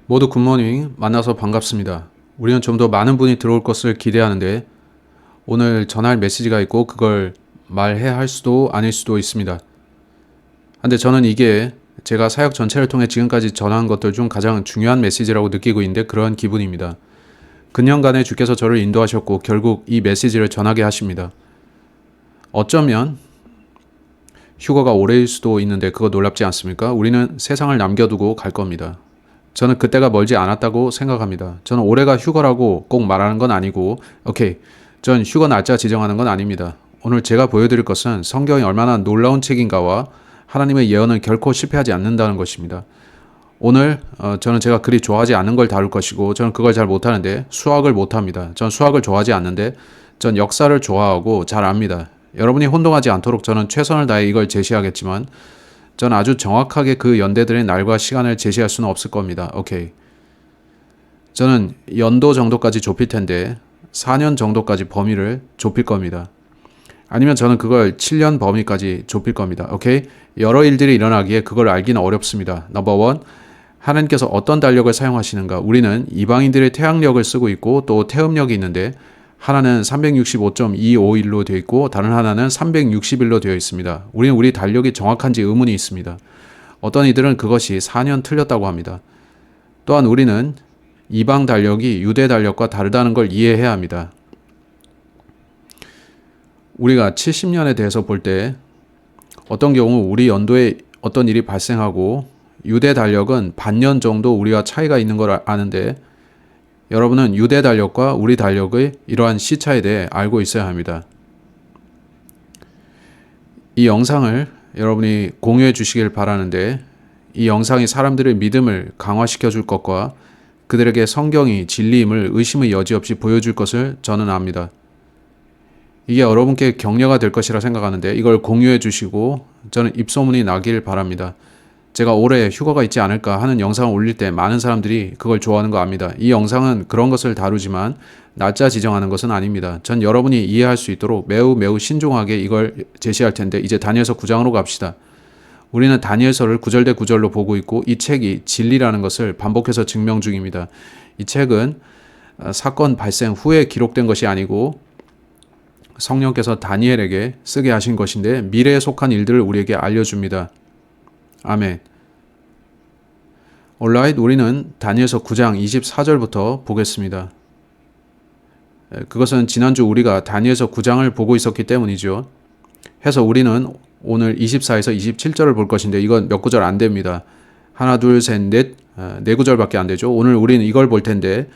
모두 굿모닝. 만나서 반갑습니다. 우리는 좀 더 많은 분이 들어올 것을 기대하는데 오늘 전할 메시지가 있고 그걸 말해야 할 수도 아닐 수도 있습니다. 근데 저는 이게 제가 사역 전체를 통해 지금까지 전한 것들 중 가장 중요한 메시지라고 느끼고 있는데 그러한 기분입니다. 근년간에 주께서 저를 인도하셨고 결국 이 메시지를 전하게 하십니다. 어쩌면 휴가가 오래일 수도 있는데 그거 놀랍지 않습니까? 우리는 세상을 남겨두고 갈 겁니다. 저는 그때가 멀지 않았다고 생각합니다. 저는 올해가 휴가라고 꼭 말하는 건 아니고, 오케이, 전 휴가 날짜 지정하는 건 아닙니다. 오늘 제가 보여드릴 것은 성경이 얼마나 놀라운 책인가와 하나님의 예언은 결코 실패하지 않는다는 것입니다. 오늘 저는 제가 그리 좋아하지 않는 걸 다룰 것이고 저는 그걸 잘 못하는데 수학을 못합니다. 전 수학을 좋아하지 않는데 전 역사를 좋아하고 잘 압니다. 여러분이 혼동하지 않도록 저는 최선을 다해 이걸 제시하겠지만 저는 아주 정확하게 그 연대들의 날과 시간을 제시할 수는 없을 겁니다. 오케이. 저는 연도 정도까지 좁힐 텐데 4년 정도까지 범위를 좁힐 겁니다. 아니면 저는 그걸 7년 범위까지 좁힐 겁니다. 오케이? 여러 일들이 일어나기에 그걸 알기는 어렵습니다. 넘버 원, 하나님께서 어떤 달력을 사용하시는가? 우리는 이방인들의 태양력을 쓰고 있고 또 태음력이 있는데 하나는 365.251로 되어 있고 다른 하나는 360일로 되어 있습니다. 우리는 우리 달력이 정확한지 의문이 있습니다. 어떤 이들은 그것이 4년 틀렸다고 합니다. 또한 우리는 이방 달력이 유대 달력과 다르다는 걸 이해해야 합니다. 우리가 70년에 대해서 볼 때 어떤 경우 우리 연도에 어떤 일이 발생하고 유대 달력은 반년 정도 우리와 차이가 있는 걸 아는데 여러분은 유대 달력과 우리 달력의 이러한 시차에 대해 알고 있어야 합니다. 이 영상을 여러분이 공유해 주시길 바라는데 이 영상이 사람들의 믿음을 강화시켜 줄 것과 그들에게 성경이 진리임을 의심의 여지 없이 보여줄 것을 저는 압니다. 이게 여러분께 격려가 될 것이라 생각하는데 이걸 공유해 주시고 저는 입소문이 나길 바랍니다. 제가 올해 휴가가 있지 않을까 하는 영상을 올릴 때 많은 사람들이 그걸 좋아하는 거 압니다. 이 영상은 그런 것을 다루지만 날짜 지정하는 것은 아닙니다. 전 여러분이 이해할 수 있도록 매우 신중하게 이걸 제시할 텐데 이제 다니엘서 9장으로 갑시다. 우리는 다니엘서를 구절대 구절로 보고 있고 이 책이 진리라는 것을 반복해서 증명 중입니다. 이 책은 사건 발생 후에 기록된 것이 아니고 성령께서 다니엘에게 쓰게 하신 것인데 미래에 속한 일들을 우리에게 알려줍니다. 아멘. 올라잇, 우리는 다니엘서 9장 24절부터 보겠습니다. 그것은 지난주 우리가 다니엘서 9장을 보고 있었기 때문이죠. 해서 우리는 오늘 24에서 27절을 볼 것인데 이건 몇 구절 안 됩니다. 하나, 둘, 셋, 넷, 네 구절밖에 안 되죠. 오늘 우리는 이걸 볼 텐데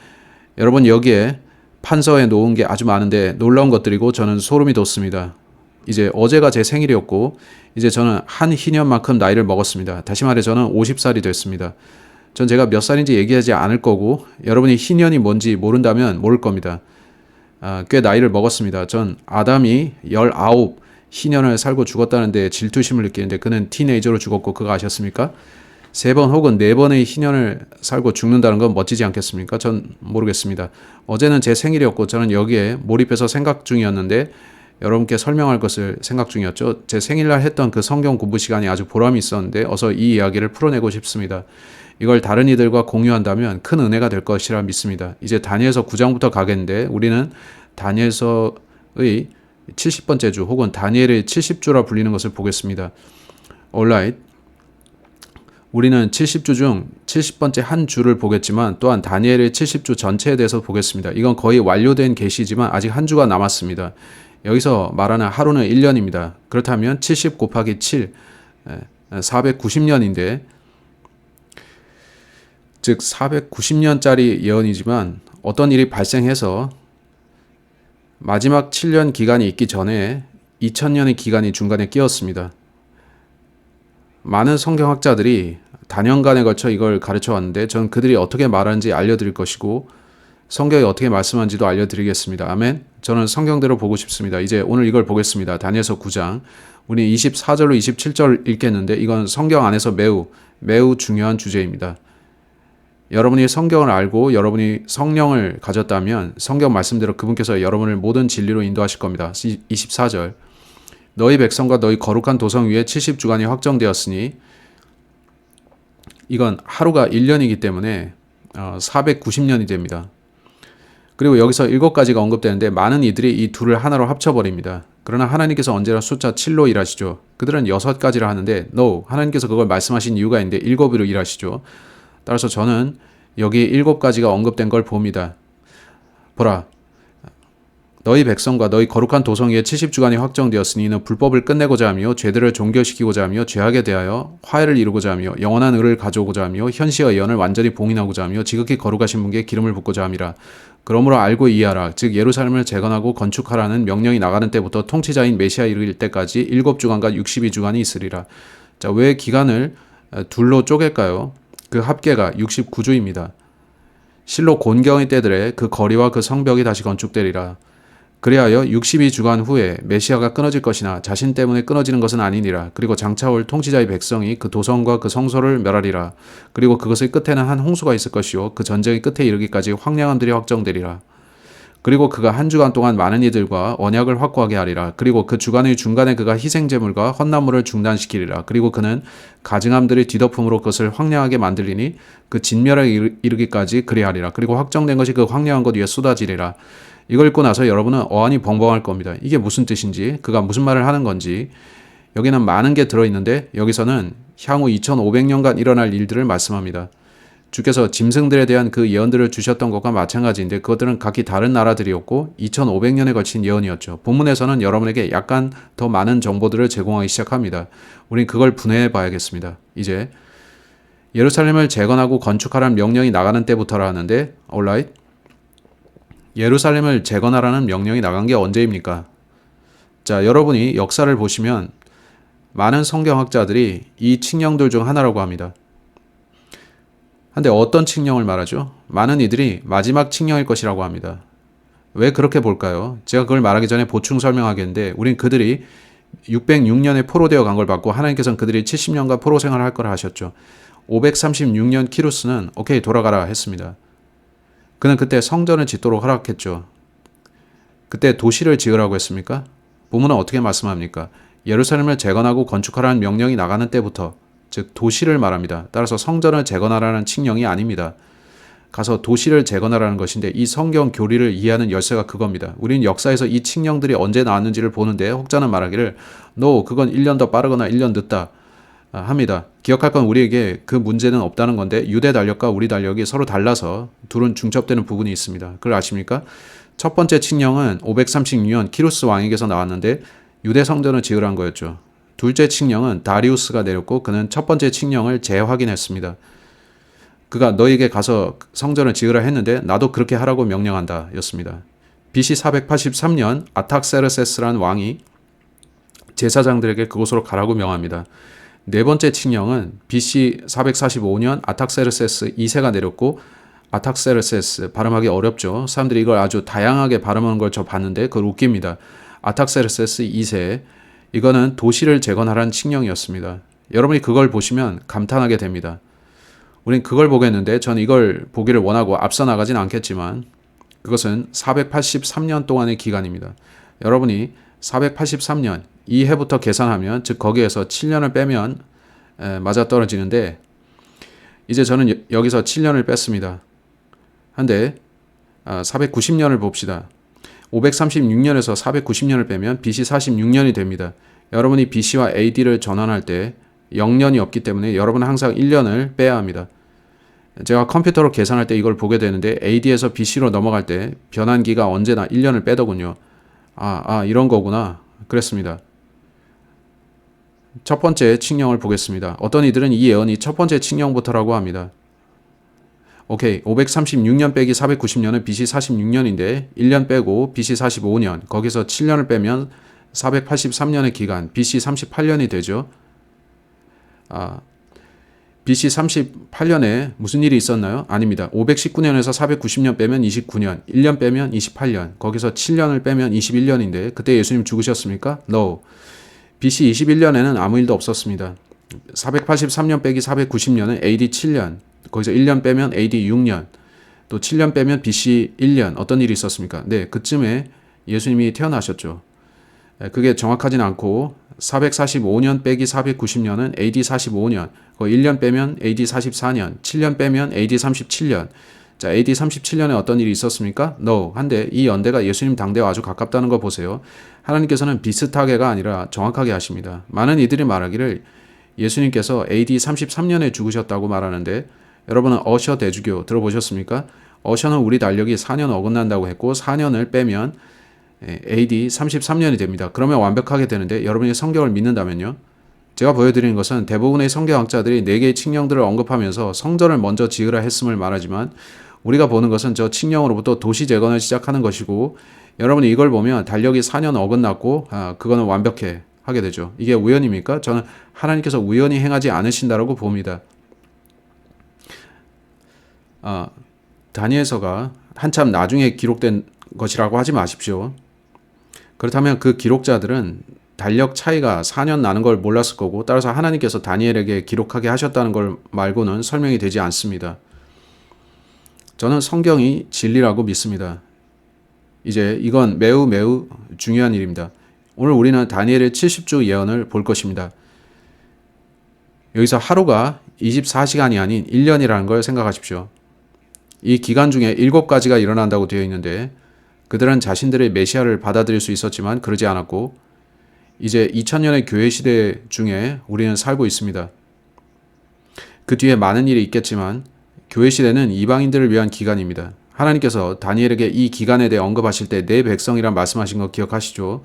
여러분 여기에 판서에 놓은 게 아주 많은데 놀라운 것들이고 저는 소름이 돋습니다. 이제 어제가 제 생일이었고 이제 저는 한 희년만큼 나이를 먹었습니다. 다시 말해 저는 50살이 됐습니다. 전 제가 몇 살인지 얘기하지 않을 거고 여러분이 희년이 뭔지 모른다면 모를 겁니다. 꽤 나이를 먹었습니다. 전 아담이 19 희년을 살고 죽었다는데 질투심을 느끼는데 그는 티네이저로 죽었고 그거 아셨습니까? 3번 혹은 4번의 희년을 살고 죽는다는 건 멋지지 않겠습니까? 전 모르겠습니다. 어제는 제 생일이었고 저는 여기에 몰입해서 생각 중이었는데 여러분께 설명할 것을 생각 중이었죠. 제 생일날 했던 그 성경 공부 시간이 아주 보람이 있었는데 어서 이 이야기를 풀어내고 싶습니다. 이걸 다른 이들과 공유한다면 큰 은혜가 될 것이라 믿습니다. 이제 다니엘서 9장부터 가겠는데 우리는 다니엘서의 70번째 주 혹은 다니엘의 70주라 불리는 것을 보겠습니다. Alright. 우리는 70주 중 70번째 한 주를 보겠지만 또한 다니엘의 70주 전체에 대해서 보겠습니다. 이건 거의 완료된 계시지만 아직 한 주가 남았습니다. 여기서 말하는 하루는 1년입니다. 그렇다면 70 곱하기 7, 490년인데 즉 490년짜리 예언이지만 어떤 일이 발생해서 마지막 7년 기간이 있기 전에 2000년의 기간이 중간에 끼었습니다. 많은 성경학자들이 단연간에 걸쳐 이걸 가르쳐 왔는데 전 그들이 어떻게 말하는지 알려드릴 것이고 성경이 어떻게 말씀하는지도 알려드리겠습니다. 아멘. 저는 성경대로 보고 싶습니다. 이제 오늘 이걸 보겠습니다. 다니엘서 9장. 우리 24절로 27절 읽겠는데 이건 성경 안에서 매우 중요한 주제입니다. 여러분이 성경을 알고 여러분이 성령을 가졌다면 성경 말씀대로 그분께서 여러분을 모든 진리로 인도하실 겁니다. 24절. 너희 백성과 너희 거룩한 도성 위에 70주간이 확정되었으니 이건 하루가 1년이기 때문에 490년이 됩니다. 그리고 여기서 7가지가 언급되는데 많은 이들이 이 둘을 하나로 합쳐버립니다. 그러나 하나님께서 언제나 숫자 7로 일하시죠. 그들은 6가지라 하는데 no, 하나님께서 그걸 말씀하신 이유가 있는데 7으로 일하시죠. 따라서 저는 여기 7가지가 언급된 걸 봅니다. 보라, 너희 백성과 너희 거룩한 도성 위에 70주간이 확정되었으니 이는 불법을 끝내고자 하며 죄들을 종결시키고자 하며 죄악에 대하여 화해를 이루고자 하며 영원한 의를 가져오고자 하며 현시의 예언을 완전히 봉인하고자 하며 지극히 거룩하신 분께 기름을 붓고자 함이라. 그러므로 알고 이해하라. 즉 예루살렘을 재건하고 건축하라는 명령이 나가는 때부터 통치자인 메시아 이르길 때까지 7주간과 62주간이 있으리라. 자, 왜 기간을 둘로 쪼갤까요? 그 합계가 69주입니다. 실로 곤경의 때들에 그 거리와 그 성벽이 다시 건축되리라. 그리하여 62주간 후에 메시아가 끊어질 것이나 자신 때문에 끊어지는 것은 아니니라. 그리고 장차 올 통치자의 백성이 그 도성과 그 성소를 멸하리라. 그리고 그것의 끝에는 한 홍수가 있을 것이요 그 전쟁의 끝에 이르기까지 황량함들이 확정되리라. 그리고 그가 한 주간 동안 많은 이들과 언약을 확고하게 하리라. 그리고 그 주간의 중간에 그가 희생제물과 헛나무를 중단시키리라. 그리고 그는 가증함들의 뒤덮음으로 그것을 황량하게 만들리니 그 진멸에 이르기까지 그리하리라. 그리고 확정된 것이 그 황량한 것 위에 쏟아지리라. 이걸 읽고 나서 여러분은 어안이 벙벙할 겁니다. 이게 무슨 뜻인지, 그가 무슨 말을 하는 건지. 여기는 많은 게 들어있는데 여기서는 향후 2500년간 일어날 일들을 말씀합니다. 주께서 짐승들에 대한 그 예언들을 주셨던 것과 마찬가지인데 그것들은 각기 다른 나라들이었고 2500년에 걸친 예언이었죠. 본문에서는 여러분에게 약간 더 많은 정보들을 제공하기 시작합니다. 우린 그걸 분해해 봐야겠습니다. 이제 예루살렘을 재건하고 건축하라는 명령이 나가는 때부터라 하는데 alright? 예루살렘을 재건하라는 명령이 나간 게 언제입니까? 자, 여러분이 역사를 보시면 많은 성경학자들이 이 칙령들 중 하나라고 합니다. 한데 어떤 칙령을 말하죠? 많은 이들이 마지막 칙령일 것이라고 합니다. 왜 그렇게 볼까요? 제가 그걸 말하기 전에 보충 설명하겠는데 우린 그들이 606년에 포로되어 간 걸 받고 하나님께서는 그들이 70년간 포로 생활을 할 거라 하셨죠. 536년 키루스는 오케이 돌아가라 했습니다. 그는 그때 성전을 짓도록 허락했죠. 그때 도시를 지으라고 했습니까? 본문은 어떻게 말씀합니까? 예루살렘을 재건하고 건축하라는 명령이 나가는 때부터, 즉 도시를 말합니다. 따라서 성전을 재건하라는 칙령이 아닙니다. 가서 도시를 재건하라는 것인데 이 성경 교리를 이해하는 열쇠가 그겁니다. 우리는 역사에서 이 칙령들이 언제 나왔는지를 보는데 혹자는 말하기를 no, 그건 1년 더 빠르거나 1년 늦다 합니다. 기억할 건 우리에게 그 문제는 없다는 건데 유대 달력과 우리 달력이 서로 달라서 둘은 중첩되는 부분이 있습니다. 그걸 아십니까? 첫 번째 칙령은 536년 키루스 왕에게서 나왔는데 유대 성전을 지으라는 거였죠. 둘째 칙령은 다리우스가 내렸고 그는 첫 번째 칙령을 재확인했습니다. 그가 너에게 가서 성전을 지으라 했는데 나도 그렇게 하라고 명령한다 였습니다. BC 483년 아탁세르세스라는 왕이 제사장들에게 그곳으로 가라고 명합니다. 네 번째 칙령은 BC 445년 아탁세르세스 2세가 내렸고 아탁세르세스 발음하기 어렵죠. 사람들이 이걸 아주 다양하게 발음하는 걸 저 봤는데 그걸 웃깁니다. 아탁세르세스 2세 이거는 도시를 재건하라는 칙령이었습니다. 여러분이 그걸 보시면 감탄하게 됩니다. 우린 그걸 보겠는데 전 이걸 보기를 원하고 앞서 나가진 않겠지만 그것은 483년 동안의 기간입니다. 여러분이 483년 이 해부터 계산하면 즉 거기에서 7년을 빼면 맞아떨어지는데 이제 저는 여기서 7년을 뺐습니다. 한데 490년을 봅시다. 536년에서 490년을 빼면 BC 46년이 됩니다. 여러분이 BC와 AD를 전환할 때 0년이 없기 때문에 여러분은 항상 1년을 빼야 합니다. 제가 컴퓨터로 계산할 때 이걸 보게 되는데 AD에서 BC로 넘어갈 때 변환기가 언제나 1년을 빼더군요. 이런 거구나. 그랬습니다. 첫 번째 칙령을 보겠습니다. 어떤 이들은 이 예언이 첫 번째 칙령부터라고 합니다. 오케이, 536년 빼기 490년은 BC 46년인데 1년 빼고 BC 45년, 거기서 7년을 빼면 483년의 기간, BC 38년이 되죠. BC 38년에 무슨 일이 있었나요? 아닙니다. 519년에서 490년 빼면 29년, 1년 빼면 28년, 거기서 7년을 빼면 21년인데 그때 예수님 죽으셨습니까? No. BC 21년에는 아무 일도 없었습니다. 483년 빼기 490년은 AD 7년, 거기서 1년 빼면 AD 6년, 또 7년 빼면 BC 1년, 어떤 일이 있었습니까? 네, 그쯤에 예수님이 태어나셨죠. 그게 정확하진 않고 445년 빼기 490년은 AD 45년, 1년 빼면 AD 44년, 7년 빼면 AD 37년. 자, AD 37년에 어떤 일이 있었습니까? No. 한데 이 연대가 예수님 당대와 아주 가깝다는 거 보세요. 하나님께서는 비슷하게가 아니라 정확하게 하십니다. 많은 이들이 말하기를 예수님께서 AD 33년에 죽으셨다고 말하는데 여러분은 어셔 대주교 들어보셨습니까? 어셔는 우리 달력이 4년 어긋난다고 했고 4년을 빼면 AD 33년이 됩니다. 그러면 완벽하게 되는데 여러분이 성경을 믿는다면요. 제가 보여드리는 것은 대부분의 성경학자들이 4개의 칙령들을 언급하면서 성전을 먼저 지으라 했음을 말하지만 우리가 보는 것은 저 칙령으로부터 도시 재건을 시작하는 것이고 여러분이 이걸 보면 달력이 4년 어긋났고 그거는 완벽해 하게 되죠. 이게 우연입니까? 저는 하나님께서 우연히 행하지 않으신다라고 봅니다. 다니엘서가 한참 나중에 기록된 것이라고 하지 마십시오. 그렇다면 그 기록자들은 달력 차이가 4년 나는 걸 몰랐을 거고 따라서 하나님께서 다니엘에게 기록하게 하셨다는 걸 말고는 설명이 되지 않습니다. 저는 성경이 진리라고 믿습니다. 이제 이건 매우 매우 중요한 일입니다. 오늘 우리는 다니엘의 70주 예언을 볼 것입니다. 여기서 하루가 24시간이 아닌 1년이라는 걸 생각하십시오. 이 기간 중에 7가지가 일어난다고 되어 있는데 그들은 자신들의 메시아를 받아들일 수 있었지만 그러지 않았고 이제 2000년의 교회 시대 중에 우리는 살고 있습니다. 그 뒤에 많은 일이 있겠지만 교회 시대는 이방인들을 위한 기간입니다. 하나님께서 다니엘에게 이 기간에 대해 언급하실 때 내 백성이란 말씀하신 거 기억하시죠?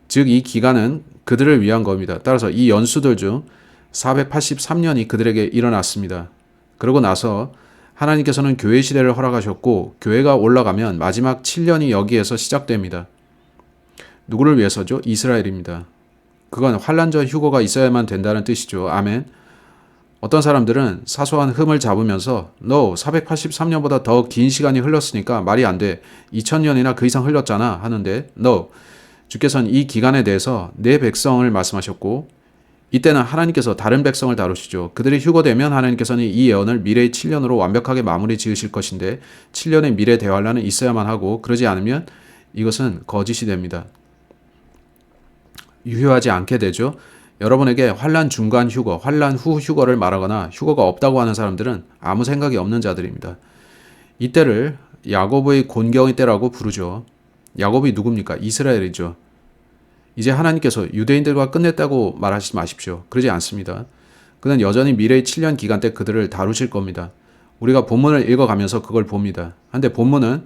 즉 이 기간은 그들을 위한 겁니다. 따라서 이 연수들 중 483년이 그들에게 일어났습니다. 그러고 나서 하나님께서는 교회 시대를 허락하셨고 교회가 올라가면 마지막 7년이 여기에서 시작됩니다. 누구를 위해서죠? 이스라엘입니다. 그건 환난 전 휴거가 있어야만 된다는 뜻이죠. 아멘. 어떤 사람들은 사소한 흠을 잡으면서 No, 483년보다 더 긴 시간이 흘렀으니까 말이 안 돼. 2000년이나 그 이상 흘렀잖아 하는데 No, 주께서는 이 기간에 대해서 내 백성을 말씀하셨고 이때는 하나님께서 다른 백성을 다루시죠. 그들이 휴거되면 하나님께서는 이 예언을 미래의 7년으로 완벽하게 마무리 지으실 것인데 7년의 미래 대환란은 있어야만 하고 그러지 않으면 이것은 거짓이 됩니다. 유효하지 않게 되죠. 여러분에게 환난 중간 휴거, 환난 후 휴거를 말하거나 휴거가 없다고 하는 사람들은 아무 생각이 없는 자들입니다. 이때를 야곱의 곤경의 때라고 부르죠. 야곱이 누굽니까? 이스라엘이죠. 이제 하나님께서 유대인들과 끝냈다고 말하지 마십시오. 그러지 않습니다. 그는 여전히 미래의 7년 기간 때 그들을 다루실 겁니다. 우리가 본문을 읽어가면서 그걸 봅니다. 한데 본문은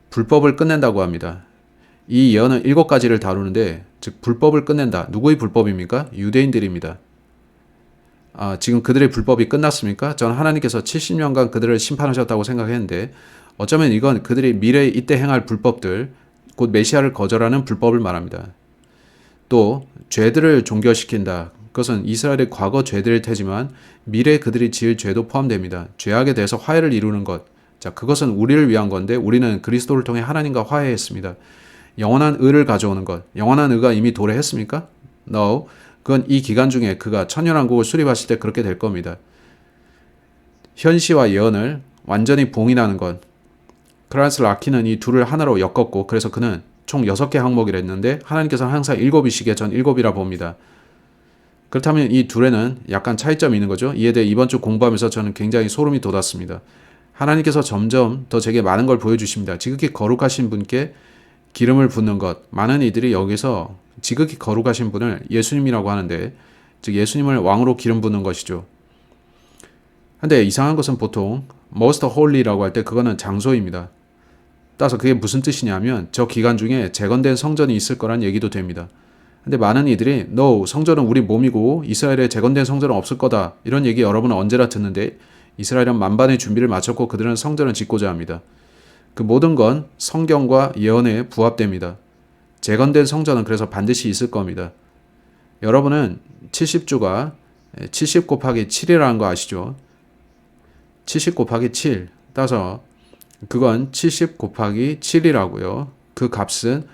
불법을 끝낸다고 합니다. 이 예언은 7가지를 다루는데 즉 불법을 끝낸다. 누구의 불법입니까? 유대인들입니다. 지금 그들의 불법이 끝났습니까? 저는 하나님께서 70년간 그들을 심판하셨다고 생각했는데 어쩌면 이건 그들이 미래에 이때 행할 불법들, 곧 메시아를 거절하는 불법을 말합니다. 또 죄들을 종결시킨다. 그것은 이스라엘의 과거 죄들일 테지만 미래에 그들이 지을 죄도 포함됩니다. 죄악에 대해서 화해를 이루는 것. 자, 그것은 우리를 위한 건데 우리는 그리스도를 통해 하나님과 화해했습니다. 영원한 의를 가져오는 것. 영원한 의가 이미 도래했습니까? No. 그건 이 기간 중에 그가 천년왕국을 수립하실 때 그렇게 될 겁니다. 현시와 예언을 완전히 봉인하는 것. 크라이스 라키는 이 둘을 하나로 엮었고 그래서 그는 총 6개 항목이랬는데 하나님께서는 항상 7이시기에 전 7이라 봅니다. 그렇다면 이 둘에는 약간 차이점이 있는 거죠. 이에 대해 이번 주 공부하면서 저는 굉장히 소름이 돋았습니다. 하나님께서 점점 더 제게 많은 걸 보여주십니다. 지극히 거룩하신 분께 기름을 붓는 것. 많은 이들이 여기서 지극히 거룩하신 분을 예수님이라고 하는데 즉 예수님을 왕으로 기름 붓는 것이죠. 근데 이상한 것은 보통 most holy라고 할 때 그거는 장소입니다. 따라서 그게 무슨 뜻이냐면 저 기간 중에 재건된 성전이 있을 거란 얘기도 됩니다. 근데 많은 이들이 No, 성전은 우리 몸이고 이스라엘에 재건된 성전은 없을 거다. 이런 얘기 여러분은 언제나 듣는데 이스라엘은 만반의 준비를 마쳤고 그들은 성전을 짓고자 합니다. 그 모든 건 성경과 예언에 부합됩니다. 재건된 성전은 그래서 반드시 있을 겁니다. 여러분은 70주가 70 곱하기 7이라는 거 아시죠? 70 곱하기 7. 따라서 그건 70 곱하기 7이라고요. 그 값은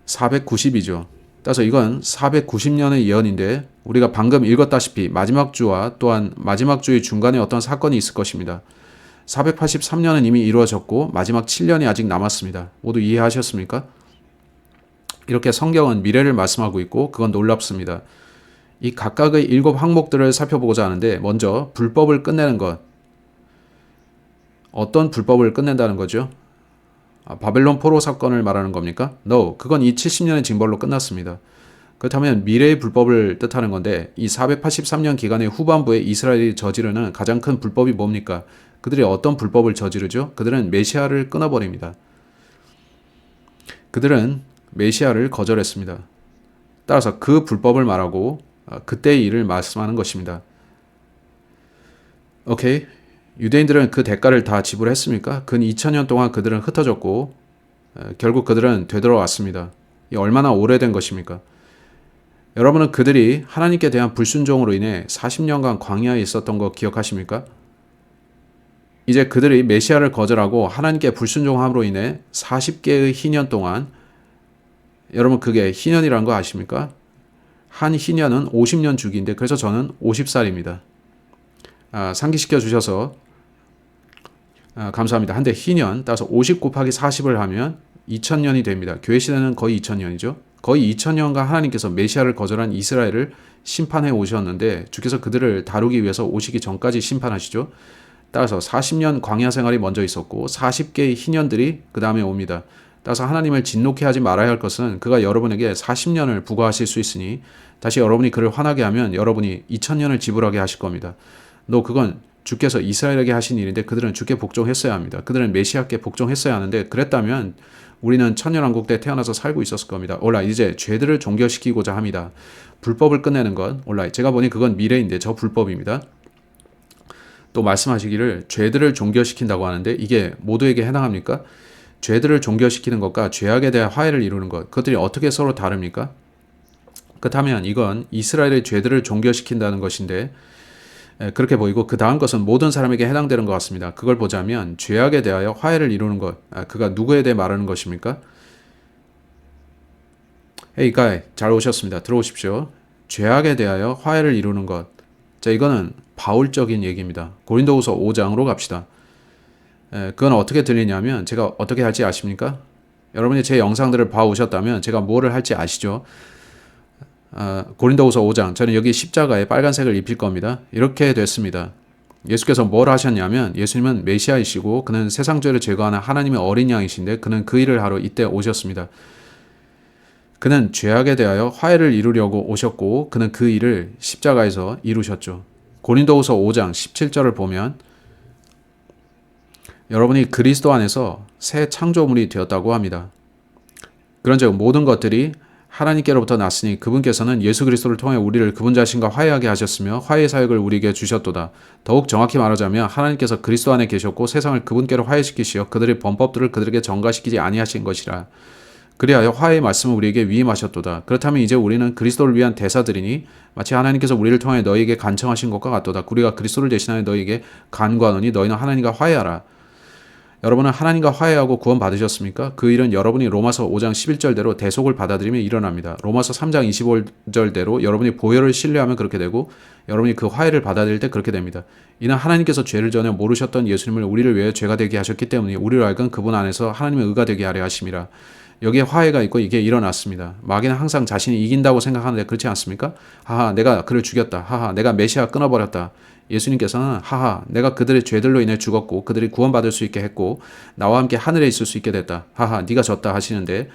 490이죠. 따라서 이건 490년의 예언인데 우리가 방금 읽었다시피 마지막 주와 또한 마지막 주의 중간에 어떤 사건이 있을 것입니다. 483년은 이미 이루어졌고 마지막 7년이 아직 남았습니다. 모두 이해하셨습니까? 이렇게 성경은 미래를 말씀하고 있고 그건 놀랍습니다. 이 각각의 7 항목들을 살펴보고자 하는데 먼저 불법을 끝내는 것. 어떤 불법을 끝낸다는 거죠? 바벨론 포로 사건을 말하는 겁니까? No, 그건 이 70년의 징벌로 끝났습니다. 그렇다면 미래의 불법을 뜻하는 건데 이 483년 기간의 후반부에 이스라엘이 저지르는 가장 큰 불법이 뭡니까? 그들이 어떤 불법을 저지르죠? 그들은 메시아를 끊어버립니다. 그들은 메시아를 거절했습니다. 따라서 그 불법을 말하고 그때의 일을 말씀하는 것입니다. 오케이. 유대인들은 그 대가를 다 지불했습니까? 근 2000년 동안 그들은 흩어졌고 결국 그들은 되돌아왔습니다. 이 얼마나 오래된 것입니까? 여러분은 그들이 하나님께 대한 불순종으로 인해 40년간 광야에 있었던 거 기억하십니까? 이제 그들이 메시아를 거절하고 하나님께 불순종함으로 인해 40개의 희년 동안 여러분 그게 희년이라는 거 아십니까? 한 희년은 50년 주기인데 그래서 저는 50살입니다. 상기시켜 주셔서 감사합니다. 한데 희년 따라서 50 곱하기 40을 하면 2000년이 됩니다. 교회 시대는 거의 2000년이죠. 거의 2000년간 하나님께서 메시아를 거절한 이스라엘을 심판해 오셨는데 주께서 그들을 다루기 위해서 오시기 전까지 심판하시죠. 따라서 40년 광야 생활이 먼저 있었고 40개의 희년들이 그 다음에 옵니다. 따라서 하나님을 진노케 하지 말아야 할 것은 그가 여러분에게 40년을 부과하실 수 있으니 다시 여러분이 그를 화나게 하면 여러분이 2000년을 지불하게 하실 겁니다. 그건 주께서 이스라엘에게 하신 일인데 그들은 주께 복종했어야 합니다. 그들은 메시아께 복종했어야 하는데 그랬다면 우리는 천년왕국 때 태어나서 살고 있었을 겁니다. 올라이 이제 죄들을 종결시키고자 합니다. 불법을 끝내는 것 올라이 제가 보니 그건 미래인데 저 불법입니다. 또 말씀하시기를 죄들을 종결시킨다고 하는데 이게 모두에게 해당합니까? 죄들을 종결시키는 것과 죄악에 대한 화해를 이루는 것 그것들이 어떻게 서로 다릅니까? 그렇다면 이건 이스라엘의 죄들을 종결시킨다는 것인데 그렇게 보이고 그 다음 것은 모든 사람에게 해당되는 것 같습니다. 그걸 보자면 죄악에 대하여 화해를 이루는 것 그가 누구에 대해 말하는 것입니까? Hey guy 잘 오셨습니다. 들어오십시오. 죄악에 대하여 화해를 이루는 것 자 이거는 바울적인 얘기입니다. 고린도후서 5장으로 갑시다. 그건 어떻게 들리냐면 제가 어떻게 할지 아십니까? 여러분이 제 영상들을 봐오셨다면 제가 뭐를 할지 아시죠? 고린도후서 5장 저는 여기 십자가에 빨간색을 입힐 겁니다. 이렇게 됐습니다. 예수께서 뭘 하셨냐면 예수님은 메시아이시고 그는 세상 죄를 제거하는 하나님의 어린 양이신데 그는 그 일을 하러 이때 오셨습니다. 그는 죄악에 대하여 화해를 이루려고 오셨고 그는 그 일을 십자가에서 이루셨죠. 고린도후서 5장 17절을 보면 여러분이 그리스도 안에서 새 창조물이 되었다고 합니다. 그런즉 모든 것들이 하나님께로부터 났으니 그분께서는 예수 그리스도를 통해 우리를 그분 자신과 화해하게 하셨으며 화해의 사역을 우리에게 주셨도다. 더욱 정확히 말하자면 하나님께서 그리스도 안에 계셨고 세상을 그분께로 화해시키시어 그들의 범법들을 그들에게 전가시키지 아니하신 것이라. 그리하여 화해의 말씀을 우리에게 위임하셨도다. 그렇다면 이제 우리는 그리스도를 위한 대사들이니 마치 하나님께서 우리를 통해 너희에게 간청하신 것과 같도다. 우리가 그리스도를 대신하여 너희에게 간구하노니 너희는 하나님과 화해하라. 여러분은 하나님과 화해하고 구원 받으셨습니까? 그 일은 여러분이 로마서 5장 11절대로 대속을 받아들이면 일어납니다. 로마서 3장 25절대로 여러분이 보혈을 신뢰하면 그렇게 되고 여러분이 그 화해를 받아들일 때 그렇게 됩니다. 이는 하나님께서 죄를 전에 모르셨던 예수님을 우리를 위해 죄가 되게 하셨기 때문에 우리로 하여금 그분 안에서 하나님의 의가 되게 하려 하심이라. 여기에 화해가 있고 이게 일어났습니다. 마귀는 항상 자신이 이긴다고 생각하는데 그렇지 않습니까? 하하 내가 그를 죽였다. 하하 내가 메시아 끊어버렸다. 예수님께서는 하하 내가 그들의 죄들로 인해 죽었고 그들이 구원받을 수 있게 했고 나와 함께 하늘에 있을 수 있게 됐다. 하하 네가 졌다 하시는데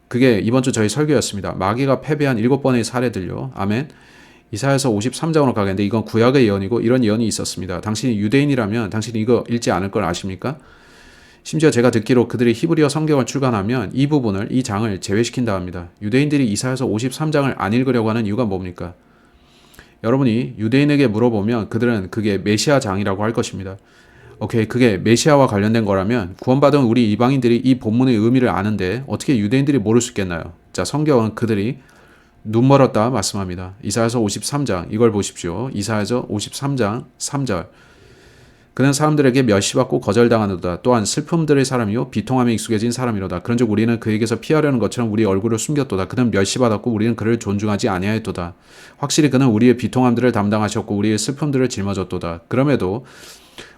그게 이번 주 저희 설교였습니다. 마귀가 패배한 7번의 사례들요. 아멘. 이사야서 53장으로 가겠는데 이건 구약의 예언이고 이런 예언이 있었습니다. 당신이 유대인이라면 당신이 이거 읽지 않을 걸 아십니까? 심지어 제가 듣기로 그들이 히브리어 성경을 출간하면 이 부분을 이 장을 제외시킨다 합니다. 유대인들이 이사야서 53장을 안 읽으려고 하는 이유가 뭡니까? 여러분이 유대인에게 물어보면 그들은 그게 메시아 장이라고 할 것입니다. 오케이, 그게 메시아와 관련된 거라면 구원받은 우리 이방인들이 이 본문의 의미를 아는데 어떻게 유대인들이 모를 수 있겠나요? 자, 성경은 그들이 눈 멀었다 말씀합니다. 이사야서 53장 이걸 보십시오. 이사야서 53장 3절 그는 사람들에게 멸시받고 거절당하노다. 또한 슬픔들의 사람이요 비통함에 익숙해진 사람이로다. 그런즉 우리는 그에게서 피하려는 것처럼 우리 얼굴을 숨겼도다. 그는 멸시받았고 우리는 그를 존중하지 아니하였도다. 확실히 그는 우리의 비통함들을 담당하셨고 우리의 슬픔들을 짊어졌도다. 그럼에도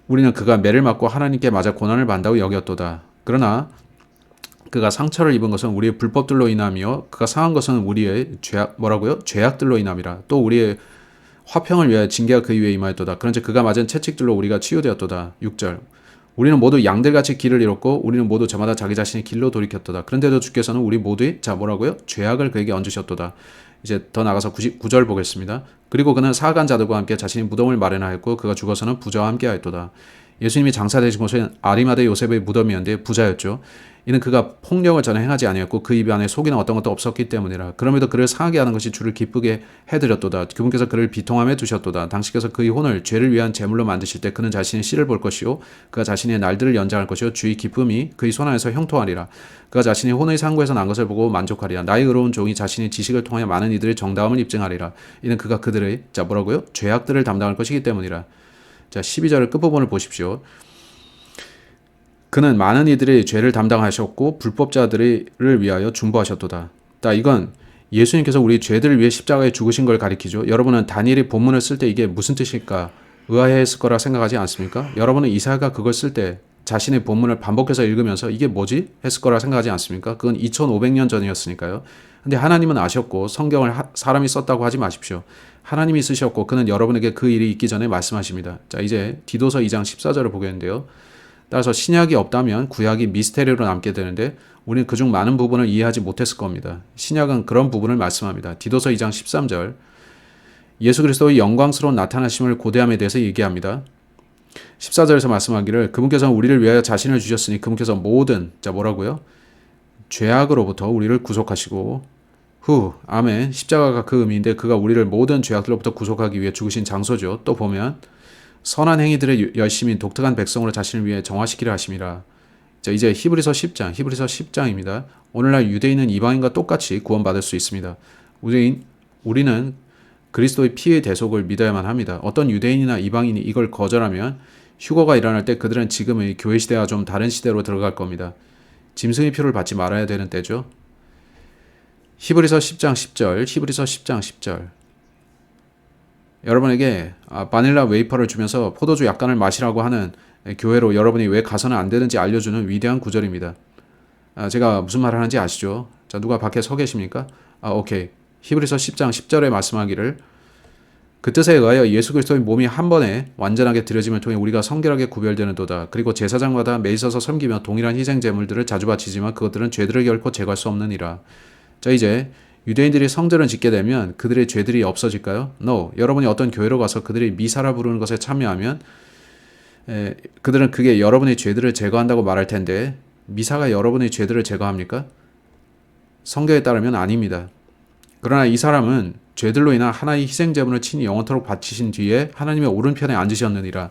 우리는 그가 매를 맞고 하나님께 맞아 고난을 받는다고 여겼도다. 그러나 그가 상처를 입은 것은 우리의 불법들로 인함이요 그가 상한 것은 우리의 죄악들로 인함이라. 또 우리의 화평을 위하여 징계가 그 위에 임하였도다. 그런즉 그가 맞은 채찍들로 우리가 치유되었도다. 6절. 우리는 모두 양들같이 길을 잃었고 우리는 모두 저마다 자기 자신의 길로 돌이켰도다. 그런데도 주께서는 우리 모두의 죄악을 그에게 얹으셨도다. 이제 더 나가서 9절 보겠습니다. 그리고 그는 사악한 자들과 함께 자신이 무덤을 마련하였고 그가 죽어서는 부자와 함께 하였도다. 예수님이 장사되신 곳은 아리마대 요셉의 무덤이었는데 부자였죠. 이는 그가 폭력을 전혀 행하지 아니었고 그 입 안에 속이나 어떤 것도 없었기 때문이라. 그럼에도 그를 상하게 하는 것이 주를 기쁘게 해드렸도다. 그분께서 그를 비통함에 두셨도다. 당신께서 그의 혼을 죄를 위한 제물로 만드실 때 그는 자신의 씨를 볼 것이요 그가 자신의 날들을 연장할 것이요 주의 기쁨이 그의 손 안에서 형통하리라. 그가 자신의 혼의 상고에서 난 것을 보고 만족하리라. 나의 의로운 종이 자신의 지식을 통하여 많은 이들의 정다움을 입증하리라. 이는 그가 그들의 죄악들을 담당할 것이기 때문이라. 자, 12절의 끝부분을 보십시오. 그는 많은 이들의 죄를 담당하셨고 불법자들을 위하여 중보하셨도다. 이건 예수님께서 우리 죄들을 위해 십자가에 죽으신 걸 가리키죠. 여러분은 다니엘이 본문을 쓸 때 이게 무슨 뜻일까 의아해했을 거라 생각하지 않습니까? 여러분은 이사야가 그걸 쓸 때 자신의 본문을 반복해서 읽으면서 이게 뭐지? 했을 거라 생각하지 않습니까? 그건 2500년 전이었으니까요. 근데 하나님은 아셨고 성경을 사람이 썼다고 하지 마십시오. 하나님이 쓰셨고 그는 여러분에게 그 일이 있기 전에 말씀하십니다. 자, 이제 디도서 2장 14절을 보겠는데요. 따라서 신약이 없다면 구약이 미스테리로 남게 되는데 우리는 그중 많은 부분을 이해하지 못했을 겁니다. 신약은 그런 부분을 말씀합니다. 디도서 2장 13절 예수 그리스도의 영광스러운 나타나심을 고대함에 대해서 얘기합니다. 14절에서 말씀하기를 그분께서는 우리를 위하여 자신을 주셨으니 그분께서 모든 죄악으로부터 우리를 구속하시고 아멘. 십자가가 그 의미인데 그가 우리를 모든 죄악들로부터 구속하기 위해 죽으신 장소죠. 또 보면 선한 행위들의 열심인 독특한 백성으로 자신을 위해 정화시키려 하심이라. 자, 이제 히브리서 10장입니다. 오늘날 유대인은 이방인과 똑같이 구원받을 수 있습니다. 우리는 그리스도의 피의 대속을 믿어야만 합니다. 어떤 유대인이나 이방인이 이걸 거절하면 휴거가 일어날 때 그들은 지금의 교회 시대와 좀 다른 시대로 들어갈 겁니다. 짐승의 표를 받지 말아야 되는 때죠. 히브리서 10장 10절. 여러분에게 바닐라 웨이퍼를 주면서 포도주 약간을 마시라고 하는 교회로 여러분이 왜 가서는 안 되는지 알려주는 위대한 구절입니다. 제가 무슨 말을 하는지 아시죠? 자, 누가 밖에 서 계십니까? 오케이. 히브리서 10장 10절에 말씀하기를 그 뜻에 의하여 예수 그리스도의 몸이 한 번에 완전하게 드려짐을 통해 우리가 성결하게 구별되는도다. 그리고 제사장마다 매 있어서 섬기며 동일한 희생 제물들을 자주 바치지만 그것들은 죄들을 결코 제거할 수 없느니라. 자, 이제 유대인들이 성전을 짓게 되면 그들의 죄들이 없어질까요? No. 여러분이 어떤 교회로 가서 그들이 미사라 부르는 것에 참여하면 그들은 그게 여러분의 죄들을 제거한다고 말할 텐데 미사가 여러분의 죄들을 제거합니까? 성경에 따르면 아닙니다. 그러나 이 사람은 죄들로 인한 하나의 희생제물을 친히 영원토록 바치신 뒤에 하나님의 오른편에 앉으셨느니라.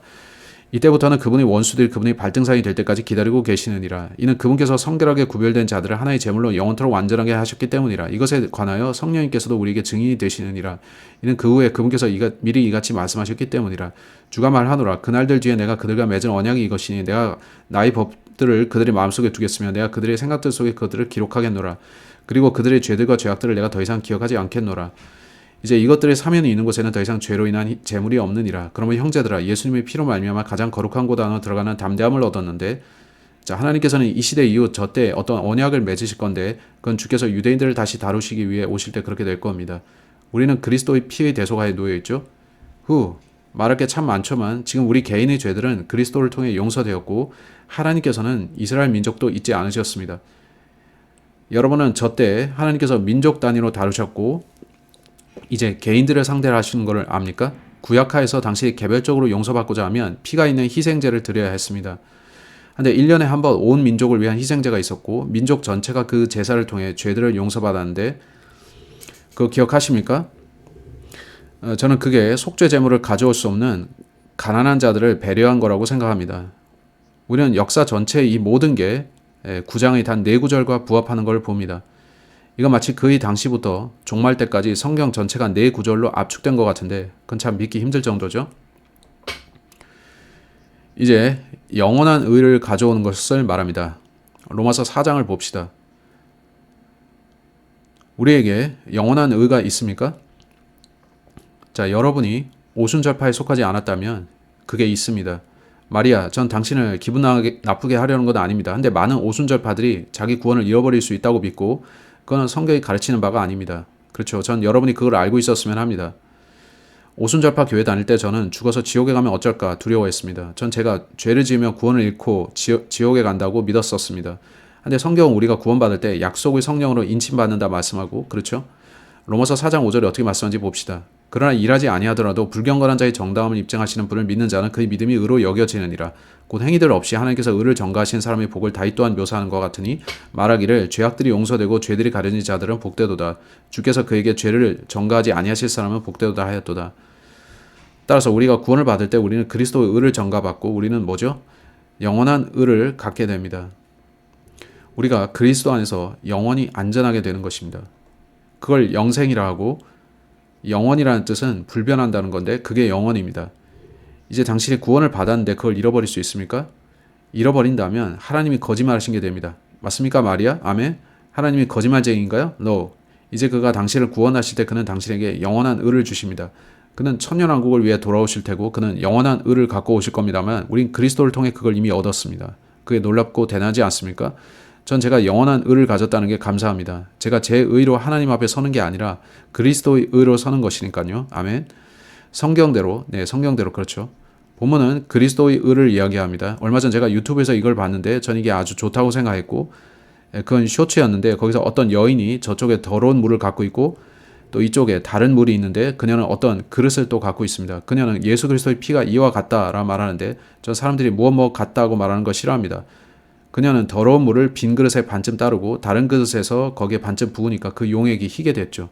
이때부터는 그분의 원수들이 그분의 발등상이 될 때까지 기다리고 계시느니라. 이는 그분께서 성결하게 구별된 자들을 하나의 제물로 영원토록 완전하게 하셨기 때문이라. 이것에 관하여 성령님께서도 우리에게 증인이 되시느니라. 이는 그 후에 그분께서 미리 이같이 말씀하셨기 때문이라. 주가 말하노라. 그날들 뒤에 내가 그들과 맺은 언약이 이것이니 내가 나의 법들을 그들의 마음속에 두겠으며 내가 그들의 생각들 속에 그것들을 기록하겠노라. 그리고 그들의 죄들과 죄악들을 내가 더 이상 기억하지 않겠노라. 이제 이것들의 사면이 있는 곳에는 더 이상 죄로 인한 재물이 없느니라. 그러면 형제들아 예수님의 피로 말미암아 가장 거룩한 곳 안으로 들어가는 담대함을 얻었는데 자, 하나님께서는 이 시대 이후 저 때 어떤 언약을 맺으실 건데 그건 주께서 유대인들을 다시 다루시기 위해 오실 때 그렇게 될 겁니다. 우리는 그리스도의 피의 대속하에 놓여 있죠. 말할 게 참 많지만 지금 우리 개인의 죄들은 그리스도를 통해 용서되었고 하나님께서는 이스라엘 민족도 잊지 않으셨습니다. 여러분은 저 때 하나님께서 민족 단위로 다루셨고 이제 개인들을 상대로 하시는 것을 압니까? 구약하에서 당시 개별적으로 용서받고자 하면 피가 있는 희생제를 드려야 했습니다. 근데 1년에 한 번 온 민족을 위한 희생제가 있었고 민족 전체가 그 제사를 통해 죄들을 용서받았는데 그거 기억하십니까? 저는 그게 속죄 제물을 가져올 수 없는 가난한 자들을 배려한 거라고 생각합니다. 우리는 역사 전체의 이 모든 게 9장의 단 4구절과 부합하는 걸 봅니다. 이건 마치 그의 당시부터 종말 때까지 성경 전체가 4구절로 압축된 것 같은데 그건 참 믿기 힘들 정도죠. 이제 영원한 의를 가져오는 것을 말합니다. 로마서 4장을 봅시다. 우리에게 영원한 의가 있습니까? 자, 여러분이 오순절파에 속하지 않았다면 그게 있습니다. 마리아, 전 당신을 기분 나쁘게 하려는 건 아닙니다. 근데 많은 오순절파들이 자기 구원을 잃어버릴 수 있다고 믿고 그거는 성경이 가르치는 바가 아닙니다. 그렇죠. 전 여러분이 그걸 알고 있었으면 합니다. 오순절파 교회 다닐 때 저는 죽어서 지옥에 가면 어쩔까 두려워했습니다. 전 제가 죄를 지으면 구원을 잃고 지옥에 간다고 믿었었습니다. 근데 성경은 우리가 구원받을 때 약속의 성령으로 인침받는다 말씀하고, 그렇죠? 로마서 4장 5절에 어떻게 말씀하는지 봅시다. 그러나 일하지 아니하더라도 불경건한 자의 정다움을 입증하시는 분을 믿는 자는 그의 믿음이 의로 여겨지느니라. 곧 행위들 없이 하나님께서 의를 전가하신 사람의 복을 다윗 또한 묘사하는 것 같으니 말하기를 죄악들이 용서되고 죄들이 가려진 자들은 복되도다. 주께서 그에게 죄를 전가하지 아니하실 사람은 복되도다 하였도다. 따라서 우리가 구원을 받을 때 우리는 그리스도의 의를 전가받고 우리는 뭐죠? 영원한 의를 갖게 됩니다. 우리가 그리스도 안에서 영원히 안전하게 되는 것입니다. 그걸 영생이라 하고, 영원이라는 뜻은 불변한다는 건데 그게 영원입니다. 이제 당신이 구원을 받았는데 그걸 잃어버릴 수 있습니까? 잃어버린다면 하나님이 거짓말하신 게 됩니다. 맞습니까, 마리아? 아멘? 하나님이 거짓말쟁이인가요? No. 이제 그가 당신을 구원하실 때 그는 당신에게 영원한 의를 주십니다. 그는 천년왕국을 위해 돌아오실 테고 그는 영원한 의를 갖고 오실 겁니다만 우린 그리스도를 통해 그걸 이미 얻었습니다. 그게 놀랍고 대단하지 않습니까? 전 제가 영원한 의를 가졌다는 게 감사합니다. 제가 제 의로 하나님 앞에 서는 게 아니라 그리스도의 의로 서는 것이니까요. 아멘. 성경대로, 성경대로 그렇죠. 본문은 그리스도의 의를 이야기합니다. 얼마 전 제가 유튜브에서 이걸 봤는데 전 이게 아주 좋다고 생각했고, 그건 쇼츠였는데 거기서 어떤 여인이 저쪽에 더러운 물을 갖고 있고 또 이쪽에 다른 물이 있는데 그녀는 어떤 그릇을 또 갖고 있습니다. 그녀는 예수 그리스도의 피가 이와 같다라 말하는데 전 사람들이 무엇 같다고 말하는 거 싫어합니다. 그녀는 더러운 물을 빈 그릇에 반쯤 따르고 다른 그릇에서 거기에 반쯤 부으니까 그 용액이 희게 됐죠.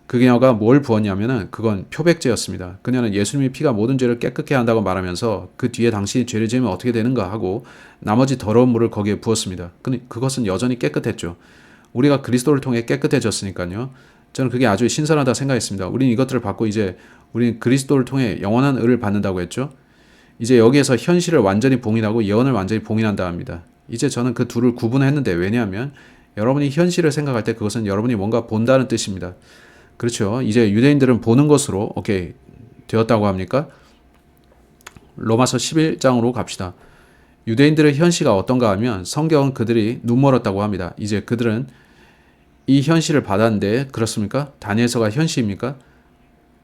그녀가 뭘 부었냐면은 그건 표백제였습니다. 그녀는 예수님의 피가 모든 죄를 깨끗게 한다고 말하면서 그 뒤에 당신이 죄를 지으면 어떻게 되는가 하고 나머지 더러운 물을 거기에 부었습니다. 근데 그것은 여전히 깨끗했죠. 우리가 그리스도를 통해 깨끗해졌으니까요. 저는 그게 아주 신선하다 생각했습니다. 우리는 이것들을 받고 이제 우리는 그리스도를 통해 영원한 의를 받는다고 했죠. 이제 여기에서 현실을 완전히 봉인하고 예언을 완전히 봉인한다 합니다. 이제 저는 그 둘을 구분했는데 왜냐하면 여러분이 현실을 생각할 때 그것은 여러분이 뭔가 본다는 뜻입니다. 그렇죠. 이제 유대인들은 보는 것으로 오케이 되었다고 합니까? 로마서 11장으로 갑시다. 유대인들의 현시가 어떤가 하면 성경은 그들이 눈멀었다고 합니다. 이제 그들은 이 현실을 받았는데 그렇습니까? 다니엘서가 현시입니까?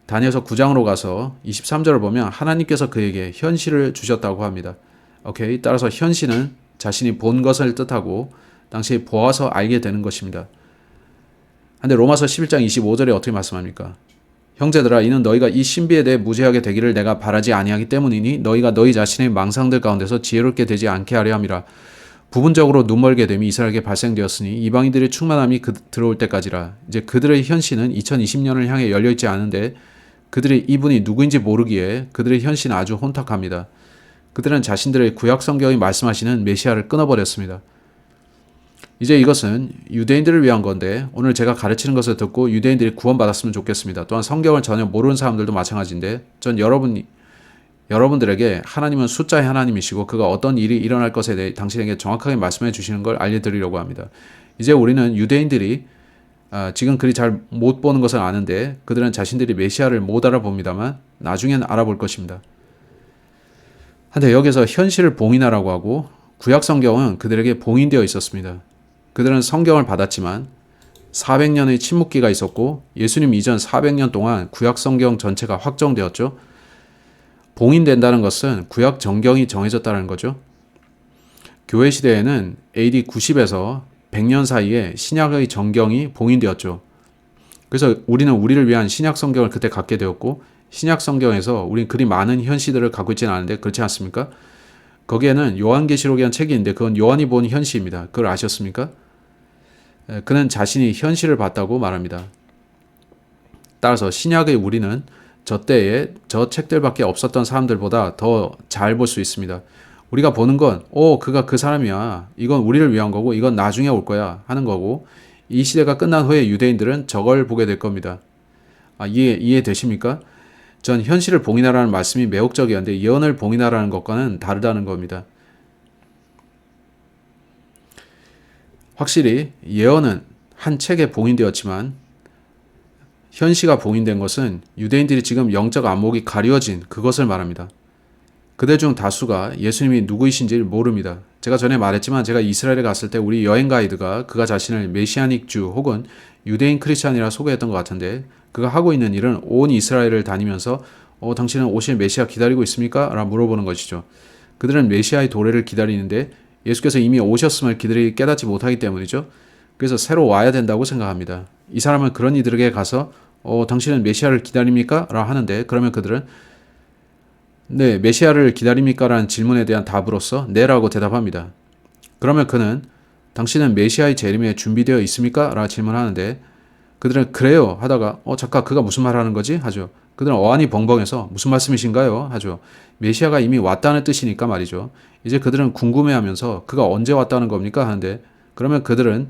다니엘서 9장으로 가서 23절을 보면 하나님께서 그에게 현실을 주셨다고 합니다. 오케이. 따라서 현시는 자신이 본 것을 뜻하고 당시에 보아서 알게 되는 것입니다. 근데 로마서 11장 25절에 어떻게 말씀합니까? 형제들아 이는 너희가 이 신비에 대해 무죄하게 되기를 내가 바라지 아니하기 때문이니 너희가 너희 자신의 망상들 가운데서 지혜롭게 되지 않게 하려 함이라. 부분적으로 눈멀게 됨이 이스라엘에게 발생되었으니 이방인들의 충만함이 들어올 때까지라. 이제 그들의 현실은 2020년을 향해 열려있지 않은데 그들의 이분이 누구인지 모르기에 그들의 현실은 아주 혼탁합니다. 그들은 자신들의 구약 성경이 말씀하시는 메시아를 끊어버렸습니다. 이제 이것은 유대인들을 위한 건데 오늘 제가 가르치는 것을 듣고 유대인들이 구원받았으면 좋겠습니다. 또한 성경을 전혀 모르는 사람들도 마찬가지인데 전 여러분들에게 하나님은 숫자의 하나님이시고 그가 어떤 일이 일어날 것에 대해 당신에게 정확하게 말씀해 주시는 걸 알려드리려고 합니다. 이제 우리는 유대인들이 지금 그리 잘 못 보는 것을 아는데 그들은 자신들이 메시아를 못 알아봅니다만 나중엔 알아볼 것입니다. 한데 여기서 현실을 봉인하라고 하고 구약 성경은 그들에게 봉인되어 있었습니다. 그들은 성경을 받았지만 400년의 침묵기가 있었고 예수님 이전 400년 동안 구약 성경 전체가 확정되었죠. 봉인된다는 것은 구약 정경이 정해졌다는 거죠. 교회 시대에는 AD 90에서 100년 사이에 신약의 정경이 봉인되었죠. 그래서 우리는 우리를 위한 신약 성경을 그때 갖게 되었고 신약 성경에서 우리는 그리 많은 현시들을 갖고 있지는 않은데 그렇지 않습니까? 거기에는 요한계시록이라는 책이 있는데 그건 요한이 본 현시입니다. 그걸 아셨습니까? 그는 자신이 현실을 봤다고 말합니다. 따라서 신약의 우리는 저 때에 저 책들밖에 없었던 사람들보다 더 잘 볼 수 있습니다. 우리가 보는 건 그가 그 사람이야. 이건 우리를 위한 거고 이건 나중에 올 거야 하는 거고 이 시대가 끝난 후에 유대인들은 저걸 보게 될 겁니다. 이해되십니까? 전 현실을 봉인하라는 말씀이 매혹적이었는데 예언을 봉인하라는 것과는 다르다는 겁니다. 확실히 예언은 한 책에 봉인되었지만 현시가 봉인된 것은 유대인들이 지금 영적 안목이 가려진 그것을 말합니다. 그들 중 다수가 예수님이 누구이신지를 모릅니다. 제가 전에 말했지만 제가 이스라엘에 갔을 때 우리 여행 가이드가 그가 자신을 메시아닉 주 혹은 유대인 크리스찬이라 소개했던 것 같은데, 그가 하고 있는 일은 온 이스라엘을 다니면서 당신은 오실 메시아 기다리고 있습니까? 라고 물어보는 것이죠. 그들은 메시아의 도래를 기다리는데 예수께서 이미 오셨음을 그들이 깨닫지 못하기 때문이죠. 그래서 새로 와야 된다고 생각합니다. 이 사람은 그런 이들에게 가서 당신은 메시아를 기다립니까? 라고 하는데, 그러면 그들은 네, 메시아를 기다립니까? 라는 질문에 대한 답으로서 네라고 대답합니다. 그러면 그는 당신은 메시아의 재림에 준비되어 있습니까? 라고 질문하는데, 그들은 그래요 하다가 잠깐 그가 무슨 말 하는 거지? 하죠. 그들은 어안이 벙벙해서 무슨 말씀이신가요? 하죠. 메시아가 이미 왔다는 뜻이니까 말이죠. 이제 그들은 궁금해하면서 그가 언제 왔다는 겁니까? 하는데, 그러면 그들은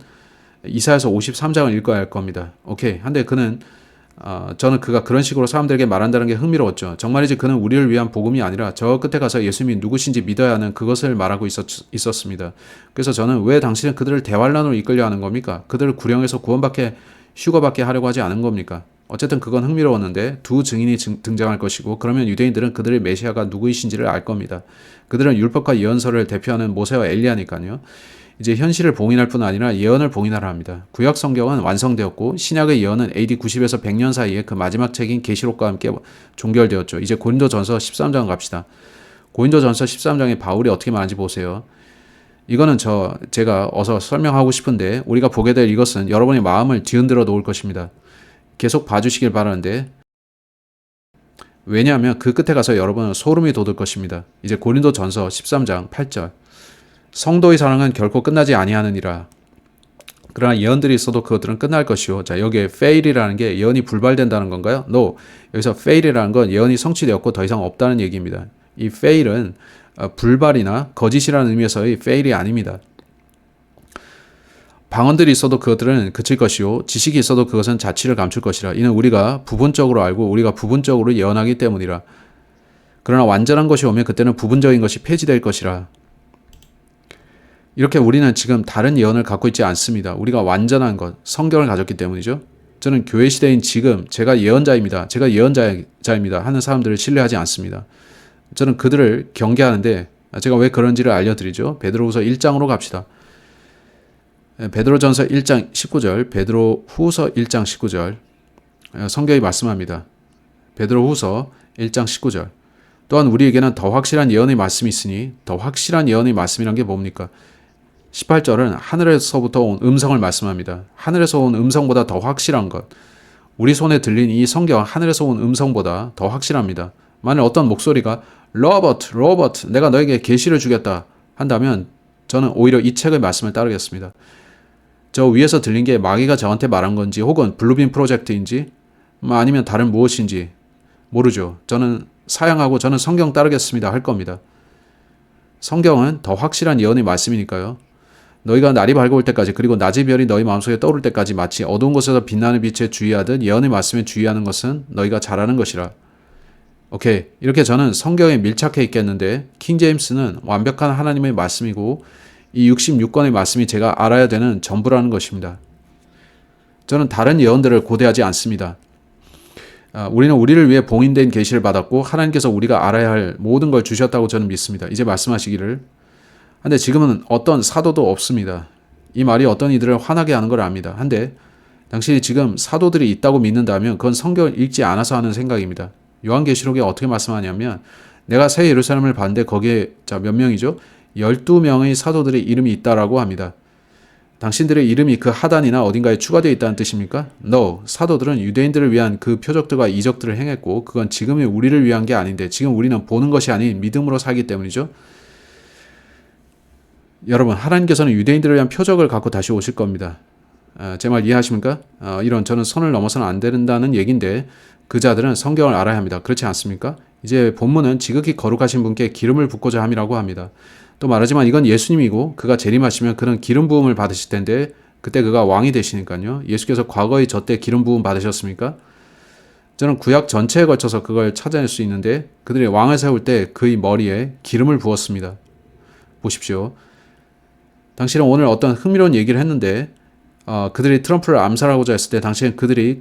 이사야서 53장을 읽어야 할 겁니다. 오케이. 한데 그는 저는 그가 그런 식으로 사람들에게 말한다는 게 흥미로웠죠. 정말이지 그는 우리를 위한 복음이 아니라 저 끝에 가서 예수님이 누구신지 믿어야 하는 그것을 말하고 있었습니다. 그래서 저는 왜 당신은 그들을 대환란으로 이끌려 하는 겁니까? 그들을 구령해서 휴거받게 하려고 하지 않은 겁니까? 어쨌든 그건 흥미로웠는데 두 증인이 등장할 것이고, 그러면 유대인들은 그들의 메시아가 누구이신지를 알 겁니다. 그들은 율법과 예언서를 대표하는 모세와 엘리야니까요. 이제 현실을 봉인할 뿐 아니라 예언을 봉인하라 합니다. 구약 성경은 완성되었고 신약의 예언은 AD 90에서 100년 사이에 그 마지막 책인 계시록과 함께 종결되었죠. 이제 고린도전서 13장 갑시다. 고린도전서 13장에 바울이 어떻게 말하는지 보세요. 이거는 제가 어서 설명하고 싶은데, 우리가 보게 될 이것은 여러분의 마음을 뒤흔들어 놓을 것입니다. 계속 봐주시길 바라는데, 왜냐하면 그 끝에 가서 여러분은 소름이 돋을 것입니다. 이제 고린도전서 13장 8절. 성도의 사랑은 결코 끝나지 아니하느니라. 그러나 예언들이 있어도 그것들은 끝날 것이요. 자, 여기에 fail이라는 게 예언이 불발된다는 건가요? No. 여기서 fail이라는 건 예언이 성취되었고 더 이상 없다는 얘기입니다. 이 fail은 불발이나 거짓이라는 의미에서의 fail이 아닙니다. 방언들이 있어도 그것들은 그칠 것이요. 지식이 있어도 그것은 자취를 감출 것이라. 이는 우리가 부분적으로 알고 우리가 부분적으로 예언하기 때문이라. 그러나 완전한 것이 오면 그때는 부분적인 것이 폐지될 것이라. 이렇게 우리는 지금 다른 예언을 갖고 있지 않습니다. 우리가 완전한 것, 성경을 가졌기 때문이죠. 저는 교회 시대인 지금 제가 예언자입니다. 제가 예언자입니다 하는 사람들을 신뢰하지 않습니다. 저는 그들을 경계하는데, 제가 왜 그런지를 알려드리죠. 베드로후서 1장으로 갑시다. 베드로전서 1장 19절, 베드로후서 1장 19절. 성경이 말씀합니다. 베드로후서 1장 19절. 또한 우리에게는 더 확실한 예언의 말씀이 있으니, 더 확실한 예언의 말씀이란 게 뭡니까? 18절은 하늘에서부터 온 음성을 말씀합니다. 하늘에서 온 음성보다 더 확실한 것. 우리 손에 들린 이 성경, 하늘에서 온 음성보다 더 확실합니다. 만일 어떤 목소리가 로버트, 내가 너에게 계시를 주겠다 한다면 저는 오히려 이 책의 말씀을 따르겠습니다. 저 위에서 들린 게 마귀가 저한테 말한 건지 혹은 블루빔 프로젝트인지 아니면 다른 무엇인지 모르죠. 저는 사양하고 저는 성경 따르겠습니다 할 겁니다. 성경은 더 확실한 예언의 말씀이니까요. 너희가 날이 밝아올 때까지, 그리고 낮의 별이 너희 마음속에 떠오를 때까지 마치 어두운 곳에서 빛나는 빛에 주의하듯 예언의 말씀에 주의하는 것은 너희가 잘하는 것이라. 오케이. 이렇게 저는 성경에 밀착해 있겠는데, 킹제임스는 완벽한 하나님의 말씀이고 이 66권의 말씀이 제가 알아야 되는 전부라는 것입니다. 저는 다른 예언들을 고대하지 않습니다. 우리는 우리를 위해 봉인된 계시를 받았고 하나님께서 우리가 알아야 할 모든 걸 주셨다고 저는 믿습니다. 이제 말씀하시기를. 근데 지금은 어떤 사도도 없습니다. 이 말이 어떤 이들을 화나게 하는 걸 압니다. 한데 당신이 지금 사도들이 있다고 믿는다면 그건 성경을 읽지 않아서 하는 생각입니다. 요한계시록에 어떻게 말씀하냐면, 내가 새 예루살렘을 봤는데 거기에 몇 명이죠? 12명의 사도들의 이름이 있다라고 합니다. 당신들의 이름이 그 하단이나 어딘가에 추가되어 있다는 뜻입니까? No. 사도들은 유대인들을 위한 그 표적들과 이적들을 행했고 그건 지금의 우리를 위한 게 아닌데, 지금 우리는 보는 것이 아닌 믿음으로 살기 때문이죠. 여러분, 하나님께서는 유대인들을 위한 표적을 갖고 다시 오실 겁니다. 제 말 이해하십니까? 이런 저는 선을 넘어서는 안 된다는 얘기인데, 그 자들은 성경을 알아야 합니다. 그렇지 않습니까? 이제 본문은 지극히 거룩하신 분께 기름을 붓고자 함이라고 합니다. 또 말하지만 이건 예수님이고 그가 재림하시면 그는 기름 부음을 받으실 텐데, 그때 그가 왕이 되시니까요. 예수께서 과거에 저 때 기름 부음 받으셨습니까? 저는 구약 전체에 걸쳐서 그걸 찾아낼 수 있는데, 그들이 왕을 세울 때 그의 머리에 기름을 부었습니다. 보십시오. 당신은 오늘 어떤 흥미로운 얘기를 했는데, 그들이 트럼프를 암살하고자 했을 때 당신은 그들이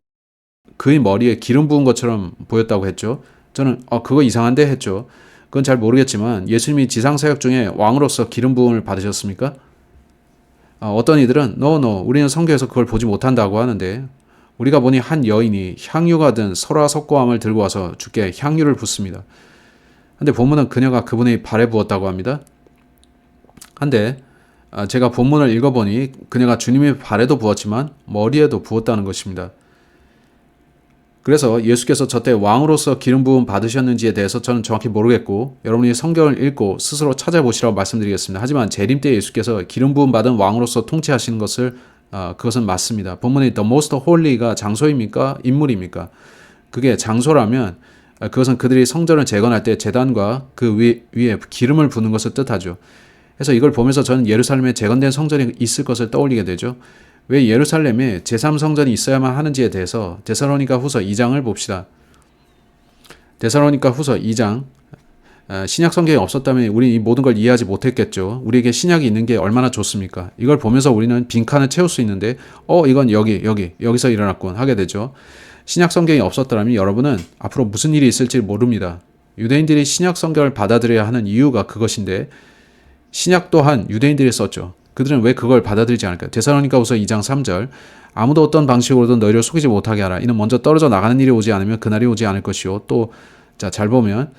그의 머리에 기름 부은 것처럼 보였다고 했죠. 저는 그거 이상한데 했죠. 그건 잘 모르겠지만 예수님이 지상사역 중에 왕으로서 기름 부음을 받으셨습니까? 어떤 이들은 no, 우리는 성경에서 그걸 보지 못한다고 하는데 우리가 보니 한 여인이 향유가 든 설화석고함을 들고 와서 주께 향유를 붓습니다. 근데 본문은 그녀가 그분의 발에 부었다고 합니다. 한데 제가 본문을 읽어보니 그녀가 주님의 발에도 부었지만 머리에도 부었다는 것입니다. 그래서 예수께서 저때 왕으로서 기름 부음 받으셨는지에 대해서 저는 정확히 모르겠고 여러분이 성경을 읽고 스스로 찾아보시라고 말씀드리겠습니다. 하지만 재림 때 예수께서 기름 부음 받은 왕으로서 통치하시는 것을 그것은 맞습니다. 본문의 The Most Holy가 장소입니까? 인물입니까? 그게 장소라면 그것은 그들이 성전을 재건할 때 제단과 그 위에 기름을 부는 것을 뜻하죠. 그래서 이걸 보면서 저는 예루살렘에 재건된 성전이 있을 것을 떠올리게 되죠. 왜 예루살렘에 제3성전이 있어야만 하는지에 대해서 데살로니가 후서 2장을 봅시다. 데살로니가 후서 2장 신약 성경이 없었다면 우리 이 모든 걸 이해하지 못했겠죠. 우리에게 신약이 있는 게 얼마나 좋습니까? 이걸 보면서 우리는 빈칸을 채울 수 있는데 이건 여기서 일어났군 하게 되죠. 신약 성경이 없었더라면 여러분은 앞으로 무슨 일이 있을지 모릅니다. 유대인들이 신약 성경을 받아들여야 하는 이유가 그것인데 신약 또한 유대인들이 썼죠. 그들은 왜 그걸 받아들이지 않을까요? 데살로니가후서 2장 3절 아무도 어떤 방식으로든 너희를 속이지 못하게 하라. 이는 먼저 떨어져 나가는 일이 오지 않으면 그날이 오지 않을 것이요. 또 잘 보면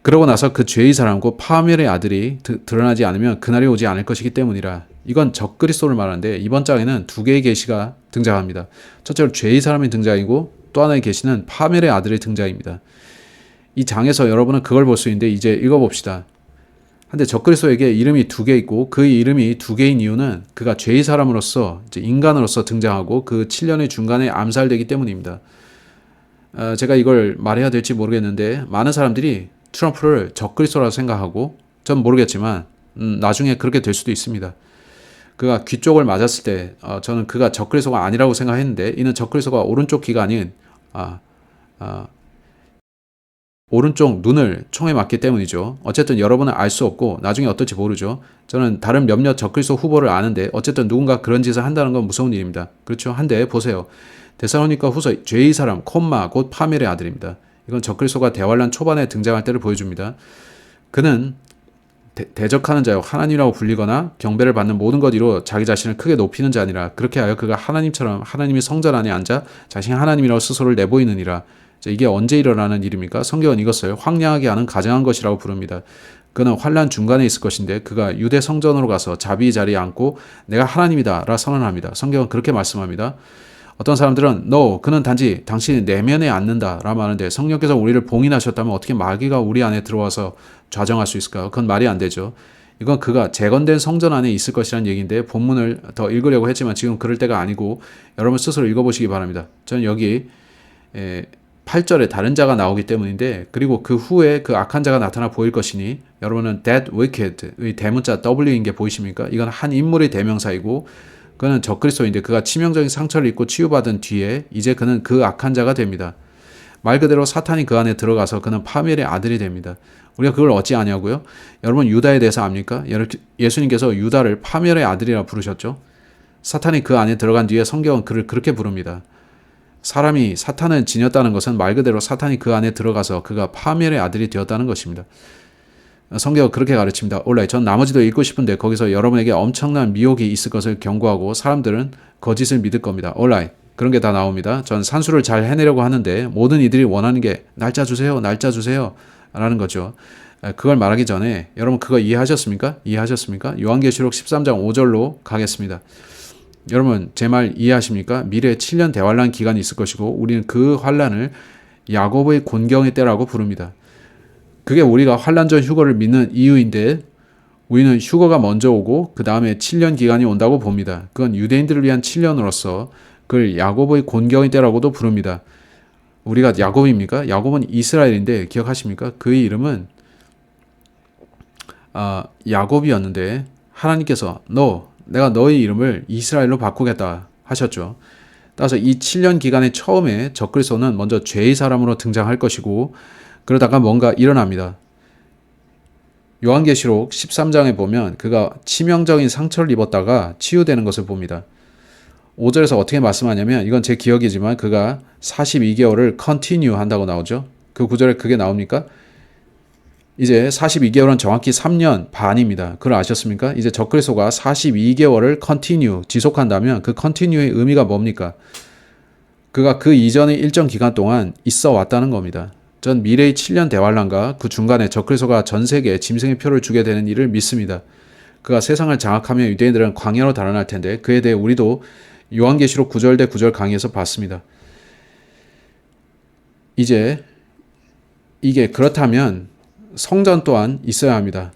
그러고 나서 그 죄의 사람 곧 파멸의 아들이 드러나지 않으면 그날이 오지 않을 것이기 때문이라. 이건 적그리스도를 말하는데 이번 장에는 두 개의 계시가 등장합니다. 첫째로 죄의 사람이 등장이고 또 하나의 계시는 파멸의 아들의 등장입니다. 이 장에서 여러분은 그걸 볼 수 있는데 이제 읽어봅시다. 한데 적그리스도에게 이름이 두 개 있고 그 이름이 두 개인 이유는 그가 죄의 사람으로서 이제 인간으로서 등장하고 그 7년의 중간에 암살되기 때문입니다. 제가 이걸 말해야 될지 모르겠는데 많은 사람들이 트럼프를 적그리스도라고 생각하고 전 모르겠지만 나중에 그렇게 될 수도 있습니다. 그가 귀 쪽을 맞았을 때 저는 그가 적그리스도가 아니라고 생각했는데 이는 적그리스도가 오른쪽 귀가 아닌 오른쪽 눈을 총에 맞기 때문이죠. 어쨌든 여러분은 알 수 없고 나중에 어떨지 모르죠. 저는 다른 몇몇 적그리스도 후보를 아는데 어쨌든 누군가 그런 짓을 한다는 건 무서운 일입니다. 그렇죠? 한데 보세요. 데살로니가 후서 죄의 사람 콤마 곧 파멸의 아들입니다. 이건 적그리스도가 대환란 초반에 등장할 때를 보여줍니다. 그는 대적하는 자요 하나님이라고 불리거나 경배를 받는 모든 것 이로 자기 자신을 크게 높이는 자니라. 그렇게 하여 그가 하나님처럼 하나님이 성전 안에 앉아 자신이 하나님이라고 스스로를 내보이느니라. 이게 언제 일어나는 일입니까? 성경은 이것을 황량하게 하는 가증한 것이라고 부릅니다. 그는 환란 중간에 있을 것인데 그가 유대 성전으로 가서 자비의 자리에 앉고 내가 하나님이다 라 선언합니다. 성경은 그렇게 말씀합니다. 어떤 사람들은 No, 그는 단지 당신의 내면에 앉는다 라 말하는데 성령께서 우리를 봉인하셨다면 어떻게 마귀가 우리 안에 들어와서 좌정할 수 있을까요? 그건 말이 안 되죠. 이건 그가 재건된 성전 안에 있을 것이라는 얘기인데 본문을 더 읽으려고 했지만 지금 그럴 때가 아니고 여러분 스스로 읽어보시기 바랍니다. 저는 여기 8절에 다른 자가 나오기 때문인데 그리고 그 후에 그 악한 자가 나타나 보일 것이니 여러분은 that wicked의 대문자 W인 게 보이십니까? 이건 한 인물의 대명사이고 그는 적그리스도인데 그가 치명적인 상처를 입고 치유받은 뒤에 이제 그는 그 악한 자가 됩니다. 말 그대로 사탄이 그 안에 들어가서 그는 파멸의 아들이 됩니다. 우리가 그걸 어찌 아냐고요? 여러분 유다에 대해서 압니까? 예수님께서 유다를 파멸의 아들이라 부르셨죠? 사탄이 그 안에 들어간 뒤에 성경은 그를 그렇게 부릅니다. 사탄을 지녔다는 것은 말 그대로 사탄이 그 안에 들어가서 그가 파멸의 아들이 되었다는 것입니다. 성경은 그렇게 가르칩니다. 올라이 전 나머지도 읽고 싶은데 거기서 여러분에게 엄청난 미혹이 있을 것을 경고하고 사람들은 거짓을 믿을 겁니다. 올라이 그런 게 다 나옵니다. 전 산수를 잘 해내려고 하는데 모든 이들이 원하는 게 날짜 주세요 라는 거죠. 그걸 말하기 전에 여러분 그거 이해하셨습니까? 요한계시록 13장 5절로 가겠습니다. 여러분 제 말 이해하십니까? 미래에 7년 대환란 기간이 있을 것이고 우리는 그 환란을 야곱의 곤경의 때라고 부릅니다. 그게 우리가 환란 전 휴거를 믿는 이유인데 우리는 휴거가 먼저 오고 그 다음에 7년 기간이 온다고 봅니다. 그건 유대인들을 위한 7년으로서 그걸 야곱의 곤경의 때라고도 부릅니다. 우리가 야곱입니까? 야곱은 이스라엘인데 기억하십니까? 그의 이름은 야곱이었는데 하나님께서 내가 너의 이름을 이스라엘로 바꾸겠다 하셨죠. 따라서 이 7년 기간의 처음에 적그리스도는 먼저 죄의 사람으로 등장할 것이고 그러다가 뭔가 일어납니다. 요한계시록 13장에 보면 그가 치명적인 상처를 입었다가 치유되는 것을 봅니다. 5절에서 어떻게 말씀하냐면 이건 제 기억이지만 그가 42개월을 continue 한다고 나오죠. 그 구절에 그게 나옵니까? 이제 42개월은 정확히 3년 반입니다. 그걸 아셨습니까? 이제 적그리스도가 42개월을 continue, 지속한다면 그 continue의 의미가 뭡니까? 그가 그 이전의 일정 기간 동안 있어 왔다는 겁니다. 전 미래의 7년 대환란과 그 중간에 적그리스도가 전 세계에 짐승의 표를 주게 되는 일을 믿습니다. 그가 세상을 장악하며 유대인들은 광야로 달아날 텐데 그에 대해 우리도 요한계시록 9절 대 9절 강의에서 봤습니다. 이제 이게 그렇다면 성전 또한 있어야 합니다.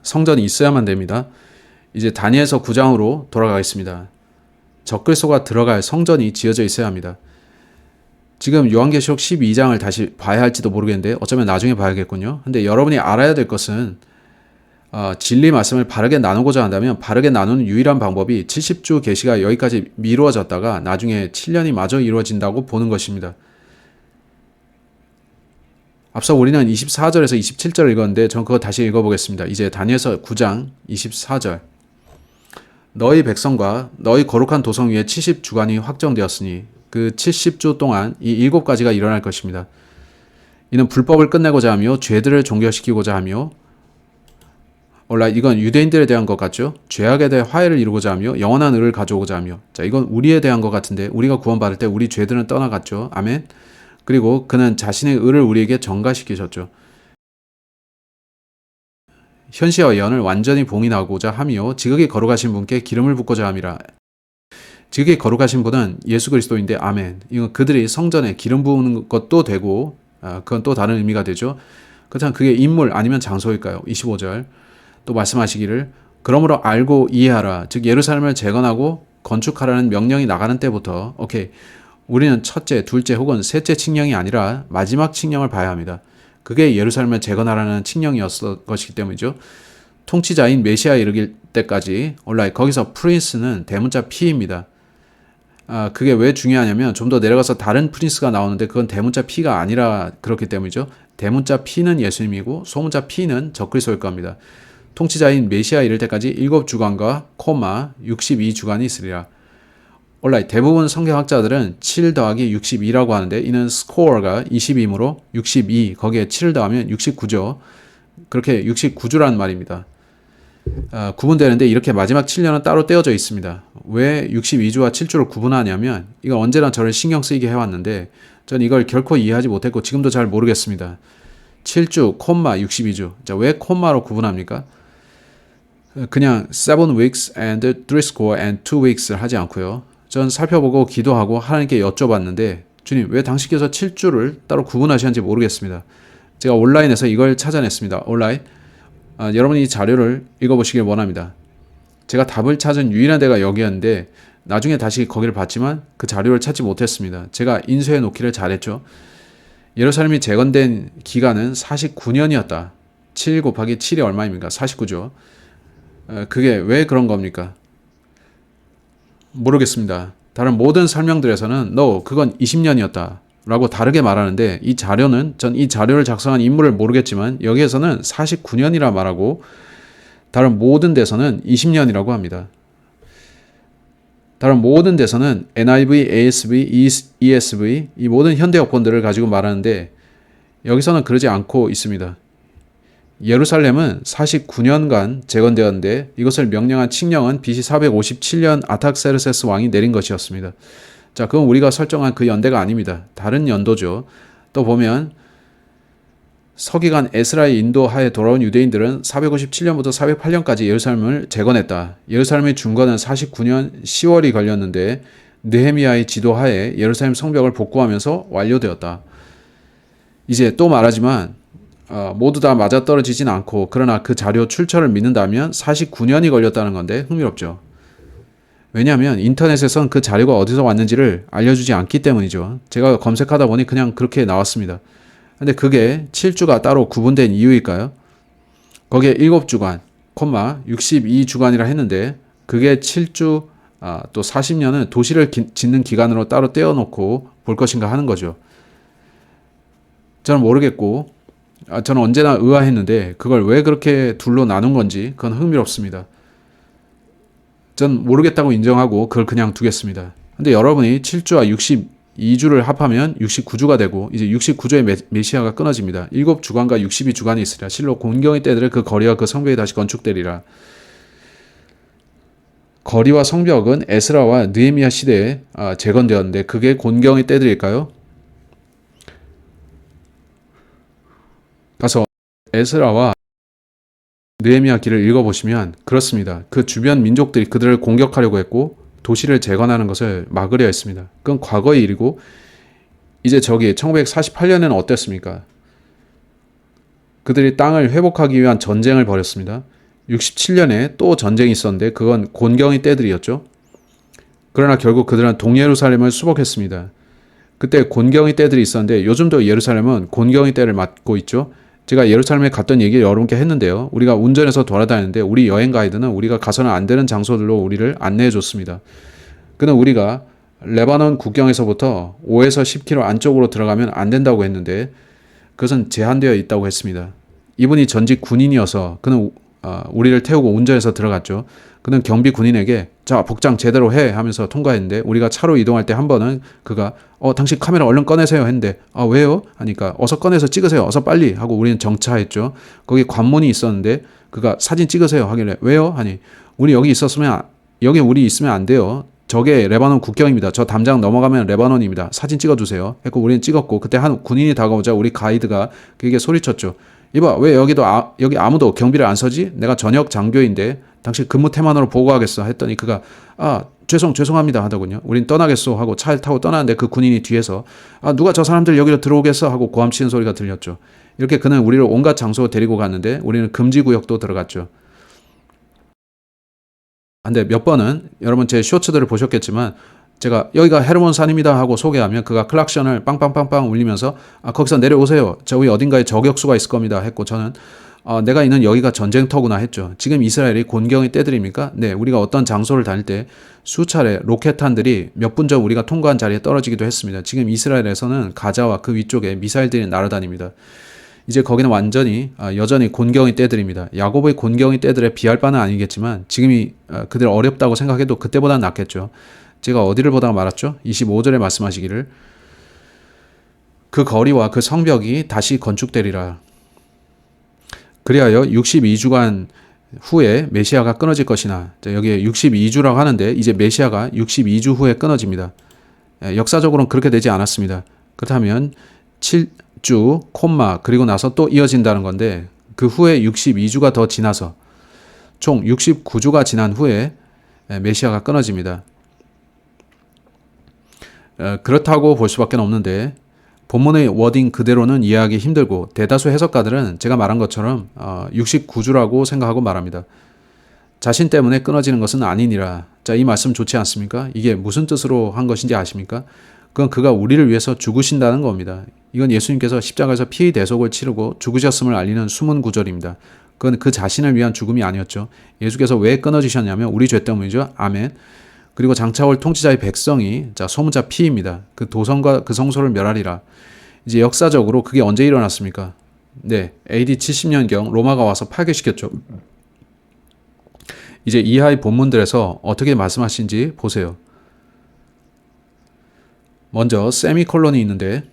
성전이 있어야만 됩니다. 이제 다니엘서 9장으로 돌아가겠습니다. 적그리스도가 들어갈 성전이 지어져 있어야 합니다. 지금 요한계시록 12장을 다시 봐야 할지도 모르겠는데 어쩌면 나중에 봐야겠군요. 근데 여러분이 알아야 될 것은 진리 말씀을 바르게 나누고자 한다면 바르게 나누는 유일한 방법이 70주 계시가 여기까지 미루어졌다가 나중에 7년이 마저 이루어진다고 보는 것입니다. 앞서 우리는 24절에서 27절을 읽었는데 전 그거 다시 읽어보겠습니다. 이제 다니엘서 9장 24절. 너희 백성과 너희 거룩한 도성 위에 70주간이 확정되었으니 그 70주 동안 이 7가지가 일어날 것입니다. 이는 불법을 끝내고자 하며 죄들을 종결시키고자 하며 이건 유대인들에 대한 것 같죠? 죄악에 대해 화해를 이루고자 하며 영원한 의를 가져오고자 하며 자 이건 우리에 대한 것 같은데 우리가 구원받을 때 우리 죄들은 떠나갔죠. 아멘. 그리고 그는 자신의 의를 우리에게 전가시키셨죠. 현시와 예언을 완전히 봉인하고자 하며 지극히 거룩하신 분께 기름을 붓고자 함이라. 지극히 거룩하신 분은 예수 그리스도인데 아멘. 이건 그들이 성전에 기름 부은 것도 되고 그건 또 다른 의미가 되죠. 그렇다면 그게 인물 아니면 장소일까요? 25절 또 말씀하시기를 그러므로 알고 이해하라. 즉 예루살렘을 재건하고 건축하라는 명령이 나가는 때부터 오케이. 우리는 첫째, 둘째 혹은 셋째 칙령이 아니라 마지막 칙령을 봐야 합니다. 그게 예루살렘을 재건하라는 칙령이었을 것이기 때문이죠. 통치자인 메시아에 이르길 때까지 거기서 프린스는 대문자 P입니다. 그게 왜 중요하냐면 좀 더 내려가서 다른 프린스가 나오는데 그건 대문자 P가 아니라 그렇기 때문이죠. 대문자 P는 예수님이고 소문자 P는 적그리스도일 겁니다. 통치자인 메시아 이를 때까지 7주간과 코마 62주간이 있으리라. 대부분 성경학자들은 7 더하기 62라고 하는데 이는 스코어가 20이므로 62 거기에 7을 더하면 69죠. 그렇게 69주라는 말입니다. 구분되는데 이렇게 마지막 7년은 따로 떼어져 있습니다. 왜 62주와 7주를 구분하냐면 이건 언제나 저를 신경 쓰이게 해왔는데 전 이걸 결코 이해하지 못했고 지금도 잘 모르겠습니다. 7주, 콤마 62주. 자, 왜 콤마로 구분합니까? 그냥 7 weeks and 3 score and 2 weeks를 하지 않고요. 전 살펴보고 기도하고 하나님께 여쭤봤는데 주님 왜 당신께서 7주를 따로 구분하시는지 모르겠습니다. 제가 온라인에서 이걸 찾아냈습니다. 여러분이 이 자료를 읽어보시길 원합니다. 제가 답을 찾은 유일한 데가 여기였는데 나중에 다시 거기를 봤지만 그 자료를 찾지 못했습니다. 제가 인쇄해 놓기를 잘했죠. 예루살렘이 재건된 기간은 49년이었다. 7 곱하기 7이 얼마입니까? 49죠. 그게 왜 그런 겁니까? 모르겠습니다. 다른 모든 설명들에서는 그건 20년이었다 라고 다르게 말하는데 이 자료는 전 이 자료를 작성한 인물을 모르겠지만 여기에서는 49년이라 말하고 다른 모든 데서는 20년이라고 합니다. 다른 모든 데서는 NIV, ASV, ESV 이 모든 현대 어권들을 가지고 말하는데 여기서는 그러지 않고 있습니다. 예루살렘은 49년간 재건되었는데 이것을 명령한 칙령은 BC 457년 아탁세르세스 왕이 내린 것이었습니다. 자, 그건 우리가 설정한 그 연대가 아닙니다. 다른 연도죠. 또 보면 서기관 에스라의 인도하에 돌아온 유대인들은 457년부터 408년까지 예루살렘을 재건했다. 예루살렘의 중건은 49년 10월이 걸렸는데 느헤미야의 지도하에 예루살렘 성벽을 복구하면서 완료되었다. 이제 또 말하지만 모두 다 맞아떨어지진 않고 그러나 그 자료 출처를 믿는다면 49년이 걸렸다는 건데 흥미롭죠. 왜냐하면 인터넷에선 그 자료가 어디서 왔는지를 알려주지 않기 때문이죠. 제가 검색하다 보니 그냥 그렇게 나왔습니다. 근데 그게 7주가 따로 구분된 이유일까요? 거기에 7주간, 62주간이라 했는데 그게 7주, 또 40년은 도시를 짓는 기간으로 따로 떼어놓고 볼 것인가 하는 거죠. 저는 모르겠고 저는 언제나 의아했는데 그걸 왜 그렇게 둘로 나눈 건지 그건 흥미롭습니다. 전 모르겠다고 인정하고 그걸 그냥 두겠습니다. 근데 여러분이 7주와 62주를 합하면 69주가 되고 이제 69주의 메시아가 끊어집니다. 7주간과 62주간이 있으리라. 실로 곤경의 때들의 그 거리와 그 성벽이 다시 건축되리라. 거리와 성벽은 에스라와 느헤미야 시대에 재건되었는데 그게 곤경의 때들일까요? 가서 에스라와 느헤미야 기를 읽어보시면 그렇습니다. 그 주변 민족들이 그들을 공격하려고 했고 도시를 재건하는 것을 막으려 했습니다. 그건 과거의 일이고 이제 저기 1948년에는 어땠습니까? 그들이 땅을 회복하기 위한 전쟁을 벌였습니다. 67년에 또 전쟁이 있었는데 그건 곤경의 때들이었죠. 그러나 결국 그들은 동예루살렘을 수복했습니다. 그때 곤경의 때들이 있었는데 요즘도 예루살렘은 곤경의 때를 맞고 있죠. 제가 예루살렘에 갔던 얘기를 여러분께 했는데요. 우리가 운전해서 돌아다니는데 우리 여행 가이드는 우리가 가서는 안 되는 장소들로 우리를 안내해 줬습니다. 그는 우리가 레바논 국경에서부터 5에서 10km 안쪽으로 들어가면 안 된다고 했는데 그것은 제한되어 있다고 했습니다. 이분이 전직 군인이어서 그는 우리를 태우고 운전해서 들어갔죠. 그는 경비 군인에게 자 복장 제대로 해 하면서 통과했는데 우리가 차로 이동할 때 한 번은 그가 당신 카메라 얼른 꺼내세요 했는데 왜요? 하니까 어서 꺼내서 찍으세요. 어서 빨리 하고 우리는 정차했죠. 거기 관문이 있었는데 그가 사진 찍으세요 하길래 왜요? 하니 우리 여기 있으면 안 돼요. 저게 레바논 국경입니다. 저 담장 넘어가면 레바논입니다. 사진 찍어주세요. 했고 우리는 찍었고 그때 한 군인이 다가오자 우리 가이드가 그에게 소리쳤죠. 이봐 왜 여기 아무도 경비를 안 서지? 내가 전역 장교인데 당신 근무 태만으로 보고하겠어 했더니 그가 죄송합니다 하더군요. 우린 떠나겠소 하고 차를 타고 떠나는데 그 군인이 뒤에서 누가 저 사람들 여기로 들어오겠어 하고 고함치는 소리가 들렸죠. 이렇게 그는 우리를 온갖 장소로 데리고 갔는데 우리는 금지구역도 들어갔죠. 근데 몇 번은 여러분 제 쇼츠들을 보셨겠지만 제가 여기가 헤르몬 산입니다 하고 소개하면 그가 클락션을 빵빵빵빵 울리면서 거기서 내려오세요. 저기 어딘가에 저격수가 있을 겁니다 했고 저는 내가 있는 여기가 전쟁터구나 했죠. 지금 이스라엘이 곤경의 때들입니까? 네, 우리가 어떤 장소를 다닐 때 수차례 로켓탄들이 몇 분 전 우리가 통과한 자리에 떨어지기도 했습니다. 지금 이스라엘에서는 가자와 그 위쪽에 미사일들이 날아다닙니다. 이제 거기는 완전히 여전히 곤경의 때들입니다. 야곱의 곤경의 때들에 비할 바는 아니겠지만 지금이 그들 어렵다고 생각해도 그때보다는 낫겠죠. 제가 어디를 보다가 말았죠? 25절에 말씀하시기를 그 거리와 그 성벽이 다시 건축되리라. 그리하여 62주간 후에 메시아가 끊어질 것이나 여기에 62주라고 하는데 이제 메시아가 62주 후에 끊어집니다. 역사적으로는 그렇게 되지 않았습니다. 그렇다면 7주, 그리고 나서 또 이어진다는 건데 그 후에 62주가 더 지나서 총 69주가 지난 후에 메시아가 끊어집니다. 그렇다고 볼 수밖에 없는데 본문의 워딩 그대로는 이해하기 힘들고 대다수 해석가들은 제가 말한 것처럼 69주라고 생각하고 말합니다. 자신 때문에 끊어지는 것은 아니니라. 자, 이 말씀 좋지 않습니까? 이게 무슨 뜻으로 한 것인지 아십니까? 그건 그가 우리를 위해서 죽으신다는 겁니다. 이건 예수님께서 십자가에서 피의 대속을 치르고 죽으셨음을 알리는 숨은 구절입니다. 그건 그 자신을 위한 죽음이 아니었죠. 예수께서 왜 끊어지셨냐면 우리 죄 때문이죠. 아멘. 그리고 장차올 통치자의 백성이 소문자 피입니다. 그 도성과 그 성소를 멸하리라. 이제 역사적으로 그게 언제 일어났습니까? 네, AD 70년경 로마가 와서 파괴시켰죠. 이제 이하의 본문들에서 어떻게 말씀하신지 보세요. 먼저 세미콜론이 있는데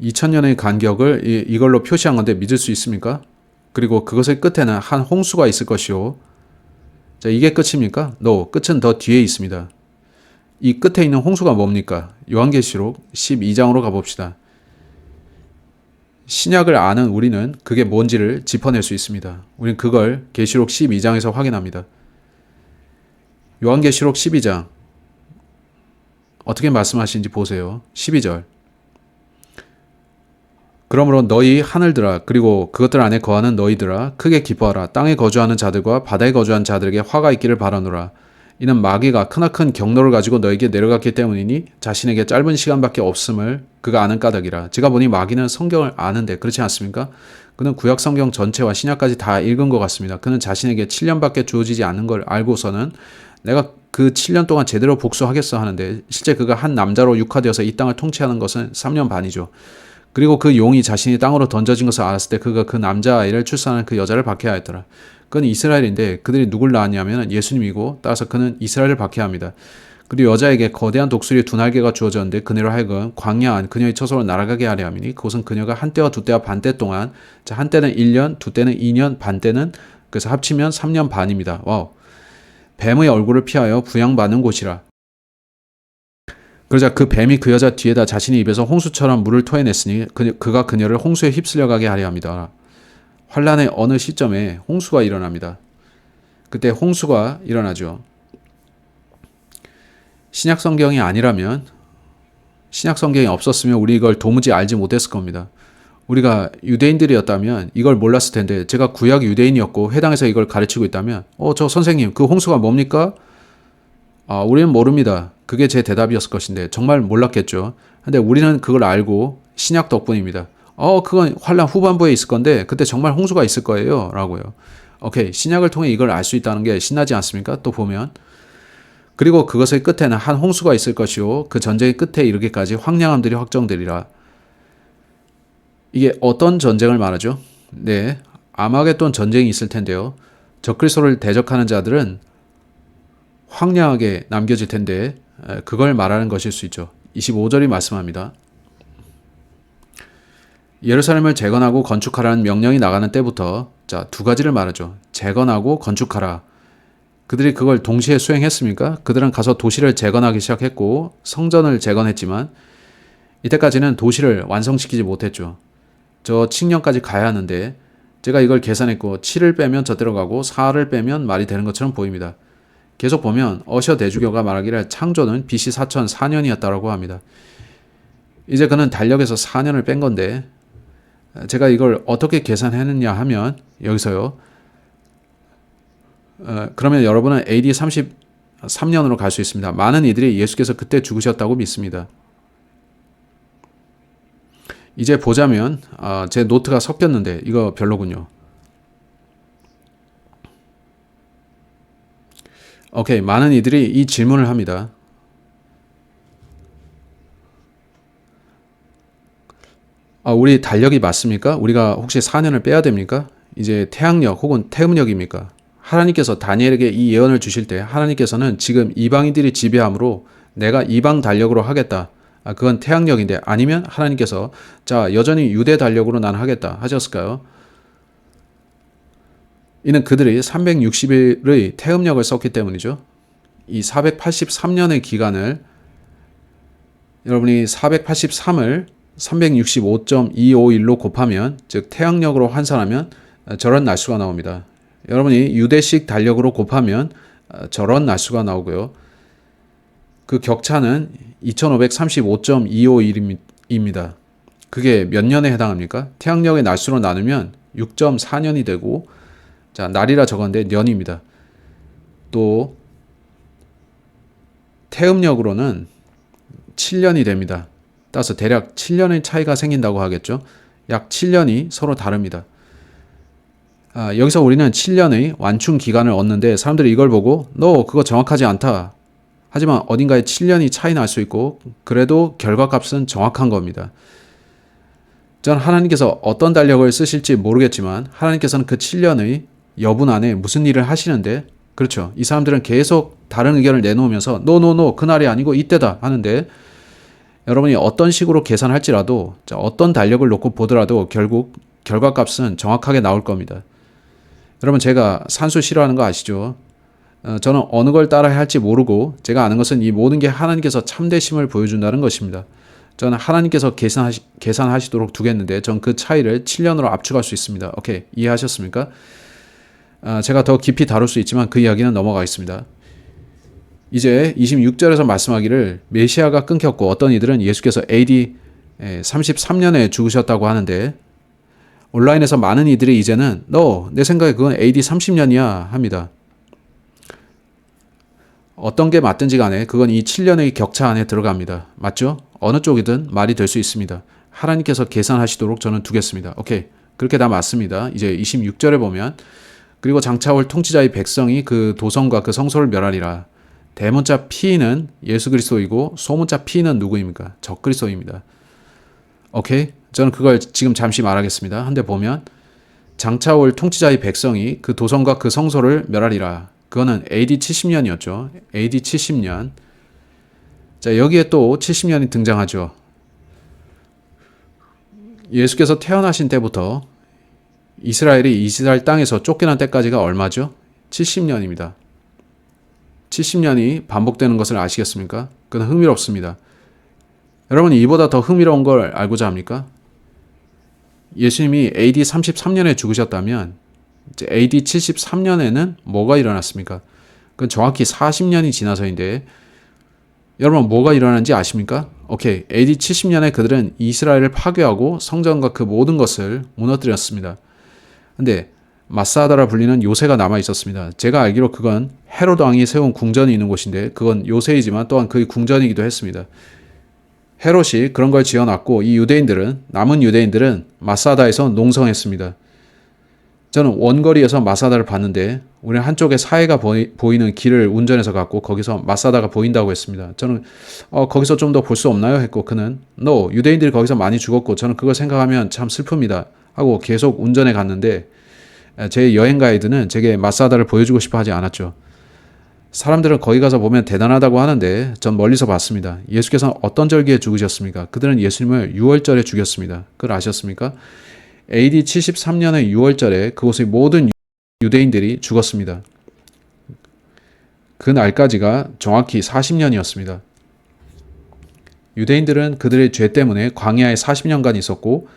2000년의 간격을 이걸로 표시한 건데 믿을 수 있습니까? 그리고 그것의 끝에는 한 홍수가 있을 것이요. 자, 이게 끝입니까? 끝은 더 뒤에 있습니다. 이 끝에 있는 홍수가 뭡니까? 요한계시록 12장으로 가봅시다. 신약을 아는 우리는 그게 뭔지를 짚어낼 수 있습니다. 우리는 그걸 계시록 12장에서 확인합니다. 요한계시록 12장 어떻게 말씀하시는지 보세요. 12절 그러므로 너희 하늘들아 그리고 그것들 안에 거하는 너희들아 크게 기뻐하라. 땅에 거주하는 자들과 바다에 거주하는 자들에게 화가 있기를 바라노라. 이는 마귀가 크나큰 경로를 가지고 너에게 내려갔기 때문이니 자신에게 짧은 시간밖에 없음을 그가 아는 까닭이라. 제가 보니 마귀는 성경을 아는데 그렇지 않습니까? 그는 구약 성경 전체와 신약까지 다 읽은 것 같습니다. 그는 자신에게 7년밖에 주어지지 않는 걸 알고서는 내가 그 7년 동안 제대로 복수하겠어 하는데 실제 그가 한 남자로 육화되어서 이 땅을 통치하는 것은 3년 반이죠. 그리고 그 용이 자신이 땅으로 던져진 것을 알았을 때 그가 그 남자아이를 출산한 그 여자를 박해하였더라. 그건 이스라엘인데 그들이 누굴 낳았냐면 예수님이고 따라서 그는 이스라엘을 박해합니다. 그리고 여자에게 거대한 독수리 두 날개가 주어졌는데 그녀로 하여금 광야 안 그녀의 처소로 날아가게 하려 함이니 그것은 그녀가 한때와 두때와 반때 동안 자, 한때는 1년, 두때는 2년, 반때는 그래서 합치면 3년 반입니다. 와우. 뱀의 얼굴을 피하여 부양받는 곳이라. 그러자 그 뱀이 그 여자 뒤에다 자신의 입에서 홍수처럼 물을 토해냈으니 그가 그녀를 홍수에 휩쓸려 가게 하려 합니다. 환란의 어느 시점에 홍수가 일어납니다. 그때 홍수가 일어나죠. 신약 성경이 아니라면 신약 성경이 없었으면 우리 이걸 도무지 알지 못했을 겁니다. 우리가 유대인들이었다면 이걸 몰랐을 텐데 제가 구약 유대인이었고 회당에서 이걸 가르치고 있다면 저 선생님 그 홍수가 뭡니까? 우리는 모릅니다. 그게 제 대답이었을 것인데 정말 몰랐겠죠. 근데 우리는 그걸 알고 신약 덕분입니다. 그건 환란 후반부에 있을 건데 그때 정말 홍수가 있을 거예요. 라고요. 오케이. 신약을 통해 이걸 알 수 있다는 게 신나지 않습니까? 또 보면. 그리고 그것의 끝에는 한 홍수가 있을 것이요. 그 전쟁의 끝에 이르기까지 황량함들이 확정되리라. 이게 어떤 전쟁을 말하죠? 네. 아마겟돈 전쟁이 있을 텐데요. 적그리스도를 대적하는 자들은 황량하게 남겨질 텐데 그걸 말하는 것일 수 있죠. 25절이 말씀합니다. 예루살렘을 재건하고 건축하라는 명령이 나가는 때부터 두 가지를 말하죠. 재건하고 건축하라. 그들이 그걸 동시에 수행했습니까? 그들은 가서 도시를 재건하기 시작했고 성전을 재건했지만 이때까지는 도시를 완성시키지 못했죠. 저 칙령까지 가야 하는데 제가 이걸 계산했고 7을 빼면 저대로 가고 4를 빼면 말이 되는 것처럼 보입니다. 계속 보면 어셔 대주교가 말하기를 창조는 BC 4004년이었다고 합니다. 이제 그는 달력에서 4년을 뺀 건데 제가 이걸 어떻게 계산했느냐 하면 여기서요. 그러면 여러분은 AD 33년으로 갈 수 있습니다. 많은 이들이 예수께서 그때 죽으셨다고 믿습니다. 이제 보자면 제 노트가 섞였는데 이거 별로군요. 오케이. 많은 이들이 이 질문을 합니다. 우리 달력이 맞습니까? 우리가 혹시 4년을 빼야 됩니까? 이제 태양력 혹은 태음력입니까? 하나님께서 다니엘에게 이 예언을 주실 때 하나님께서는 지금 이방인들이 지배함으로 내가 이방 달력으로 하겠다. 그건 태양력인데 아니면 하나님께서 여전히 유대 달력으로 난 하겠다 하셨을까요? 이는 그들이 360일의 태음력을 썼기 때문이죠. 이 483년의 기간을 여러분이 483을 365.251로 곱하면 즉 태양력으로 환산하면 저런 날수가 나옵니다. 여러분이 유대식 달력으로 곱하면 저런 날수가 나오고요. 그 격차는 2535.251입니다. 그게 몇 년에 해당합니까? 태양력의 날수로 나누면 6.4년이 되고 날이라 적었는데 년입니다. 또 태음력으로는 7년이 됩니다. 따라서 대략 7년의 차이가 생긴다고 하겠죠. 약 7년이 서로 다릅니다. 여기서 우리는 7년의 완충 기간을 얻는데 사람들이 이걸 보고 너 그거 정확하지 않다. 하지만 어딘가에 7년이 차이 날 수 있고 그래도 결과값은 정확한 겁니다. 전 하나님께서 어떤 달력을 쓰실지 모르겠지만 하나님께서는 그 7년의 여분 안에 무슨 일을 하시는데 그렇죠. 이 사람들은 계속 다른 의견을 내놓으면서 노 그날이 아니고 이때다 하는데 여러분이 어떤 식으로 계산할지라도 어떤 달력을 놓고 보더라도 결국 결과값은 정확하게 나올 겁니다. 여러분 제가 산수 싫어하는 거 아시죠? 저는 어느 걸 따라야 할지 모르고 제가 아는 것은 이 모든 게 하나님께서 참되심을 보여준다는 것입니다. 저는 하나님께서 계산하시도록 두겠는데 전 그 차이를 7년으로 압축할 수 있습니다. 오케이, 이해하셨습니까? 제가 더 깊이 다룰 수 있지만 그 이야기는 넘어가겠습니다. 이제 26절에서 말씀하기를 메시아가 끊겼고 어떤 이들은 예수께서 AD 33년에 죽으셨다고 하는데 온라인에서 많은 이들이 이제는 내 생각에 그건 AD 30년이야 합니다. 어떤 게 맞든지 간에 그건 이 7년의 격차 안에 들어갑니다. 맞죠? 어느 쪽이든 말이 될 수 있습니다. 하나님께서 계산하시도록 저는 두겠습니다. 오케이. 그렇게 다 맞습니다. 이제 26절에 보면 그리고 장차 올 통치자의 백성이 그 도성과 그 성소를 멸하리라. 대문자 P는 예수 그리스도이고 소문자 P는 누구입니까? 적그리스도입니다. 오케이? 저는 그걸 지금 잠시 말하겠습니다. 한데 보면 장차 올 통치자의 백성이 그 도성과 그 성소를 멸하리라. 그거는 AD 70년이었죠. AD 70년. 자, 여기에 또 70년이 등장하죠. 예수께서 태어나신 때부터 이스라엘이 이스라엘 땅에서 쫓겨난 때까지가 얼마죠? 70년입니다. 70년이 반복되는 것을 아시겠습니까? 그건 흥미롭습니다. 여러분, 이보다 더 흥미로운 걸 알고자 합니까? 예수님이 AD 33년에 죽으셨다면 이제 AD 73년에는 뭐가 일어났습니까? 그건 정확히 40년이 지나서인데 여러분 뭐가 일어난지 아십니까? 오케이, AD 70년에 그들은 이스라엘을 파괴하고 성전과 그 모든 것을 무너뜨렸습니다. 근데 마사다라 불리는 요새가 남아 있었습니다. 제가 알기로 그건 헤로드 왕이 세운 궁전이 있는 곳인데 그건 요새이지만 또한 그의 궁전이기도 했습니다. 헤롯이 그런 걸 지어놨고 이 남은 유대인들은 마사다에서 농성했습니다. 저는 원거리에서 마사다를 봤는데 우리는 한쪽에 사해가 보이는 길을 운전해서 갔고 거기서 마사다가 보인다고 했습니다. 저는 거기서 좀 더 볼 수 없나요? 했고 그는 No, 유대인들이 거기서 많이 죽었고 저는 그걸 생각하면 참 슬픕니다. 하고 계속 운전해 갔는데 제 여행 가이드는 제게 마사다를 보여주고 싶어 하지 않았죠. 사람들은 거기 가서 보면 대단하다고 하는데 전 멀리서 봤습니다. 예수께서는 어떤 절기에 죽으셨습니까? 그들은 예수님을 6월절에 죽였습니다. 그걸 아셨습니까? AD 73년의 6월절에 그곳의 모든 유대인들이 죽었습니다. 그 날까지가 정확히 40년이었습니다. 유대인들은 그들의 죄 때문에 광야에 40년간 있었고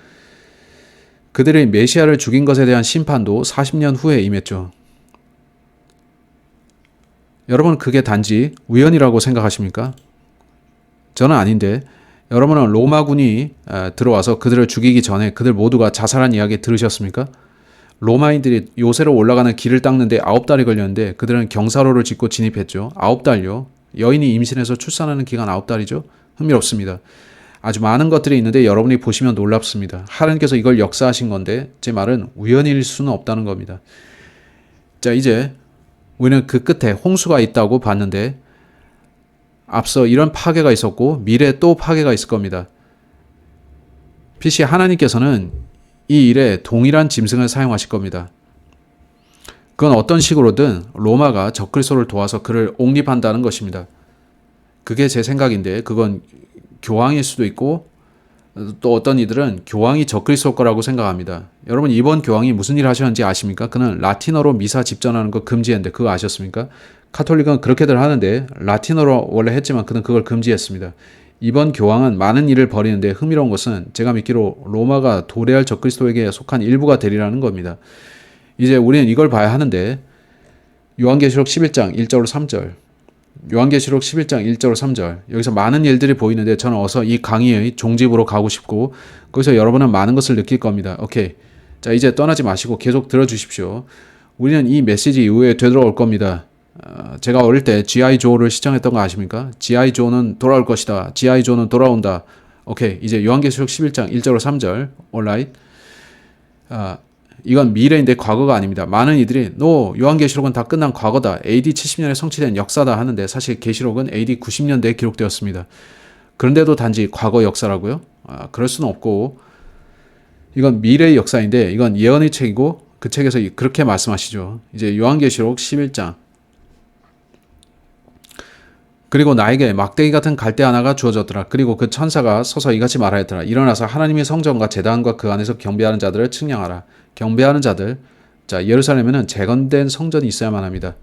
그들의 메시아를 죽인 것에 대한 심판도 40년 후에 임했죠. 여러분 그게 단지 우연이라고 생각하십니까? 저는 아닌데 여러분은 로마군이 들어와서 그들을 죽이기 전에 그들 모두가 자살한 이야기 들으셨습니까? 로마인들이 요새로 올라가는 길을 닦는데 9달이 걸렸는데 그들은 경사로를 짓고 진입했죠. 9달요. 여인이 임신해서 출산하는 기간 9달이죠. 흥미롭습니다. 아주 많은 것들이 있는데 여러분이 보시면 놀랍습니다. 하나님께서 이걸 역사하신 건데 제 말은 우연일 수는 없다는 겁니다. 자, 이제 우리는 그 끝에 홍수가 있다고 봤는데 앞서 이런 파괴가 있었고 미래에 또 파괴가 있을 겁니다. PC 하나님께서는 이 일에 동일한 짐승을 사용하실 겁니다. 그건 어떤 식으로든 로마가 적그리스도를 도와서 그를 옹립한다는 것입니다. 그게 제 생각인데 그건 교황일 수도 있고 또 어떤 이들은 교황이 적그리스도 거라고 생각합니다. 여러분 이번 교황이 무슨 일 하셨는지 아십니까? 그는 라틴어로 미사 집전하는 거 금지했는데 그거 아셨습니까? 카톨릭은 그렇게들 하는데 라틴어로 원래 했지만 그는 그걸 금지했습니다. 이번 교황은 많은 일을 벌이는데 흥미로운 것은 제가 믿기로 로마가 도래할 적그리스도에게 속한 일부가 되리라는 겁니다. 이제 우리는 이걸 봐야 하는데 요한계시록 11장 1절로 3절 요한계시록 11장 1절로 3절 여기서 많은 일들이 보이는데 저는 어서 이 강의의 종집으로 가고 싶고 거기서 여러분은 많은 것을 느낄 겁니다. 오케이. 자, 이제 떠나지 마시고 계속 들어주십시오. 우리는 이 메시지 이후에 되돌아올 겁니다. 제가 어릴 때 G.I. 조를 시청했던 거 아십니까? G.I. 조는 돌아올 것이다. G.I. 조는 돌아온다. 오케이. 이제 요한계시록 11장 1절로 3절 alright. 이건 미래인데 과거가 아닙니다. 많은 이들이 요한계시록은 다 끝난 과거다. AD 70년에 성취된 역사다 하는데 사실 계시록은 AD 90년대에 기록되었습니다. 그런데도 단지 과거 역사라고요? 그럴 수는 없고 이건 미래의 역사인데 이건 예언의 책이고 그 책에서 그렇게 말씀하시죠. 이제 요한계시록 11장 그리고 나에게 막대기 같은 갈대 하나가 주어졌더라. 그리고 그 천사가 서서 이같이 말하였더라. 일어나서 하나님의 성전과 제단과 그 안에서 경배하는 자들을 측량하라. 경배하는 자들. 자, 예루살렘에는 재건된 성전이 있어야만 합니다.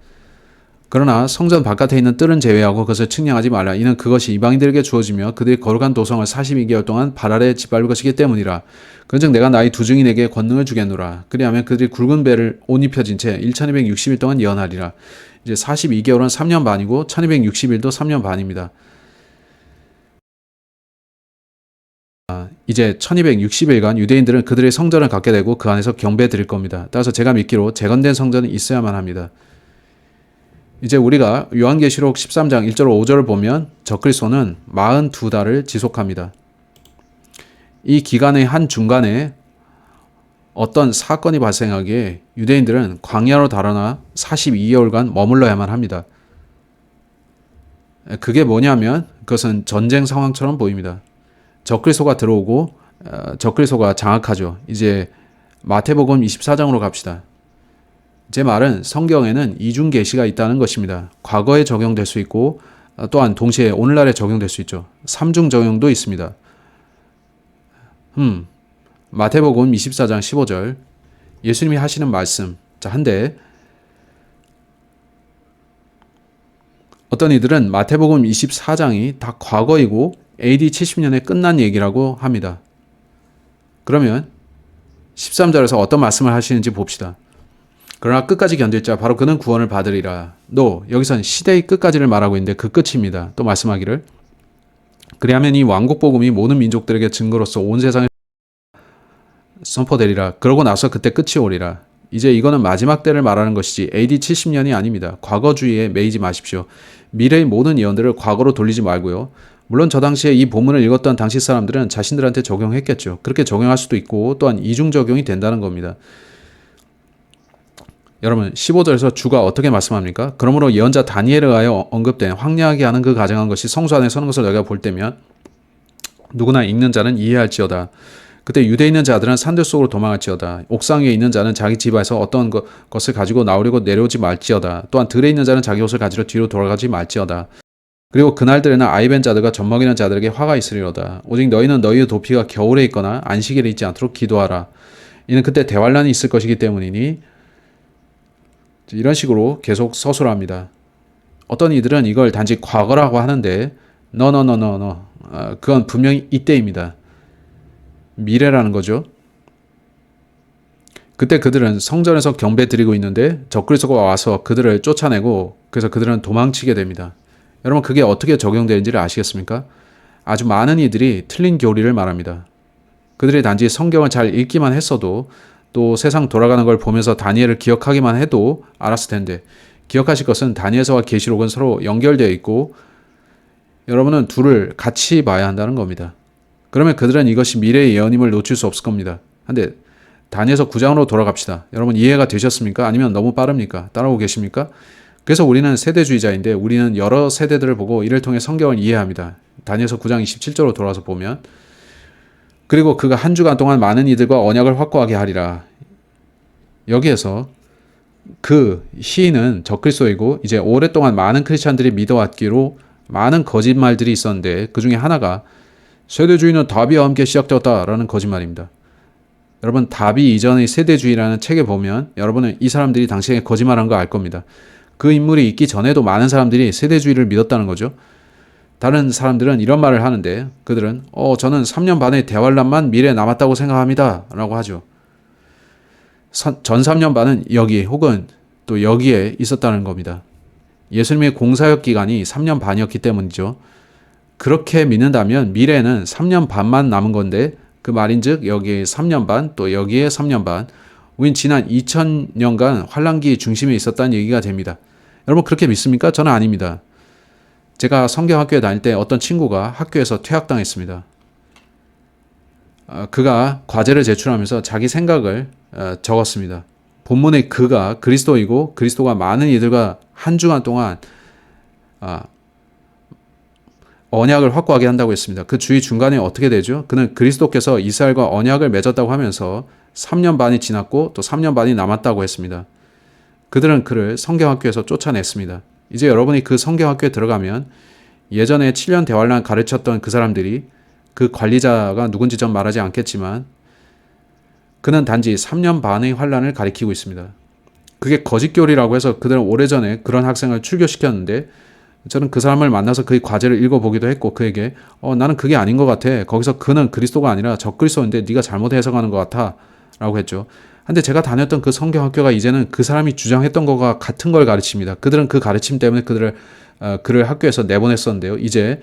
그러나 성전 바깥에 있는 뜰은 제외하고 그것을 측량하지 말라. 이는 그것이 이방인들에게 주어지며 그들이 거룩한 도성을 42개월 동안 발 아래 짓밟을 것이기 때문이라. 그런즉 내가 나의 두 증인에게 권능을 주겠노라. 그리하면 그들이 굵은 배를 옷 입혀진 채 1260일 동안 예언하리라. 이제 42개월은 3년 반이고 1260일도 3년 반입니다. 이제 1260일간 유대인들은 그들의 성전을 갖게 되고 그 안에서 경배 드릴 겁니다. 따라서 제가 믿기로 재건된 성전은 있어야만 합니다. 이제 우리가 요한계시록 13장 1절 5절을 보면 적그리스도는 42달을 지속합니다. 이 기간의 한 중간에 어떤 사건이 발생하기에 유대인들은 광야로 달아나 42개월간 머물러야만 합니다. 그게 뭐냐면 그것은 전쟁 상황처럼 보입니다. 적그리스도가 들어오고 적그리스도가 장악하죠. 이제 마태복음 24장으로 갑시다. 제 말은 성경에는 이중 계시가 있다는 것입니다. 과거에 적용될 수 있고 또한 동시에 오늘날에 적용될 수 있죠. 삼중 적용도 있습니다. 마태복음 24장 15절 예수님이 하시는 말씀. 자, 한데 어떤 이들은 마태복음 24장이 다 과거이고 AD 70년에 끝난 얘기라고 합니다. 그러면 13절에서 어떤 말씀을 하시는지 봅시다. 그러나 끝까지 견딜 자 바로 그는 구원을 받으리라. 여기선 시대의 끝까지를 말하고 있는데 그 끝입니다. 또 말씀하기를 그리하면 이 왕국 복음이 모든 민족들에게 증거로서 온 세상에 선포되리라. 그러고 나서 그때 끝이 오리라. 이제 이거는 마지막 때를 말하는 것이지 AD 70년이 아닙니다. 과거주의에 매이지 마십시오. 미래의 모든 예언들을 과거로 돌리지 말고요. 물론 저 당시에 이 본문을 읽었던 당시 사람들은 자신들한테 적용했겠죠. 그렇게 적용할 수도 있고 또한 이중 적용이 된다는 겁니다. 여러분 15절에서 주가 어떻게 말씀합니까? 그러므로 예언자 다니엘에 의하여 언급된 황량하게 하는 그 가정한 것이 성소 안에 서는 것을 너희가 볼 때면 누구나 읽는 자는 이해할지어다. 그때 유대에 있는 자들은 산들 속으로 도망할지어다. 옥상 위에 있는 자는 자기 집에서 어떤 것을 가지고 나오려고 내려오지 말지어다. 또한 들에 있는 자는 자기 옷을 가지러 뒤로 돌아가지 말지어다. 그리고 그날들에는 아이벤 자들과 젖먹이는 자들에게 화가 있으리로다. 오직 너희는 너희의 도피가 겨울에 있거나 안식일에 있지 않도록 기도하라. 이는 그때 대환란이 있을 것이기 때문이니. 이런 식으로 계속 서술합니다. 어떤 이들은 이걸 단지 과거라고 하는데 그건 분명히 이때입니다. 미래라는 거죠. 그때 그들은 성전에서 경배 드리고 있는데 적그리스도가 와서 그들을 쫓아내고 그래서 그들은 도망치게 됩니다. 여러분 그게 어떻게 적용되는지를 아시겠습니까? 아주 많은 이들이 틀린 교리를 말합니다. 그들이 단지 성경을 잘 읽기만 했어도 또 세상 돌아가는 걸 보면서 다니엘을 기억하기만 해도 알았을 텐데 기억하실 것은 다니엘서와 계시록은 서로 연결되어 있고 여러분은 둘을 같이 봐야 한다는 겁니다. 그러면 그들은 이것이 미래의 예언임을 놓칠 수 없을 겁니다. 근데 다니엘서 9장으로 돌아갑시다. 여러분 이해가 되셨습니까? 아니면 너무 빠릅니까? 따라오고 계십니까? 그래서 우리는 세대주의자인데 우리는 여러 세대들을 보고 이를 통해 성경을 이해합니다. 다니엘서 9장 27절로 돌아와서 보면 그리고 그가 한 주간 동안 많은 이들과 언약을 확고하게 하리라. 여기에서 그 시인은 적그리스도이고 이제 오랫동안 많은 크리스찬들이 믿어왔기로 많은 거짓말들이 있었는데 그 중에 하나가 세대주의는 다비와 함께 시작되었다라는 거짓말입니다. 여러분 다비 이전의 세대주의라는 책에 보면 여러분은 이 사람들이 당시에 거짓말한 거 알 겁니다. 그 인물이 있기 전에도 많은 사람들이 세대주의를 믿었다는 거죠. 다른 사람들은 이런 말을 하는데 그들은 저는 3년 반의 대환란만 미래에 남았다고 생각합니다 라고 하죠. 전 3년 반은 여기 혹은 또 여기에 있었다는 겁니다. 예수님의 공사역 기간이 3년 반이었기 때문이죠. 그렇게 믿는다면 미래에는 3년 반만 남은 건데 그 말인즉 여기에 3년 반 또 여기에 3년 반 우린 지난 2000년간 환란기 중심에 있었다는 얘기가 됩니다. 여러분 그렇게 믿습니까? 저는 아닙니다. 제가 성경학교에 다닐 때 어떤 친구가 학교에서 퇴학당했습니다. 그가 과제를 제출하면서 자기 생각을 적었습니다. 본문의 그가 그리스도이고 그리스도가 많은 이들과 한 주간 동안 언약을 확고하게 한다고 했습니다. 그 주의 중간에 어떻게 되죠? 그는 그리스도께서 이스라엘과 언약을 맺었다고 하면서 3년 반이 지났고 또 3년 반이 남았다고 했습니다. 그들은 그를 성경학교에서 쫓아냈습니다. 이제 여러분이 그 성경학교에 들어가면 예전에 7년 대환란 가르쳤던 그 사람들이 그 관리자가 누군지 전 말하지 않겠지만 그는 단지 3년 반의 환란을 가리키고 있습니다. 그게 거짓교리라고 해서 그들은 오래전에 그런 학생을 출교시켰는데 저는 그 사람을 만나서 그의 과제를 읽어보기도 했고 그에게 나는 그게 아닌 것 같아. 거기서 그는 그리스도가 아니라 적그리스도인데 네가 잘못 해석하는 것 같아 라고 했죠. 근데 제가 다녔던 그 성경학교가 이제는 그 사람이 주장했던 것과 같은 걸 가르칩니다. 그들은 그 가르침 때문에 그를 학교에서 내보냈었는데요. 이제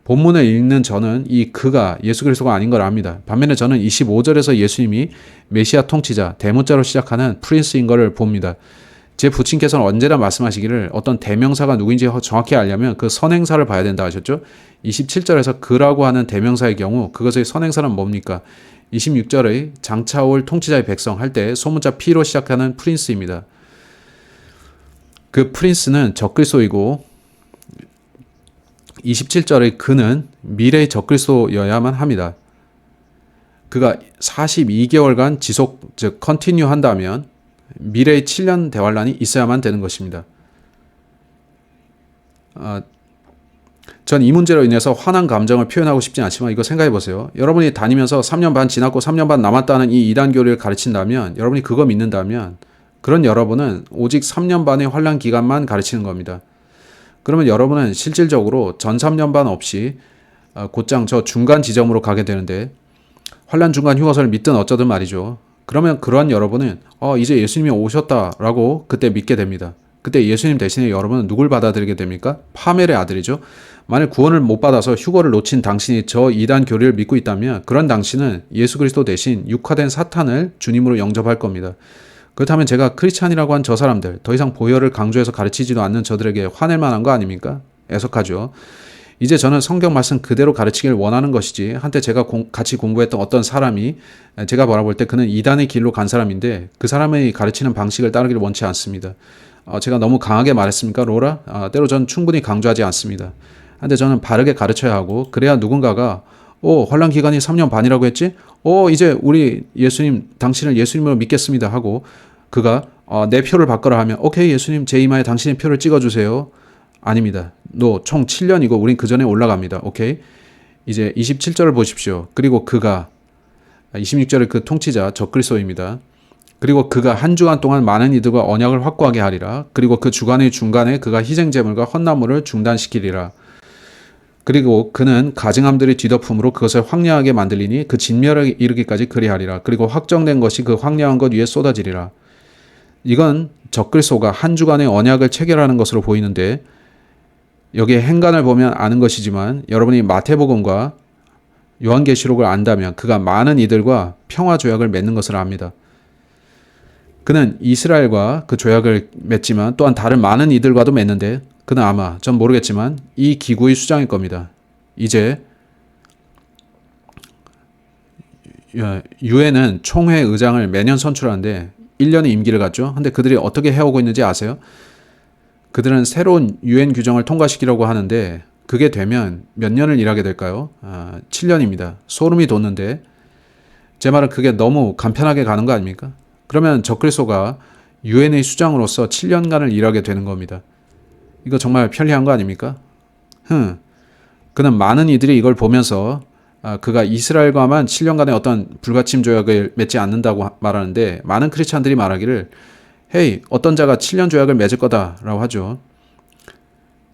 본문을 읽는 저는 이 그가 예수 그리스도가 아닌 걸 압니다. 반면에 저는 25절에서 예수님이 메시아 통치자, 대문자로 시작하는 프린스인 것을 봅니다. 제 부친께서는 언제나 말씀하시기를 어떤 대명사가 누구인지 정확히 알려면 그 선행사를 봐야 된다 하셨죠. 27절에서 그라고 하는 대명사의 경우 그것의 선행사는 뭡니까? 26절의 장차올 통치자의 백성 할 때 소문자 P로 시작하는 프린스입니다. 그 프린스는 적그리스도이고 27절의 그는 미래의 적그리스도여야만 합니다. 그가 42개월간 지속, 즉 컨티뉴 한다면 미래의 7년 대환란이 있어야만 되는 것입니다. 전 이 문제로 인해서 화난 감정을 표현하고 싶지 않지만 이거 생각해 보세요. 여러분이 다니면서 3년 반 지났고 3년 반 남았다는 이 이단 교리를 가르친다면, 여러분이 그거 믿는다면, 그런 여러분은 오직 3년 반의 환란 기간만 가르치는 겁니다. 그러면 여러분은 실질적으로 전 3년 반 없이 곧장 저 중간 지점으로 가게 되는데, 환란 중간 휴거설을 믿든 어쩌든 말이죠. 그러면 그러한 여러분은 이제 예수님이 오셨다라고 그때 믿게 됩니다. 그때 예수님 대신에 여러분은 누굴 받아들이게 됩니까? 파멜의 아들이죠. 만약 구원을 못 받아서 휴거를 놓친 당신이 저 이단 교리를 믿고 있다면, 그런 당신은 예수 그리스도 대신 육화된 사탄을 주님으로 영접할 겁니다. 그렇다면 제가 크리스찬이라고 한 저 사람들, 더 이상 보혈을 강조해서 가르치지도 않는 저들에게 화낼 만한 거 아닙니까? 애석하죠. 이제 저는 성경 말씀 그대로 가르치길 원하는 것이지, 한때 제가 같이 공부했던 어떤 사람이, 제가 바라볼 때 그는 이단의 길로 간 사람인데 그 사람의 가르치는 방식을 따르기를 원치 않습니다. 제가 너무 강하게 말했습니까, 로라? 때로 전 충분히 강조하지 않습니다. 한데 저는 바르게 가르쳐야 하고, 그래야 누군가가 환란 기간이 3년 반이라고 했지? 이제 우리 예수님, 당신을 예수님으로 믿겠습니다 하고, 그가 내 표를 바꿔라 하면, 오케이 예수님, 제 이마에 당신의 표를 찍어주세요. 아닙니다. 너 총 7년이고 우린 그 전에 올라갑니다. 오케이? 이제 27절을 보십시오. 그리고 그가, 26절의 그 통치자 적그리스도입니다. 그리고 그가 한 주간 동안 많은 이들과 언약을 확고하게 하리라. 그리고 그 주간의 중간에 그가 희생제물과 헌나물을 중단시키리라. 그리고 그는 가증함들의 뒤덮음으로 그것을 황량하게 만들리니 그 진멸에 이르기까지 그리하리라. 그리고 확정된 것이 그 황량한 것 위에 쏟아지리라. 이건 적그리스도가 한 주간의 언약을 체결하는 것으로 보이는데, 여기에 행간을 보면 아는 것이지만 여러분이 마태복음과 요한계시록을 안다면 그가 많은 이들과 평화 조약을 맺는 것을 압니다. 그는 이스라엘과 그 조약을 맺지만 또한 다른 많은 이들과도 맺는데, 그는 아마, 전 모르겠지만 이 기구의 수장일 겁니다. 이제 유엔은 총회 의장을 매년 선출하는데 1년의 임기를 갖죠. 근데 그들이 어떻게 해오고 있는지 아세요? 그들은 새로운 유엔 규정을 통과시키려고 하는데, 그게 되면 몇 년을 일하게 될까요? 7년입니다. 소름이 돋는데, 제 말은 그게 너무 간편하게 가는 거 아닙니까? 그러면 적그리스도가 유엔의 수장으로서 7년간을 일하게 되는 겁니다. 이거 정말 편리한 거 아닙니까? 그는 많은 이들이 이걸 보면서 그가 이스라엘과만 7년간의 어떤 불가침 조약을 맺지 않는다고 말하는데, 많은 크리스찬들이 말하기를 헤이, 어떤 자가 7년 조약을 맺을 거다라고 하죠.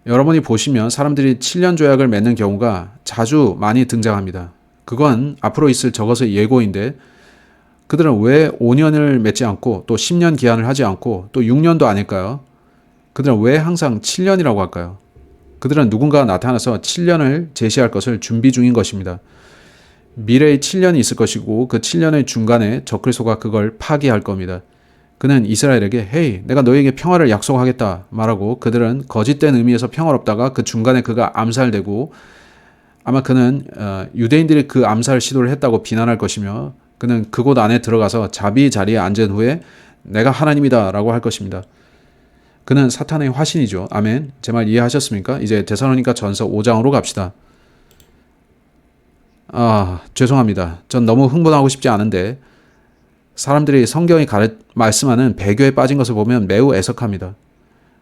여러분이 보시면 사람들이 7년 조약을 맺는 경우가 자주 많이 등장합니다. 그건 앞으로 있을 저것의 예고인데, 그들은 왜 5년을 맺지 않고 또 10년 기한을 하지 않고 또 6년도 아닐까요? 그들은 왜 항상 7년이라고 할까요? 그들은 누군가가 나타나서 7년을 제시할 것을 준비 중인 것입니다. 미래의 7년이 있을 것이고 그 7년의 중간에 적그리스도가 그걸 파기할 겁니다. 그는 이스라엘에게 헤이, 내가 너에게 평화를 약속하겠다 말하고, 그들은 거짓된 의미에서 평화롭다가 그 중간에 그가 암살되고, 아마 그는 유대인들이 그 암살 시도를 했다고 비난할 것이며, 그는 그곳 안에 들어가서 자비의 자리에 앉은 후에 내가 하나님이다 라고 할 것입니다. 그는 사탄의 화신이죠. 아멘. 제 말 이해하셨습니까? 이제 데살로니가 전서 5장으로 갑시다. 죄송합니다. 전 너무 흥분하고 싶지 않은데, 사람들이 성경이 말씀하는 배교에 빠진 것을 보면 매우 애석합니다.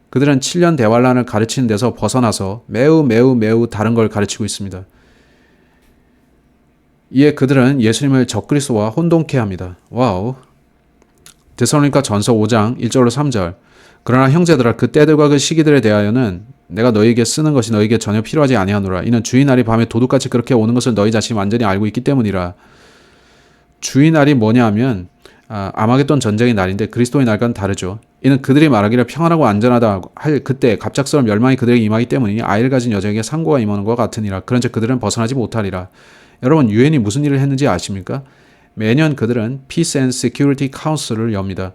그들은 7년 대환란을 가르치는 데서 벗어나서 매우 다른 걸 가르치고 있습니다. 이에 그들은 예수님을 적그리스도와 혼동케 합니다. 와우. 데살로니가 전서 5장 1절로 3절. 그러나 형제들아, 그 때들과 그 시기들에 대하여는 내가 너희에게 쓰는 것이 너희에게 전혀 필요하지 아니하노라. 이는 주의 날이 밤에 도둑같이 그렇게 오는 것을 너희 자신이 완전히 알고 있기 때문이라. 주의 날이 뭐냐 하면 아마겟돈 전쟁의 날인데, 그리스도의 날과는 다르죠. 이는 그들이 말하기를 평안하고 안전하다 할 그때 갑작스러운 멸망이 그들에게 임하기 때문이니 아이를 가진 여자에게 상고가 임하는 것과 같으니라. 그런즉 그들은 벗어나지 못하리라. 여러분, 유엔이 무슨 일을 했는지 아십니까? 매년 그들은 Peace and Security Council을 엽니다.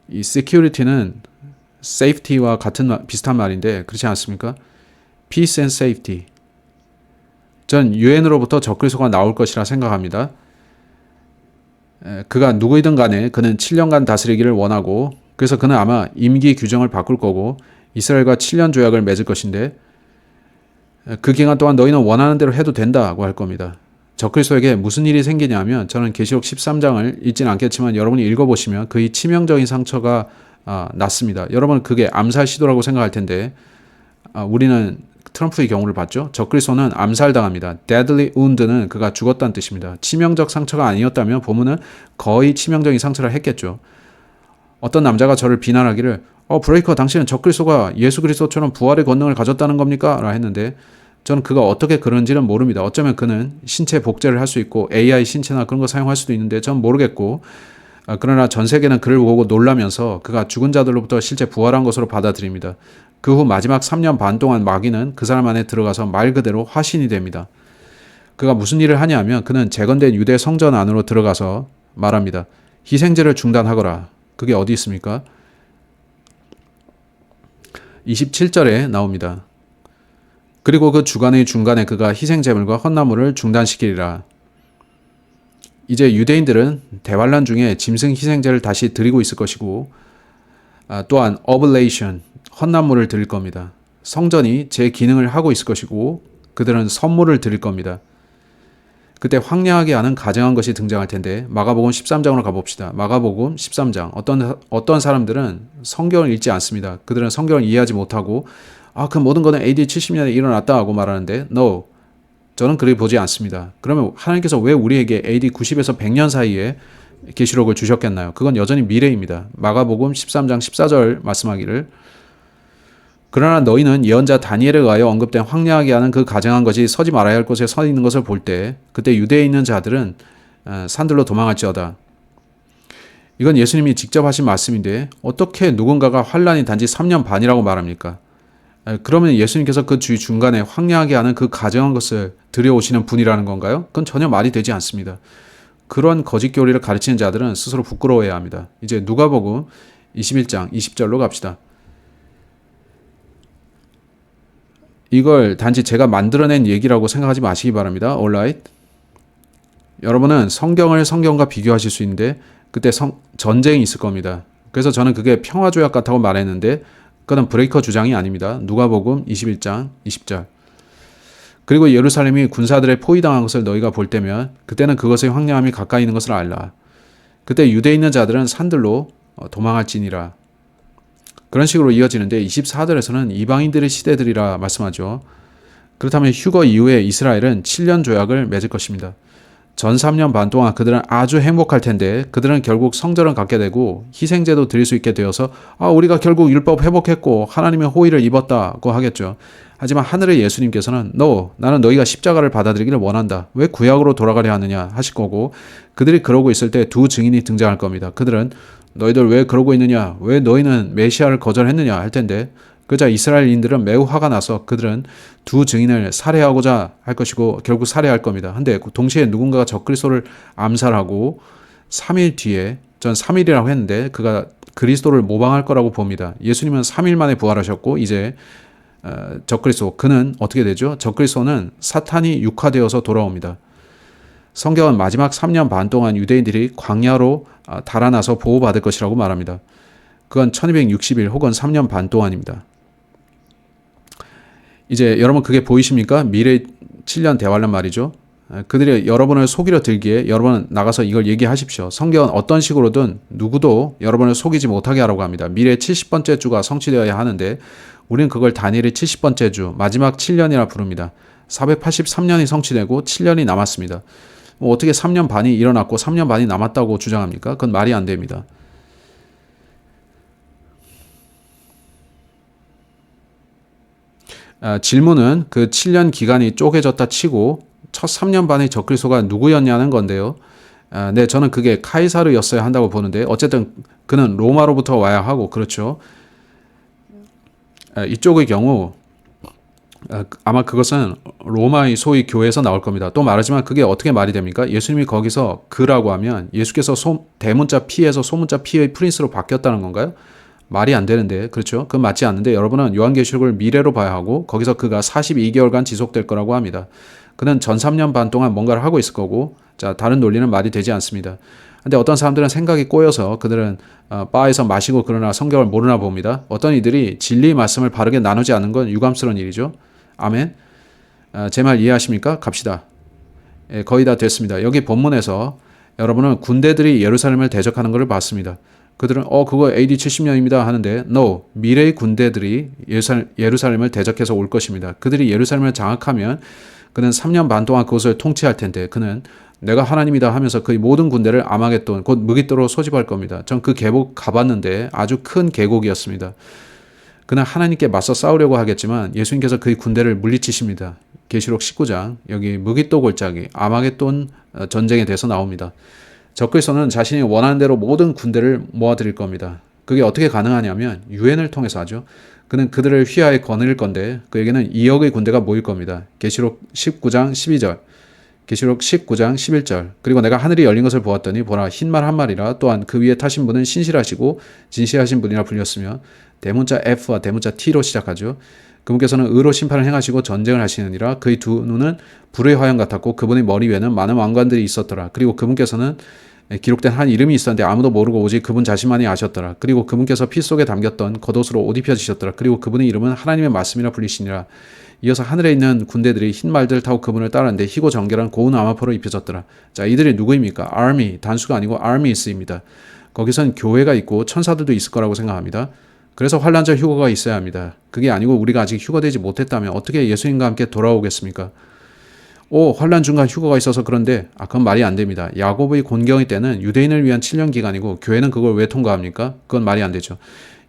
이 security는 safety와 비슷한 말인데, 그렇지 않습니까? Peace and Safety. 전 유엔으로부터 적그리스도가 나올 것이라 생각합니다. 그가 누구이든 간에 그는 7년간 다스리기를 원하고, 그래서 그는 아마 임기 규정을 바꿀 거고 이스라엘과 7년 조약을 맺을 것인데, 그 기간 동안 너희는 원하는 대로 해도 된다고 할 겁니다. 적그리스도에게 무슨 일이 생기냐면, 저는 계시록 13장을 읽지는 않겠지만 여러분이 읽어보시면 그의 치명적인 상처가 났습니다. 여러분은 그게 암살 시도라고 생각할 텐데, 우리는 트럼프의 경우를 봤죠. 적그리스도는 암살당합니다. deadly wound는 그가 죽었다는 뜻입니다. 치명적 상처가 아니었다면 본문은 거의 치명적인 상처를 했겠죠. 어떤 남자가 저를 비난하기를 브레이커 당신은 적그리스도가 예수 그리스도처럼 부활의 권능을 가졌다는 겁니까? 라고 했는데 저는 그가 어떻게 그런지는 모릅니다. 어쩌면 그는 신체 복제를 할 수 있고 AI 신체나 그런 거 사용할 수도 있는데 전 모르겠고 그러나 전 세계는 그를 보고 놀라면서 그가 죽은 자들로부터 실제 부활한 것으로 받아들입니다. 그 후 마지막 3년 반 동안 마귀는 그 사람 안에 들어가서 말 그대로 화신이 됩니다. 그가 무슨 일을 하냐 하면 그는 재건된 유대 성전 안으로 들어가서 말합니다. 희생제를 중단하거라. 그게 어디 있습니까? 27절에 나옵니다. 그리고 그 주간의 중간에 그가 희생제물과 헌나물을 중단시키리라. 이제 유대인들은 대환란 중에 짐승 희생제를 다시 드리고 있을 것이고 또한 oblation, 헌나물을 드릴 겁니다. 성전이 제 기능을 하고 있을 것이고 그들은 선물을 드릴 겁니다. 그때 황량하게 하는 가증한 것이 등장할 텐데 마가복음 13장으로 가봅시다. 마가복음 13장. 어떤 사람들은 성경을 읽지 않습니다. 그들은 성경을 이해하지 못하고 그 모든 것은 AD 70년에 일어났다 하고 말하는데 No, 저는 그렇게 보지 않습니다. 그러면 하나님께서 왜 우리에게 AD 90에서 100년 사이에 계시록을 주셨겠나요? 그건 여전히 미래입니다. 마가복음 13장 14절 말씀하기를 그러나 너희는 예언자 다니엘에 의하여 언급된 황량하게 하는 그 가증한 것이 서지 말아야 할 곳에 서 있는 것을 볼 때 그때 유대에 있는 자들은 산들로 도망할지어다. 이건 예수님이 직접 하신 말씀인데 어떻게 누군가가 환란이 단지 3년 반이라고 말합니까? 그러면 예수님께서 그 주의 중간에 황량하게 하는 그 가증한 것을 들여오시는 분이라는 건가요? 그건 전혀 말이 되지 않습니다. 그런 거짓 교리를 가르치는 자들은 스스로 부끄러워해야 합니다. 이제 누가복음 21장 20절로 갑시다. 이걸 단지 제가 만들어낸 얘기라고 생각하지 마시기 바랍니다. Alright? 여러분은 성경을 성경과 비교하실 수 있는데 그때 전쟁이 있을 겁니다. 그래서 저는 그게 평화조약 같다고 말했는데 그건 브레이커 주장이 아닙니다. 누가복음 21장 20절. 그리고 예루살렘이 군사들의 포위당한 것을 너희가 볼 때면 그때는 그것의 황량함이 가까이 있는 것을 알라. 그때 유대에 있는 자들은 산들로 도망할지니라. 그런 식으로 이어지는데 24절에서는 이방인들의 시대들이라 말씀하죠. 그렇다면 휴거 이후에 이스라엘은 7년 조약을 맺을 것입니다. 전 3년 반 동안 그들은 아주 행복할 텐데 그들은 결국 성전을 갖게 되고 희생제도 드릴 수 있게 되어서 우리가 결국 율법 회복했고 하나님의 호의를 입었다고 하겠죠. 하지만 하늘의 예수님께서는 No, 나는 너희가 십자가를 받아들이기를 원한다. 왜 구약으로 돌아가려 하느냐 하실 거고 그들이 그러고 있을 때 두 증인이 등장할 겁니다. 그들은 너희들 왜 그러고 있느냐? 왜 너희는 메시아를 거절했느냐? 할 텐데 그러자 이스라엘인들은 매우 화가 나서 그들은 두 증인을 살해하고자 할 것이고 결국 살해할 겁니다. 근데 동시에 누군가가 적그리스도를 암살하고 3일 뒤에 전 3일이라고 했는데 그가 그리스도를 모방할 거라고 봅니다. 예수님은 3일 만에 부활하셨고 이제 적그리스도 그는 어떻게 되죠? 적그리스도는 사탄이 육화되어서 돌아옵니다. 성경은 마지막 3년 반 동안 유대인들이 광야로 달아나서 보호받을 것이라고 말합니다. 그건 1260일 혹은 3년 반 동안입니다. 이제 여러분 그게 보이십니까? 미래 7년 대환란 말이죠. 그들이 여러분을 속이려 들기에 여러분은 나가서 이걸 얘기하십시오. 성경은 어떤 식으로든 누구도 여러분을 속이지 못하게 하라고 합니다. 미래 70번째 주가 성취되어야 하는데 우리는 그걸 다니엘의 70번째 주 마지막 7년이라 부릅니다. 483년이 성취되고 7년이 남았습니다. 어떻게 3년 반이 일어났고 3년 반이 남았다고 주장합니까? 그건 말이 안 됩니다. 질문은 그 7년 기간이 쪼개졌다 치고 첫 3년 반의 적그리스도가 누구였냐는 건데요. 네, 저는 그게 카이사르였어야 한다고 보는데 어쨌든 그는 로마로부터 와야 하고 그렇죠. 이쪽의 경우 아마 그것은 로마의 소위 교회에서 나올 겁니다. 또 말하지만 그게 어떻게 말이 됩니까? 예수님이 거기서 그라고 하면 예수께서 대문자 P에서 소문자 P의 프린스로 바뀌었다는 건가요? 말이 안 되는데 그렇죠? 그건 맞지 않는데 여러분은 요한계시록을 미래로 봐야 하고 거기서 그가 42개월간 지속될 거라고 합니다. 그는 전 3년 반 동안 뭔가를 하고 있을 거고 자 다른 논리는 말이 되지 않습니다. 근데 어떤 사람들은 생각이 꼬여서 그들은 바에서 마시고 그러나 성경을 모르나 봅니다. 어떤 이들이 진리의 말씀을 바르게 나누지 않는 건 유감스러운 일이죠. 아멘. 제 말 이해하십니까? 갑시다. 거의 다 됐습니다. 여기 본문에서 여러분은 군대들이 예루살렘을 대적하는 것을 봤습니다. 그들은 그거 AD 70년입니다 하는데 no, 미래의 군대들이 예루살렘을 대적해서 올 것입니다. 그들이 예루살렘을 장악하면 그는 3년 반 동안 그것을 통치할 텐데 그는 내가 하나님이다 하면서 그의 모든 군대를 아마겟돈 곧 무기토로 소집할 겁니다. 전 그 계곡 가봤는데 아주 큰 계곡이었습니다. 그는 하나님께 맞서 싸우려고 하겠지만 예수님께서 그의 군대를 물리치십니다. 계시록 19장 여기 무기토 골짜기 아마겟돈 전쟁에 대해서 나옵니다. 적그리스도는 자신이 원하는 대로 모든 군대를 모아들일 겁니다. 그게 어떻게 가능하냐면 유엔을 통해서 하죠. 그는 그들을 휘하에 거느릴 건데 그에게는 2억의 군대가 모일 겁니다. 계시록 19장 12절 계시록 19장 11절 그리고 내가 하늘이 열린 것을 보았더니 보라 흰말 한 마리라 또한 그 위에 타신 분은 신실하시고 진실하신 분이라 불렸으며 대문자 F와 대문자 T로 시작하죠. 그분께서는 의로 심판을 행하시고 전쟁을 하시느니라. 그의 두 눈은 불의 화형 같았고 그분의 머리 위에는 많은 왕관들이 있었더라. 그리고 그분께서는 기록된 한 이름이 있었는데 아무도 모르고 오직 그분 자신만이 아셨더라. 그리고 그분께서 피 속에 담겼던 겉옷으로 옷 입혀지셨더라. 그리고 그분의 이름은 하나님의 말씀이라 불리시니라. 이어서 하늘에 있는 군대들이 흰 말들을 타고 그분을 따르는데 희고 정결한 고운 아마포로 입혀졌더라. 자, 이들이 누구입니까? army, 단수가 아니고 armies입니다. 거기선 교회가 있고 천사들도 있을 거라고 생각합니다. 그래서 환난절 휴거가 있어야 합니다. 그게 아니고 우리가 아직 휴거되지 못했다면 어떻게 예수님과 함께 돌아오겠습니까? 환난 중간 휴거가 있어서 그런데 그건 말이 안 됩니다. 야곱의 곤경의 때는 유대인을 위한 7년 기간이고 교회는 그걸 왜 통과합니까? 그건 말이 안 되죠.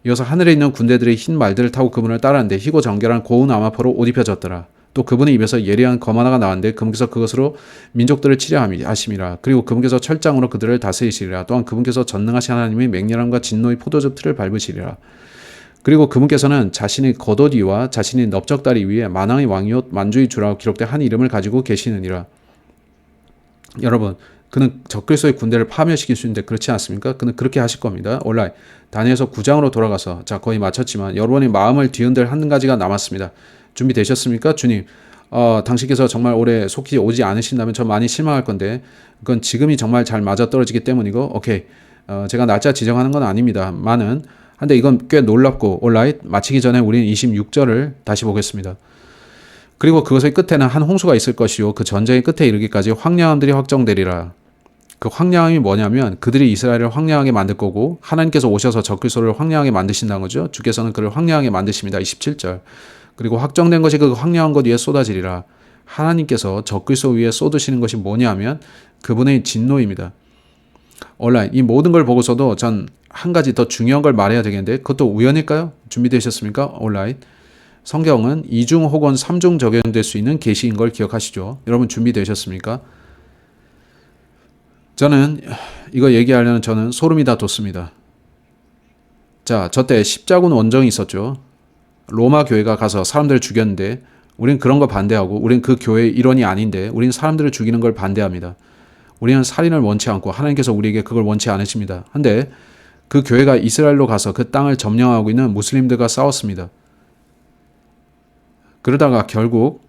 이어서 하늘에 있는 군대들이 흰 말들을 타고 그분을 따르는데 희고 정결한 고운 아마포로 옷 입혀졌더라. 또 그분의 입에서 예리한 검 하나가 나왔는데 그분께서 그것으로 민족들을 치려하심이라. 그리고 그분께서 철장으로 그들을 다스리시리라. 또한 그분께서 전능하신 하나님의 맹렬함과 진노의 포도즙 틀을 밟으시리라. 그리고 그분께서는 자신의 겉옷 위와 자신의 넓적다리 위에 만왕의 왕이요 만주의 주라고 기록된 한 이름을 가지고 계시느니라. 여러분, 그는 적그리스도의 군대를 파멸시킬 수 있는데 그렇지 않습니까? 그는 그렇게 하실 겁니다. 온라인 다니엘서 9장으로 돌아가서 거의 마쳤지만 여러분의 마음을 뒤흔들 한 가지가 남았습니다. 준비되셨습니까? 주님, 당신께서 정말 올해 속히 오지 않으신다면 저 많이 실망할 건데 그건 지금이 정말 잘 맞아떨어지기 때문이고 오케이, 제가 날짜 지정하는 건 아닙니다. 한데 이건 꽤 놀랍고 온라인 마치기 전에 우리는 26절을 다시 보겠습니다. 그리고 그것의 끝에는 한 홍수가 있을 것이요 그 전쟁의 끝에 이르기까지 황량함들이 확정되리라. 그 황량함이 뭐냐면 그들이 이스라엘을 황량하게 만들 거고 하나님께서 오셔서 적그리스도를 황량하게 만드신다는 거죠. 주께서는 그를 황량하게 만드십니다. 27절. 그리고 확정된 것이 그 황량한 것 위에 쏟아지리라. 하나님께서 적그리스도 위에 쏟으시는 것이 뭐냐면 그분의 진노입니다. 온라인 이 모든 걸 보고서도 전 한 가지 더 중요한 걸 말해야 되겠는데 그것도 우연일까요? 준비되셨습니까? 온라인 성경은 2중 혹은 3중 적용될 수 있는 계시인 걸 기억하시죠? 여러분 준비되셨습니까? 저는 이거 얘기하려면 저는 소름이 다 돋습니다. 자, 저때 십자군 원정이 있었죠. 로마 교회가 가서 사람들을 죽였는데 우린 그런 거 반대하고 우린 그 교회의 일원이 아닌데 우린 사람들을 죽이는 걸 반대합니다. 우리는 살인을 원치 않고 하나님께서 우리에게 그걸 원치 않으십니다. 한데 그 교회가 이스라엘로 가서 그 땅을 점령하고 있는 무슬림들과 싸웠습니다. 그러다가 결국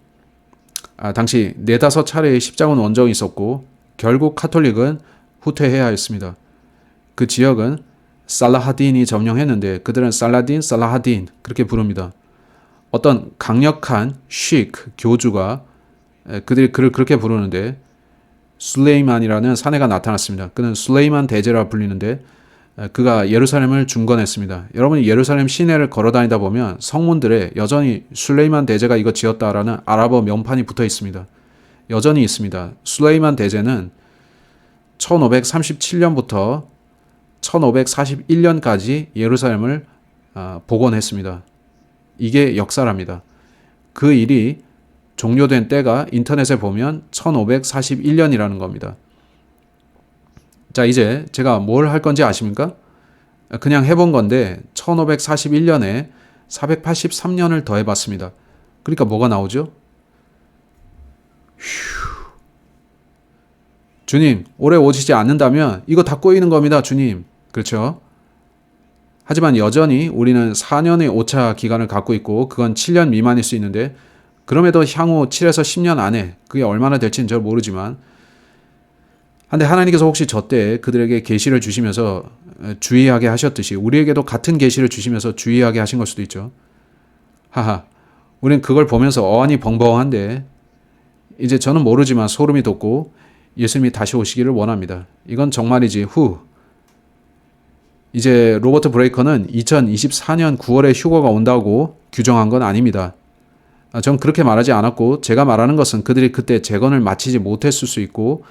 당시 4-5차례의 십자군 원정이 있었고 결국 카톨릭은 후퇴해야 했습니다. 그 지역은 살라하딘이 점령했는데 그들은 살라하딘 그렇게 부릅니다. 어떤 강력한 쉬크 교주가 그들이 그를 그렇게 부르는데 술레이만이라는 사내가 나타났습니다. 그는 술레이만 대제라 불리는데 그가 예루살렘을 중건했습니다. 여러분이 예루살렘 시내를 걸어다니다 보면 성문들에 여전히 술레이만 대제가 이거 지었다라는 아랍어 명판이 붙어 있습니다. 여전히 있습니다. 술레이만 대제는 1537년부터 1541년까지 예루살렘을 복원했습니다. 이게 역사랍니다. 그 일이 종료된 때가 인터넷에 보면 1541년이라는 겁니다. 자, 이제 제가 뭘 할 건지 아십니까? 그냥 해본 건데 1541년에 483년을 더해봤습니다. 그러니까 뭐가 나오죠? 주님, 올해 오시지 않는다면 이거 다 꼬이는 겁니다, 주님. 그렇죠? 하지만 여전히 우리는 4년의 오차 기간을 갖고 있고 그건 7년 미만일 수 있는데 그럼에도 향후 7에서 10년 안에 그게 얼마나 될지는 잘 모르지만 한데 하나님께서 혹시 저 때 그들에게 계시를 주시면서 주의하게 하셨듯이 우리에게도 같은 계시를 주시면서 주의하게 하신 걸 수도 있죠. 우리는 그걸 보면서 어안이 벙벙한데 이제 저는 모르지만 소름이 돋고 예수님이 다시 오시기를 원합니다. 이건 정말이지 이제 로버트 브레이커는 2024년 9월에 휴거가 온다고 규정한 건 아닙니다. 전 그렇게 말하지 않았고 제가 말하는 것은 그들이 그때 재건을 마치지 못했을 수 있고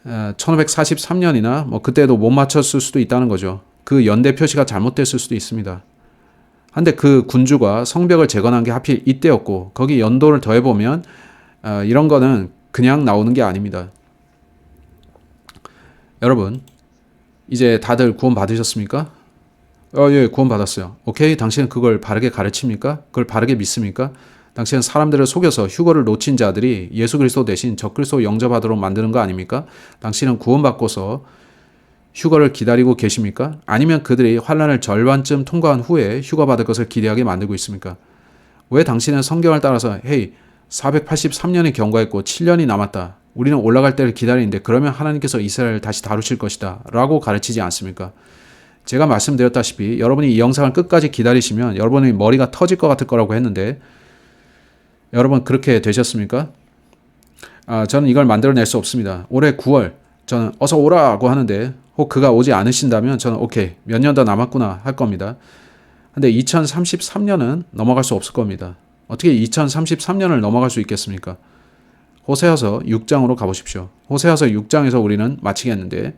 1543년이나 뭐 그때도 못 마쳤을 수도 있다는 거죠. 그 연대 표시가 잘못됐을 수도 있습니다. 한데 그 군주가 성벽을 재건한 게 하필 이때였고 거기 연도를 더해보면 이런 거는 그냥 나오는 게 아닙니다. 여러분 이제 다들 구원 받으셨습니까? 예, 구원 받았어요. 오케이, 당신은 그걸 바르게 가르칩니까? 그걸 바르게 믿습니까? 당신은 사람들을 속여서 휴거를 놓친 자들이 예수 그리스도 대신 적그리스도 영접하도록 만드는 거 아닙니까? 당신은 구원받고서 휴거를 기다리고 계십니까? 아니면 그들이 환란을 절반쯤 통과한 후에 휴거 받을 것을 기대하게 만들고 있습니까? 왜 당신은 성경을 따라서 헤이 483년이 경과했고 7년이 남았다. 우리는 올라갈 때를 기다리는데 그러면 하나님께서 이스라엘을 다시 다루실 것이다 라고 가르치지 않습니까? 제가 말씀드렸다시피 여러분이 이 영상을 끝까지 기다리시면 여러분의 머리가 터질 것 같을 거라고 했는데 여러분 그렇게 되셨습니까? 저는 이걸 만들어낼 수 없습니다. 올해 9월 저는 어서 오라고 하는데 혹 그가 오지 않으신다면 저는 오케이 몇 년 더 남았구나 할 겁니다. 근데 2033년은 넘어갈 수 없을 겁니다. 어떻게 2033년을 넘어갈 수 있겠습니까? 호세아서 6장으로 가보십시오. 호세아서 6장에서 우리는 마치겠는데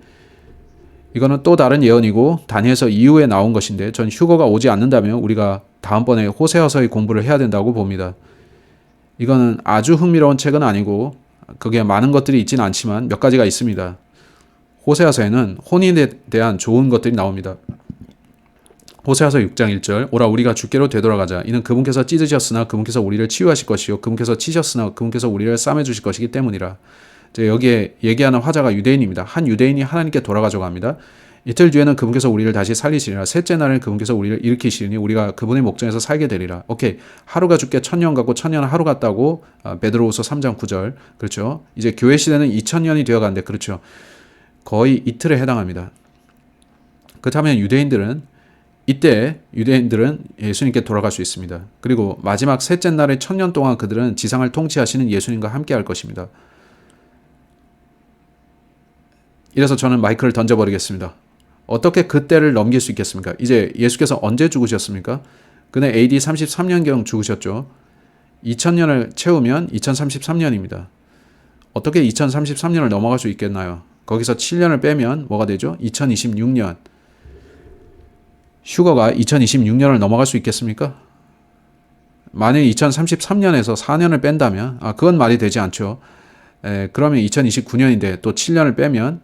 이거는 또 다른 예언이고 다니엘서 이후에 나온 것인데 전 휴거가 오지 않는다면 우리가 다음번에 호세아서의 공부를 해야 된다고 봅니다. 이거는 아주 흥미로운 책은 아니고 그게 많은 것들이 있진 않지만 몇 가지가 있습니다. 호세아서에는 혼인에 대한 좋은 것들이 나옵니다. 호세아서 6장 1절 오라 우리가 주께로 되돌아가자. 이는 그분께서 찢으셨으나 그분께서 우리를 치유하실 것이요 그분께서 치셨으나 그분께서 우리를 싸매 주실 것이기 때문이라. 여기에 얘기하는 화자가 유대인입니다. 한 유대인이 하나님께 돌아가자고 합니다. 이틀 뒤에는 그분께서 우리를 다시 살리시리라. 셋째 날에는 그분께서 우리를 일으키시리니 우리가 그분의 목전에서 살게 되리라. 오케이. 하루가 죽게 1000년 같고 1000년은 하루 같다고 베드로후서 3장 9절. 그렇죠. 이제 교회 시대는 2000년이 되어 가는데 그렇죠. 거의 이틀에 해당합니다. 그렇다면 이때 유대인들은 예수님께 돌아갈 수 있습니다. 그리고 마지막 셋째 날의 1000년 동안 그들은 지상을 통치하시는 예수님과 함께 할 것입니다. 이래서 저는 마이크를 던져버리겠습니다. 어떻게 그 때를 넘길 수 있겠습니까? 이제 예수께서 언제 죽으셨습니까? 그는 AD 33년경 죽으셨죠. 2000년을 채우면 2033년입니다. 어떻게 2033년을 넘어갈 수 있겠나요? 거기서 7년을 빼면 뭐가 되죠? 2026년. 휴거가 2026년을 넘어갈 수 있겠습니까? 만약 2033년에서 4년을 뺀다면 그건 말이 되지 않죠. 그러면 2029년인데 또 7년을 빼면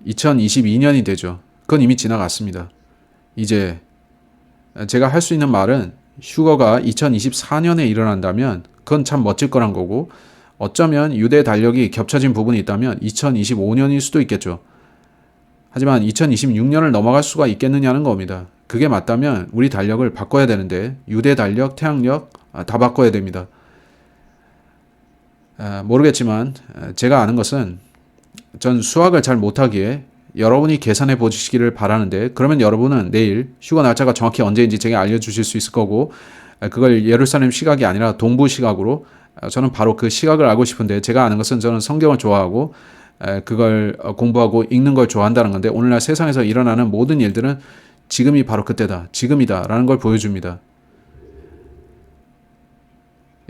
2022년이 되죠. 그건 이미 지나갔습니다. 이제 제가 할 수 있는 말은 휴거가 2024년에 일어난다면 그건 참 멋질 거란 거고 어쩌면 유대 달력이 겹쳐진 부분이 있다면 2025년일 수도 있겠죠. 하지만 2026년을 넘어갈 수가 있겠느냐는 겁니다. 그게 맞다면 우리 달력을 바꿔야 되는데 유대 달력, 태양력 다 바꿔야 됩니다. 모르겠지만 제가 아는 것은 전 수학을 잘 못하기에 여러분이 계산해 보시기를 바라는데 그러면 여러분은 내일 휴가 날짜가 정확히 언제인지 제게 알려주실 수 있을 거고 그걸 예루살렘 시각이 아니라 동부 시각으로 저는 바로 그 시각을 알고 싶은데 제가 아는 것은 저는 성경을 좋아하고 그걸 공부하고 읽는 걸 좋아한다는 건데 오늘날 세상에서 일어나는 모든 일들은 지금이 바로 그때다. 지금이다. 라는 걸 보여줍니다.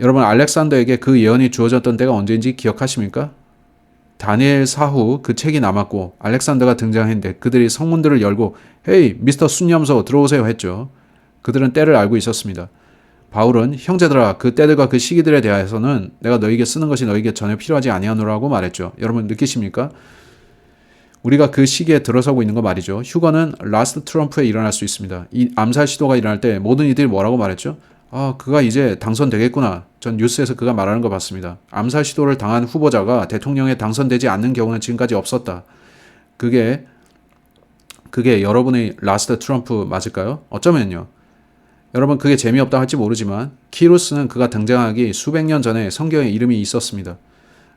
여러분 알렉산더에게 그 예언이 주어졌던 때가 언제인지 기억하십니까? 다니엘 사후 그 책이 남았고 알렉산더가 등장했는데 그들이 성문들을 열고 헤이 미스터 순념소 들어오세요 했죠. 그들은 때를 알고 있었습니다. 바울은 형제들아 그 때들과 그 시기들에 대해서는 내가 너에게 쓰는 것이 너에게 전혀 필요하지 아니하노라고 말했죠. 여러분 느끼십니까? 우리가 그 시기에 들어서고 있는 거 말이죠. 휴거는 라스트 트럼프에 일어날 수 있습니다. 이 암살 시도가 일어날 때 모든 이들이 뭐라고 말했죠? 그가 이제 당선되겠구나. 전 뉴스에서 그가 말하는 거 봤습니다. 암살 시도를 당한 후보자가 대통령에 당선되지 않는 경우는 지금까지 없었다. 그게 여러분의 라스트 트럼프 맞을까요? 어쩌면요. 여러분 그게 재미없다 할지 모르지만 키루스는 그가 등장하기 수백 년 전에 성경에 이름이 있었습니다.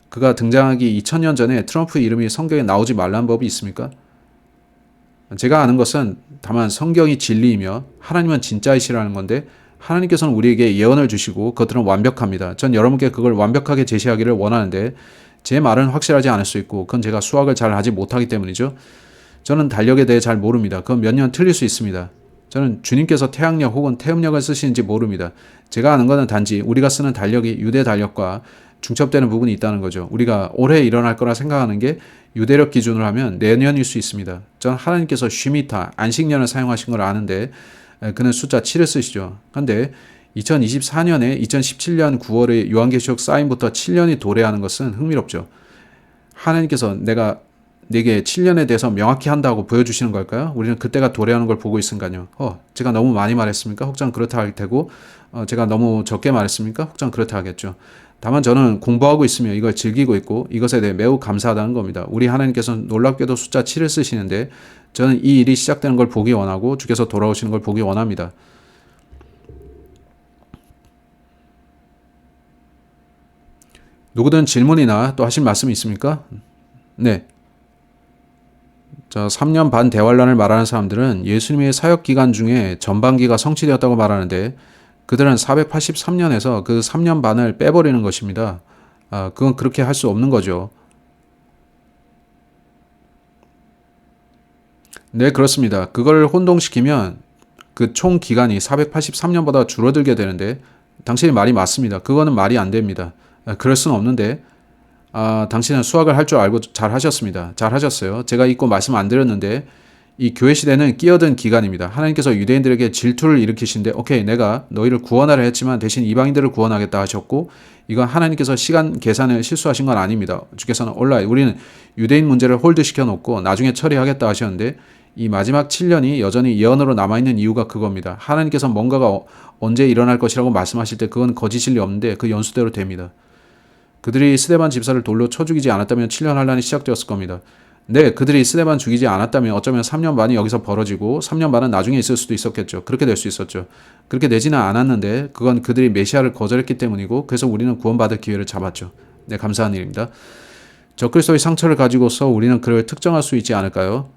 그가 등장하기 2000년 전에 트럼프의 이름이 성경에 나오지 말라는 법이 있습니까? 제가 아는 것은 다만 성경이 진리이며 하나님은 진짜이시라는 건데 하나님께서는 우리에게 예언을 주시고 그것들은 완벽합니다. 전 여러분께 그걸 완벽하게 제시하기를 원하는데 제 말은 확실하지 않을 수 있고 그건 제가 수학을 잘 하지 못하기 때문이죠. 저는 달력에 대해 잘 모릅니다. 그건 몇 년 틀릴 수 있습니다. 저는 주님께서 태양력 혹은 태음력을 쓰시는지 모릅니다. 제가 아는 것은 단지 우리가 쓰는 달력이 유대 달력과 중첩되는 부분이 있다는 거죠. 우리가 올해 일어날 거라 생각하는 게 유대력 기준으로 하면 내년일 수 있습니다. 전 하나님께서 쉬미타, 안식년을 사용하신 걸 아는데 그는 숫자 7을 쓰시죠. 그런데 2024년에 2017년 9월의 요한계시록 사인부터 7년이 도래하는 것은 흥미롭죠. 하나님께서 내게 7년에 대해서 명확히 한다고 보여주시는 걸까요? 우리는 그때가 도래하는 걸 보고 있으니까요. 제가 너무 많이 말했습니까? 혹장 그렇다 할 테고 제가 너무 적게 말했습니까? 혹장 그렇다 하겠죠. 다만 저는 공부하고 있으며 이걸 즐기고 있고 이것에 대해 매우 감사하다는 겁니다. 우리 하나님께서는 놀랍게도 숫자 7을 쓰시는데 저는 이 일이 시작되는 걸 보기 원하고 주께서 돌아오시는 걸 보기 원합니다. 누구든 질문이나 또 하실 말씀이 있습니까? 네. 3년 반 대환란을 말하는 사람들은 예수님의 사역 기간 중에 전반기가 성취되었다고 말하는데 그들은 483년에서 그 3년 반을 빼버리는 것입니다. 그건 그렇게 할 수 없는 거죠. 네, 그렇습니다. 그걸 혼동시키면 그 총 기간이 483년보다 줄어들게 되는데 당신의 말이 맞습니다. 그거는 말이 안 됩니다. 그럴 수는 없는데 당신은 수학을 할 줄 알고 잘 하셨습니다. 잘 하셨어요. 제가 잊고 말씀 안 드렸는데 이 교회 시대는 끼어든 기간입니다. 하나님께서 유대인들에게 질투를 일으키신데 오케이 내가 너희를 구원하려 했지만 대신 이방인들을 구원하겠다 하셨고 이건 하나님께서 시간 계산을 실수하신 건 아닙니다. 주께서는 온라인 우리는 유대인 문제를 홀드시켜 놓고 나중에 처리하겠다 하셨는데 이 마지막 7년이 여전히 예언으로 남아있는 이유가 그겁니다. 하나님께서 뭔가가 언제 일어날 것이라고 말씀하실 때 그건 거짓일 리 없는데 그 연수대로 됩니다. 그들이 스데반 집사를 돌로 쳐 죽이지 않았다면 7년 환란이 시작되었을 겁니다. 네, 그들이 스데반 죽이지 않았다면 어쩌면 3년 반이 여기서 벌어지고 3년 반은 나중에 있을 수도 있었겠죠. 그렇게 될 수 있었죠. 그렇게 되지는 않았는데 그건 그들이 메시아를 거절했기 때문이고 그래서 우리는 구원받을 기회를 잡았죠. 네, 감사한 일입니다. 적그리스도의 상처를 가지고서 우리는 그를 특정할 수 있지 않을까요?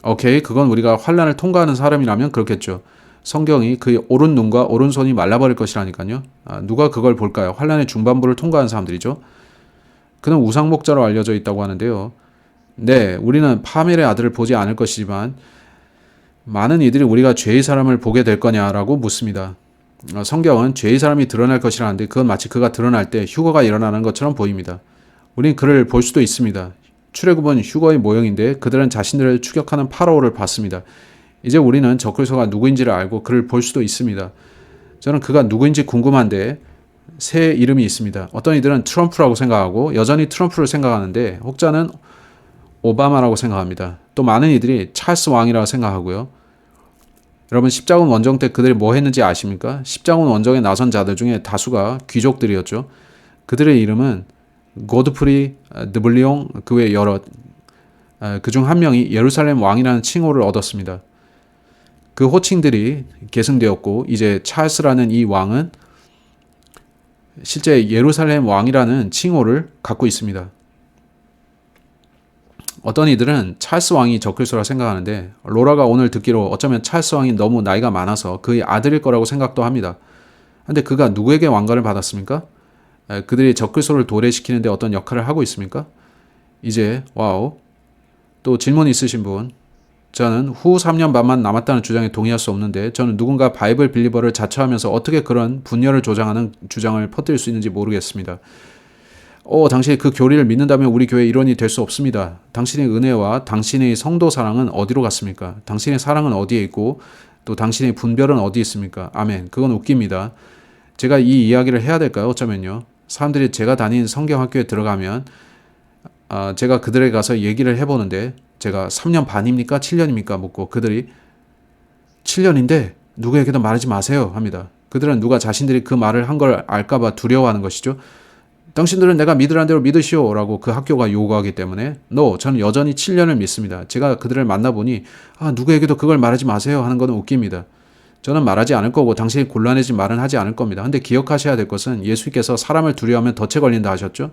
오케이, 그건 우리가 환란을 통과하는 사람이라면 그렇겠죠. 성경이 그의 오른 눈과 오른손이 말라버릴 것이라니까요. 누가 그걸 볼까요? 환란의 중반부를 통과한 사람들이죠. 그는 우상목자로 알려져 있다고 하는데요. 네, 우리는 파멜의 아들을 보지 않을 것이지만 많은 이들이 우리가 죄의 사람을 보게 될 거냐라고 묻습니다. 성경은 죄의 사람이 드러날 것이라는데 그건 마치 그가 드러날 때 휴거가 일어나는 것처럼 보입니다. 우린 그를 볼 수도 있습니다. 출애굽은 휴거의 모형인데 그들은 자신들을 추격하는 파라오를 봤습니다. 이제 우리는 적그리스도가 누구인지를 알고 그를 볼 수도 있습니다. 저는 그가 누구인지 궁금한데 새 이름이 있습니다. 어떤 이들은 트럼프라고 생각하고 여전히 트럼프를 생각하는데 혹자는 오바마라고 생각합니다. 또 많은 이들이 찰스 왕이라고 생각하고요. 여러분 십자군 원정 때 그들이 뭐 했는지 아십니까? 십자군 원정에 나선 자들 중에 다수가 귀족들이었죠. 그들의 이름은 고드프리 드블리옹 그 외 여러 그중 한 명이 예루살렘 왕이라는 칭호를 얻었습니다. 그 호칭들이 계승되었고 이제 찰스라는 이 왕은 실제 예루살렘 왕이라는 칭호를 갖고 있습니다. 어떤 이들은 찰스 왕이 적그리스도라 생각하는데 로라가 오늘 듣기로 어쩌면 찰스 왕이 너무 나이가 많아서 그의 아들일 거라고 생각도 합니다. 그런데 그가 누구에게 왕관을 받았습니까? 그들이 적그리스도를 도래시키는데 어떤 역할을 하고 있습니까? 이제 와우. 또 질문 있으신 분? 저는 후 3년 반만 남았다는 주장에 동의할 수 없는데 저는 누군가 바이블 빌리버를 자처하면서 어떻게 그런 분열을 조장하는 주장을 퍼뜨릴 수 있는지 모르겠습니다. 당신이 그 교리를 믿는다면 우리 교회 일원이 될 수 없습니다. 당신의 은혜와 당신의 성도 사랑은 어디로 갔습니까? 당신의 사랑은 어디에 있고 또 당신의 분별은 어디 있습니까? 아멘. 그건 웃깁니다. 제가 이 이야기를 해야 될까요? 어쩌면요. 사람들이 제가 다닌 성경학교에 들어가면 제가 그들에게 가서 얘기를 해보는데 제가 3년 반입니까? 7년입니까? 묻고 그들이 7년인데 누구에게도 말하지 마세요 합니다. 그들은 누가 자신들이 그 말을 한 걸 알까봐 두려워하는 것이죠. 당신들은 내가 믿으라는 대로 믿으시오 라고 그 학교가 요구하기 때문에 저는 여전히 7년을 믿습니다. 제가 그들을 만나보니 누구에게도 그걸 말하지 마세요 하는 건 웃깁니다. 저는 말하지 않을 거고 당신이 곤란해진 말은 하지 않을 겁니다. 근데 기억하셔야 될 것은 예수께서 사람을 두려워하면 덫에 걸린다 하셨죠.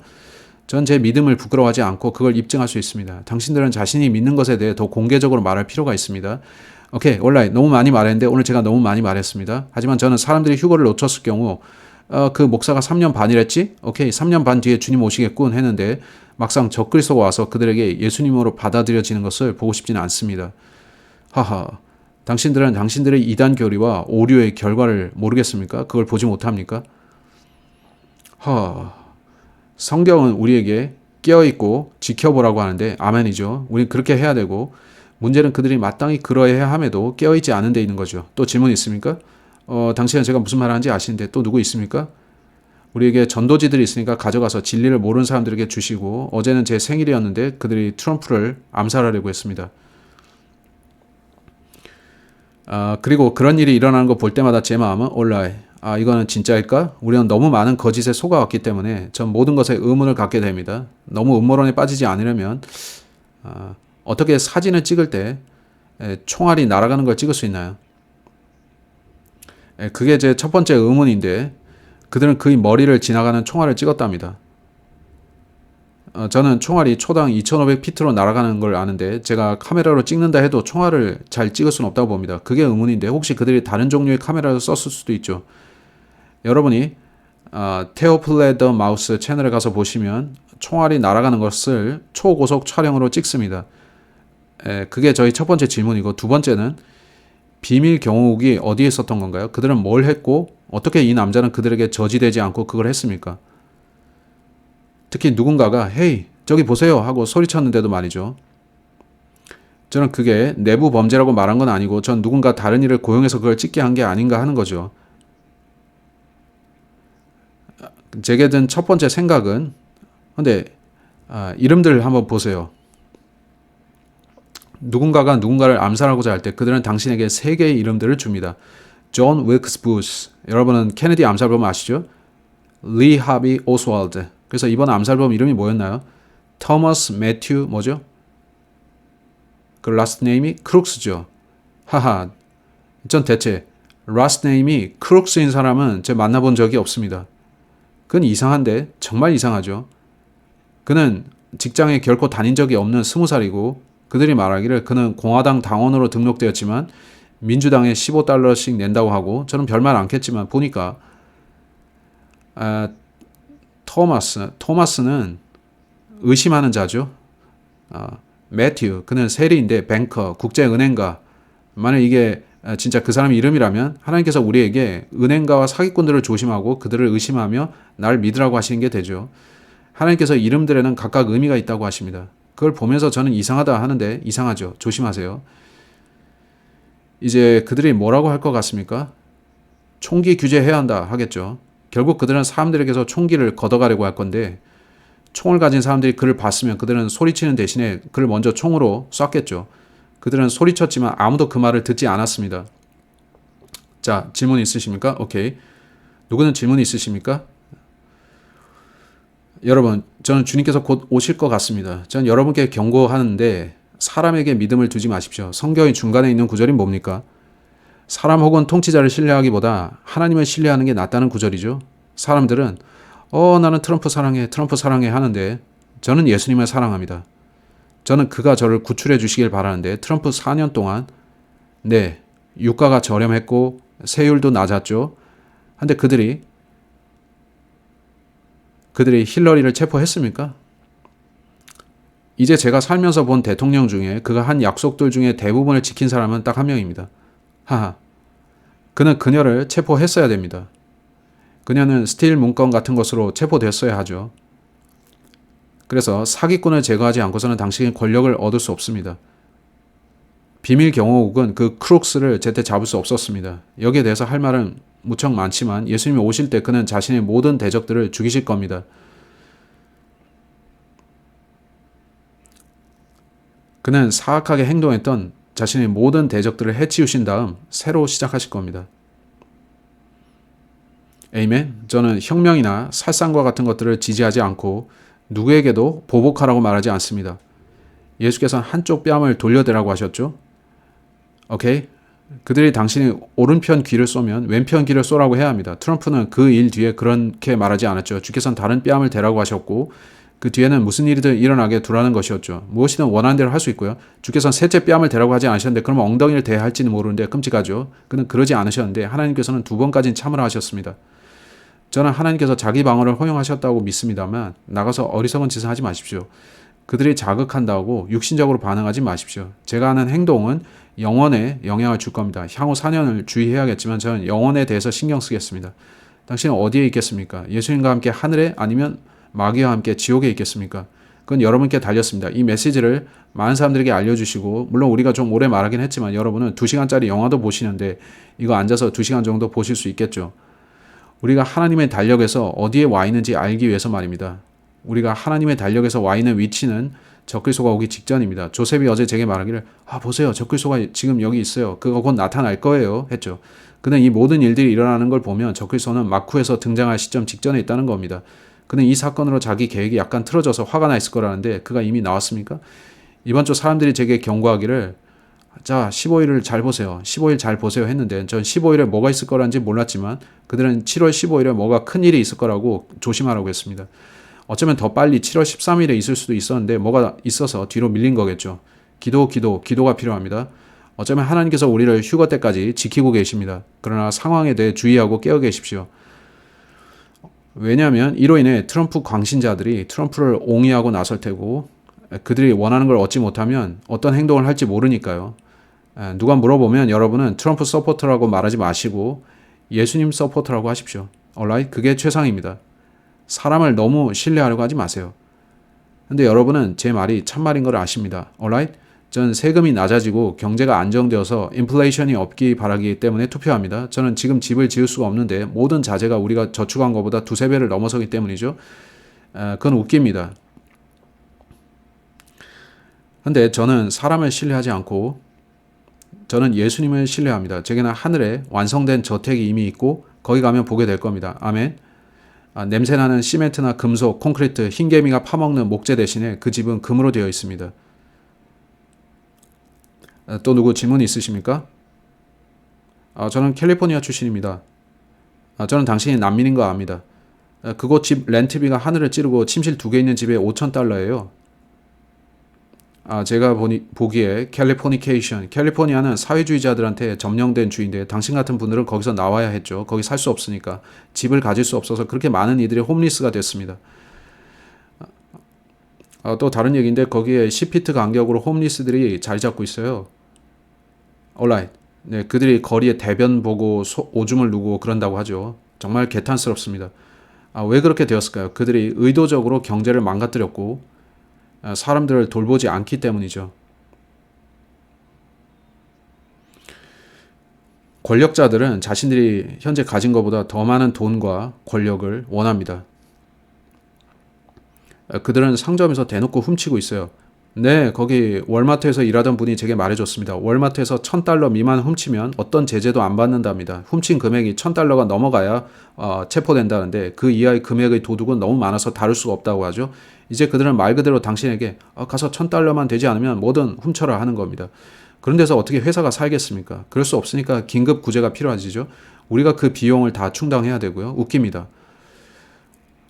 전 제 믿음을 부끄러워하지 않고 그걸 입증할 수 있습니다. 당신들은 자신이 믿는 것에 대해 더 공개적으로 말할 필요가 있습니다. 오케이, 온라인 너무 많이 말했는데 오늘 제가 너무 많이 말했습니다. 하지만 저는 사람들이 휴거를 놓쳤을 경우 그 목사가 3년 반이랬지? 오케이, 3년 반 뒤에 주님 오시겠군 했는데 막상 적그리스도가 와서 그들에게 예수님으로 받아들여지는 것을 보고 싶지는 않습니다. 하하, 당신들은 당신들의 이단 교리와 오류의 결과를 모르겠습니까? 그걸 보지 못합니까? 성경은 우리에게 깨어있고 지켜보라고 하는데 아멘이죠. 우린 그렇게 해야 되고, 문제는 그들이 마땅히 그러해야 함에도 깨어있지 않은 데 있는 거죠. 또 질문 있습니까? 당신은 제가 무슨 말 하는지 아시는데 또 누구 있습니까? 우리에게 전도지들이 있으니까 가져가서 진리를 모르는 사람들에게 주시고, 어제는 제 생일이었는데 그들이 트럼프를 암살하려고 했습니다. 그리고 그런 일이 일어나는 거 볼 때마다 제 마음은 올라해. 이거는 진짜일까? 우리는 너무 많은 거짓에 속아왔기 때문에 전 모든 것에 의문을 갖게 됩니다. 너무 음모론에 빠지지 않으려면 어떻게 사진을 찍을 때 총알이 날아가는 걸 찍을 수 있나요? 그게 제 첫 번째 의문인데, 그들은 그의 머리를 지나가는 총알을 찍었답니다. 저는 총알이 초당 2500피트로 날아가는 걸 아는데 제가 카메라로 찍는다 해도 총알을 잘 찍을 수는 없다고 봅니다. 그게 의문인데, 혹시 그들이 다른 종류의 카메라를 썼을 수도 있죠. 여러분이 테오플레 더 마우스 채널에 가서 보시면 총알이 날아가는 것을 초고속 촬영으로 찍습니다. 그게 저희 첫 번째 질문이고, 두 번째는 비밀 경호국이 어디에 있었던 건가요? 그들은 뭘 했고 어떻게 이 남자는 그들에게 저지되지 않고 그걸 했습니까? 특히 누군가가 헤이 저기 보세요 하고 소리쳤는데도 말이죠. 저는 그게 내부 범죄라고 말한 건 아니고, 전 누군가 다른 일을 고용해서 그걸 찍게 한 게 아닌가 하는 거죠. 제게 든 첫 번째 생각은, 근데 이름들을 한번 보세요. 누군가가 누군가를 암살하고자 할 때 그들은 당신에게 세 개의 이름들을 줍니다. 존 윌크스 부시, 여러분은 케네디 암살범 아시죠? 리 하비 오스왈드. 그래서 이번 암살범 이름이 뭐였나요? 토머스 매튜 뭐죠? 그 라스트 네임이 크룩스죠. 전 대체 라스트 네임이 크룩스인 사람은 제가 만나본 적이 없습니다. 그건 이상한데, 정말 이상하죠. 그는 직장에 결코 다닌 적이 없는 20살이고, 그들이 말하기를 그는 공화당 당원으로 등록되었지만 민주당에 $15씩 낸다고 하고, 저는 별말 않겠지만 보니까 토마스는 의심하는 자죠. 매튜, 그는 세리인데 뱅커, 국제은행가. 만약 이게 진짜 그 사람 이름이라면 하나님께서 우리에게 은행가와 사기꾼들을 조심하고 그들을 의심하며 날 믿으라고 하시는 게 되죠. 하나님께서 이름들에는 각각 의미가 있다고 하십니다. 그걸 보면서 저는 이상하다 하는데, 이상하죠. 조심하세요. 이제 그들이 뭐라고 할 것 같습니까? 총기 규제해야 한다 하겠죠. 결국 그들은 사람들에게서 총기를 걷어가려고 할 건데, 총을 가진 사람들이 그를 봤으면 그들은 소리치는 대신에 그를 먼저 총으로 쐈겠죠. 그들은 소리쳤지만 아무도 그 말을 듣지 않았습니다. 자, 질문 있으십니까? 오케이. 누구는 질문 있으십니까? 여러분, 저는 주님께서 곧 오실 것 같습니다. 저는 여러분께 경고하는데, 사람에게 믿음을 두지 마십시오. 성경의 중간에 있는 구절이 뭡니까? 사람 혹은 통치자를 신뢰하기보다 하나님을 신뢰하는 게 낫다는 구절이죠. 사람들은 나는 트럼프 사랑해 하는데, 저는 예수님을 사랑합니다. 저는 그가 저를 구출해 주시길 바라는데, 트럼프 4년 동안 유가가 저렴했고 세율도 낮았죠. 근데 그들이 힐러리를 체포했습니까? 이제 제가 살면서 본 대통령 중에 그가 한 약속들 중에 대부분을 지킨 사람은 딱 한 명입니다. 그는 그녀를 체포했어야 됩니다. 그녀는 스틸 문건 같은 것으로 체포됐어야 하죠. 그래서 사기꾼을 제거하지 않고서는 당신의 권력을 얻을 수 없습니다. 비밀 경호국은 그 크룩스를 제때 잡을 수 없었습니다. 여기에 대해서 할 말은 무척 많지만, 예수님이 오실 때 그는 자신의 모든 대적들을 죽이실 겁니다. 그는 사악하게 행동했던 자신의 모든 대적들을 해치우신 다음 새로 시작하실 겁니다. 에이멘. 저는 혁명이나 살상과 같은 것들을 지지하지 않고 누구에게도 보복하라고 말하지 않습니다. 예수께서는 한쪽 뺨을 돌려대라고 하셨죠. 오케이? 그들이 당신이 오른편 귀를 쏘면 왼편 귀를 쏘라고 해야 합니다. 트럼프는 그 일 뒤에 그렇게 말하지 않았죠. 주께서는 다른 뺨을 대라고 하셨고, 그 뒤에는 무슨 일이든 일어나게 두라는 것이었죠. 무엇이든 원하는 대로 할 수 있고요. 주께서는 셋째 뺨을 대라고 하지 않으셨는데, 그러면 엉덩이를 대야 할지는 모르는데 끔찍하죠. 그는 그러지 않으셨는데 하나님께서는 2번까지는 참으라 하셨습니다. 저는 하나님께서 자기 방어를 허용하셨다고 믿습니다만 나가서 어리석은 짓을 하지 마십시오. 그들이 자극한다고 육신적으로 반응하지 마십시오. 제가 하는 행동은 영혼에 영향을 줄 겁니다. 향후 4년을 주의해야겠지만 저는 영혼에 대해서 신경 쓰겠습니다. 당신은 어디에 있겠습니까? 예수님과 함께 하늘에 아니면 마귀와 함께 지옥에 있겠습니까? 그건 여러분께 달렸습니다. 이 메시지를 많은 사람들에게 알려주시고 물론 우리가 좀 오래 말하긴 했지만 여러분은 2시간짜리 영화도 보시는데 이거 앉아서 2시간 정도 보실 수 있겠죠. 우리가 하나님의 달력에서 어디에 와 있는지 알기 위해서 말입니다. 우리가 하나님의 달력에서 와 있는 위치는 적그리스도가 오기 직전입니다. 조셉이 어제 제게 말하기를 보세요. 적그리스도가 지금 여기 있어요. 그거 곧 나타날 거예요. 했죠. 그는 이 모든 일들이 일어나는 걸 보면 적그리스도는 마쿠에서 등장할 시점 직전에 있다는 겁니다. 그는 이 사건으로 자기 계획이 약간 틀어져서 화가 나 있을 거라는데 그가 이미 나왔습니까? 이번 주 사람들이 제게 경고하기를 자 15일을 잘 보세요. 15일 잘 보세요 했는데 전 15일에 뭐가 있을 거란지 몰랐지만 그들은 7월 15일에 뭐가 큰일이 있을 거라고 조심하라고 했습니다. 어쩌면 더 빨리 7월 13일에 있을 수도 있었는데 뭐가 있어서 뒤로 밀린 거겠죠. 기도가 필요합니다. 어쩌면 하나님께서 우리를 휴거 때까지 지키고 계십니다. 그러나 상황에 대해 주의하고 깨어 계십시오. 왜냐하면 이로 인해 트럼프 광신자들이 트럼프를 옹이하고 나설 테고 그들이 원하는 걸 얻지 못하면 어떤 행동을 할지 모르니까요. 누가 물어보면 여러분은 트럼프 서포터라고 말하지 마시고 예수님 서포터라고 하십시오. alright? 그게 최상입니다. 사람을 너무 신뢰하려고 하지 마세요. 근데 여러분은 제 말이 참말인 걸 아십니다. alright? 전 세금이 낮아지고 경제가 안정되어서 인플레이션이 없기 바라기 때문에 투표합니다. 저는 지금 집을 지을 수가 없는데 모든 자재가 우리가 저축한 것보다 2~3배를 넘어서기 때문이죠. 그건 웃깁니다. 근데 저는 사람을 신뢰하지 않고 저는 예수님을 신뢰합니다. 제게는 하늘에 완성된 저택이 이미 있고 거기 가면 보게 될 겁니다. 아멘. 냄새나는 시멘트나 금속, 콘크리트, 흰개미가 파먹는 목재 대신에 그 집은 금으로 되어 있습니다. 또 누구 질문 있으십니까? 저는 캘리포니아 출신입니다. 저는 당신이 난민인 거 압니다. 그곳 집 렌트비가 하늘을 찌르고 침실 2개 있는 집에 $5,000예요. 제가 보기에 캘리포니아는 사회주의자들한테 점령된 주인데 당신 같은 분들은 거기서 나와야 했죠. 거기 살 수 없으니까. 집을 가질 수 없어서 그렇게 많은 이들이 홈리스가 됐습니다. 또 다른 얘기인데 거기에 10피트 간격으로 홈리스들이 자리 잡고 있어요. alright. 네, 그들이 거리에 대변 보고 오줌을 누고 그런다고 하죠. 정말 개탄스럽습니다. 왜 그렇게 되었을까요? 그들이 의도적으로 경제를 망가뜨렸고 사람들을 돌보지 않기 때문이죠. 권력자들은 자신들이 현재 가진 것보다 더 많은 돈과 권력을 원합니다. 그들은 상점에서 대놓고 훔치고 있어요. 네, 거기 월마트에서 일하던 분이 제게 말해줬습니다. 월마트에서 $1,000 미만 훔치면 어떤 제재도 안 받는답니다. 훔친 금액이 $1,000가 넘어가야 체포된다는데 그 이하의 금액의 도둑은 너무 많아서 다룰 수가 없다고 하죠. 이제 그들은 말 그대로 당신에게 가서 $1,000만 되지 않으면 뭐든 훔쳐라 하는 겁니다. 그런 데서 어떻게 회사가 살겠습니까? 그럴 수 없으니까 긴급 구제가 필요하지죠. 우리가 그 비용을 다 충당해야 되고요. 웃깁니다.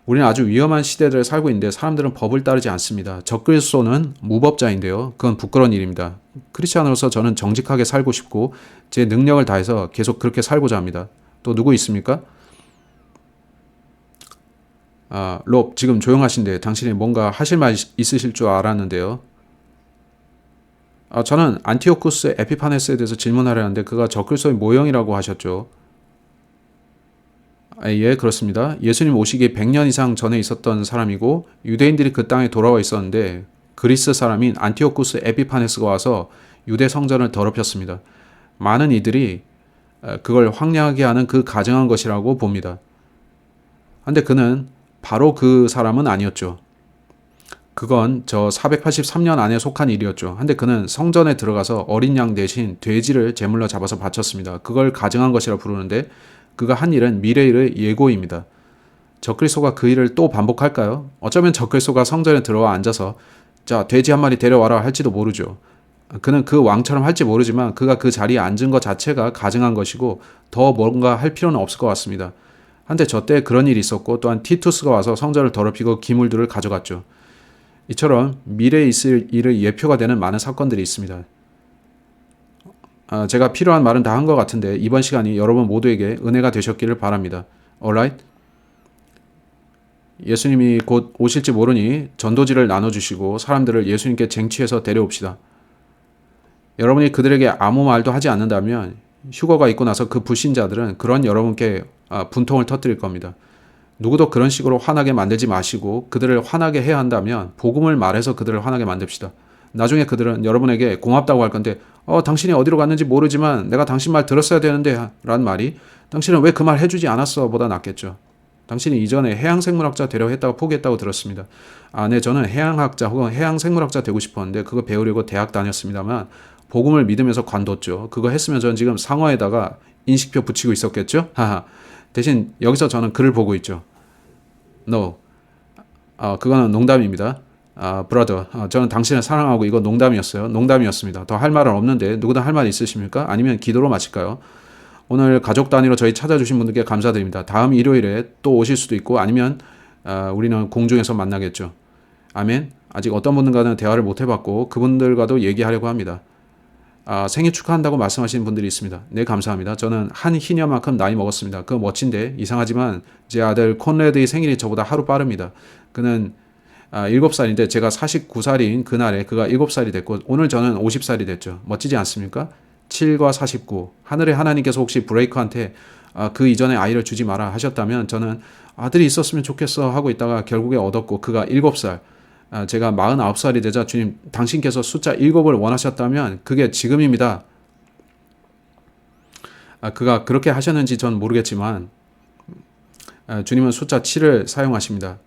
우리는 아주 위험한 시대들을 살고 있는데 사람들은 법을 따르지 않습니다. 적그리스도는 무법자인데요. 그건 부끄러운 일입니다. 크리스찬으로서 저는 정직하게 살고 싶고 제 능력을 다해서 계속 그렇게 살고자 합니다. 또 누구 있습니까? 롭, 지금 조용하신데 당신이 뭔가 하실 말 있으실 줄 알았는데요. 저는 안티오쿠스 에피파네스에 대해서 질문하려는데 그가 적그리스도의 모형이라고 하셨죠. 예, 그렇습니다. 예수님 오시기 100년 이상 전에 있었던 사람이고 유대인들이 그 땅에 돌아와 있었는데 그리스 사람인 안티오쿠스 에피파네스가 와서 유대 성전을 더럽혔습니다. 많은 이들이 그걸 황량하게 하는 그 가증한 것이라고 봅니다. 그런데 그는 바로 그 사람은 아니었죠. 그건 저 483년 안에 속한 일이었죠. 근데 그는 성전에 들어가서 어린 양 대신 돼지를 제물로 잡아서 바쳤습니다. 그걸 가증한 것이라 부르는데 그가 한 일은 미래의 예고입니다. 적그리스도가 그 일을 또 반복할까요? 어쩌면 적그리스도가 성전에 들어와 앉아서 자, 돼지 한 마리 데려와라 할지도 모르죠. 그는 그 왕처럼 할지 모르지만 그가 그 자리에 앉은 것 자체가 가증한 것이고 더 뭔가 할 필요는 없을 것 같습니다. 한때 저때 그런 일이 있었고 또한 티투스가 와서 성전을 더럽히고 기물들을 가져갔죠. 이처럼 미래에 있을 일의 예표가 되는 많은 사건들이 있습니다. 제가 필요한 말은 다 한 것 같은데 이번 시간이 여러분 모두에게 은혜가 되셨기를 바랍니다. alright? 예수님이 곧 오실지 모르니 전도지를 나눠주시고 사람들을 예수님께 쟁취해서 데려옵시다. 여러분이 그들에게 아무 말도 하지 않는다면 휴거가 있고 나서 그 불신자들은 그런 여러분께 분통을 터뜨릴 겁니다. 누구도 그런 식으로 화나게 만들지 마시고 그들을 화나게 해야 한다면 복음을 말해서 그들을 화나게 만듭시다. 나중에 그들은 여러분에게 고맙다고 할 건데 당신이 어디로 갔는지 모르지만 내가 당신 말 들었어야 되는데 라는 말이 당신은 왜 그 말 해주지 않았어 보다 낫겠죠. 당신이 이전에 해양생물학자 되려 했다고 포기했다고 들었습니다. 네, 저는 해양학자 혹은 해양생물학자 되고 싶었는데 그거 배우려고 대학 다녔습니다만 복음을 믿으면서 관뒀죠. 그거 했으면 저는 지금 상어에다가 인식표 붙이고 있었겠죠. 대신 여기서 저는 글을 보고 있죠. No. 그거는 농담입니다. brother. 저는 당신을 사랑하고 이거 농담이었어요. 농담이었습니다. 더 할 말은 없는데 누구든 할 말 있으십니까? 아니면 기도로 마칠까요? 오늘 가족 단위로 저희 찾아주신 분들께 감사드립니다. 다음 일요일에 또 오실 수도 있고 아니면 우리는 공중에서 만나겠죠. 아멘. 아직 어떤 분들과는 대화를 못 해봤고 그분들과도 얘기하려고 합니다. 생일 축하한다고 말씀하시는 분들이 있습니다. 네, 감사합니다. 저는 한 희년만큼 나이 먹었습니다. 그거 멋진데 이상하지만 제 아들 콘레드의 생일이 저보다 하루 빠릅니다. 그는 7살인데 제가 49살인 그날에 그가 7살이 됐고 오늘 저는 50살이 됐죠. 멋지지 않습니까? 7과 49. 하늘의 하나님께서 혹시 브레이크한테 그 이전에 아이를 주지 마라 하셨다면 저는 아들이 있었으면 좋겠어 하고 있다가 결국에 얻었고 그가 7살. 제가 49살이 되자 주님 당신께서 숫자 7을 원하셨다면 그게 지금입니다. 그가 그렇게 하셨는지 전 모르겠지만 주님은 숫자 7을 사용하십니다.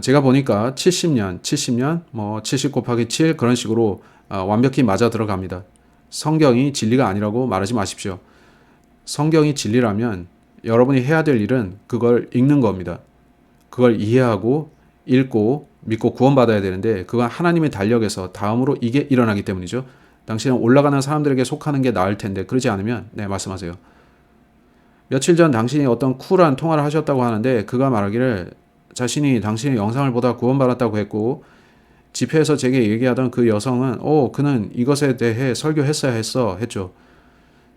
제가 보니까 70년, 70 곱하기 7 그런 식으로 완벽히 맞아 들어갑니다. 성경이 진리가 아니라고 말하지 마십시오. 성경이 진리라면 여러분이 해야 될 일은 그걸 읽는 겁니다. 그걸 이해하고 읽고 믿고 구원받아야 되는데 그건 하나님의 달력에서 다음으로 이게 일어나기 때문이죠. 당신은 올라가는 사람들에게 속하는 게 나을 텐데 그러지 않으면 네, 말씀하세요. 며칠 전 당신이 어떤 쿨한 통화를 하셨다고 하는데 그가 말하기를 자신이 당신의 영상을 보다 구원받았다고 했고 집회에서 제게 얘기하던 그 여성은 그는 이것에 대해 설교했어야 했죠.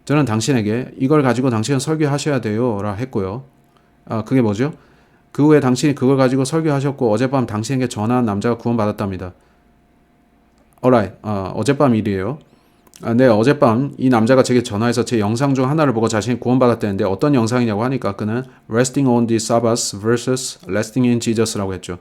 저는 당신에게 이걸 가지고 당신은 설교하셔야 돼요 라 했고요. 그게 뭐죠? 그 후에 당신이 그걸 가지고 설교하셨고 어젯밤 당신에게 전화한 남자가 구원받았답니다. alright, 어젯밤 일이에요. 네, 어젯밤 이 남자가 제게 전화해서 제 영상 중 하나를 보고 자신이 구원받았다는데 어떤 영상이냐고 하니까 그는 Resting on the Sabbath vs. Resting in Jesus라고 했죠.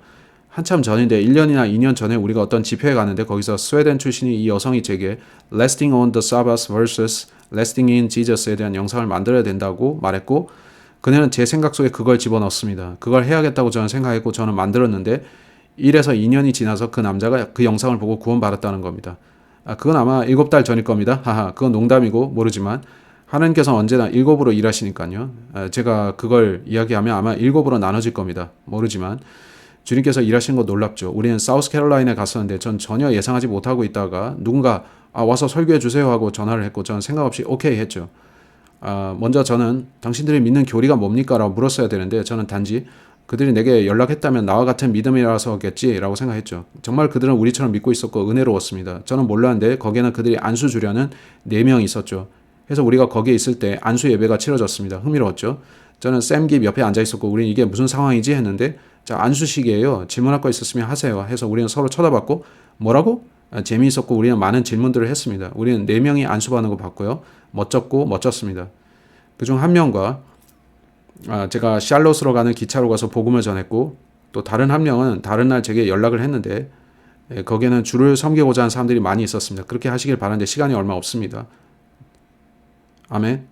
한참 전인데 1년이나 2년 전에 우리가 어떤 집회에 갔는데 거기서 스웨덴 출신이 이 여성이 제게 Resting on the Sabbath vs. Resting in Jesus에 대한 영상을 만들어야 된다고 말했고 그녀는 제 생각 속에 그걸 집어넣습니다. 그걸 해야겠다고 저는 생각했고 저는 만들었는데 1에서 2년이 지나서 그 남자가 그 영상을 보고 구원받았다는 겁니다. 그건 아마 7달 전일 겁니다. 그건 농담이고 모르지만 하나님께서 언제나 7으로 일하시니까요. 제가 그걸 이야기하면 아마 7으로 나눠질 겁니다. 모르지만 주님께서 일하시는 거 놀랍죠. 우리는 사우스캐롤라이나에 갔었는데 전 전혀 예상하지 못하고 있다가 누군가 와서 설교해 주세요 하고 전화를 했고 저는 생각 없이 오케이 했죠. 먼저 저는 당신들이 믿는 교리가 뭡니까? 라고 물었어야 되는데 저는 단지 그들이 내게 연락했다면 나와 같은 믿음이라서겠지 라고 생각했죠. 정말 그들은 우리처럼 믿고 있었고 은혜로웠습니다. 저는 몰랐는데 거기에는 그들이 안수 주려는 4명이 있었죠. 그래서 우리가 거기에 있을 때 안수 예배가 치러졌습니다. 흥미로웠죠. 저는 샘깁 옆에 앉아 있었고 우리는 이게 무슨 상황이지 했는데 자, 안수식이에요. 질문할 거 있었으면 하세요 해서 우리는 서로 쳐다봤고 뭐라고? 재미있었고 우리는 많은 질문들을 했습니다. 우리는 4명이 안수받는 거 봤고요. 멋졌고 멋졌습니다. 그중 한 명과 제가 샬롯으로 가는 기차로 가서 복음을 전했고 또 다른 한 명은 다른 날 제게 연락을 했는데 거기에는 주를 섬기고자 하는 사람들이 많이 있었습니다. 그렇게 하시길 바라는데 시간이 얼마 없습니다. 아멘.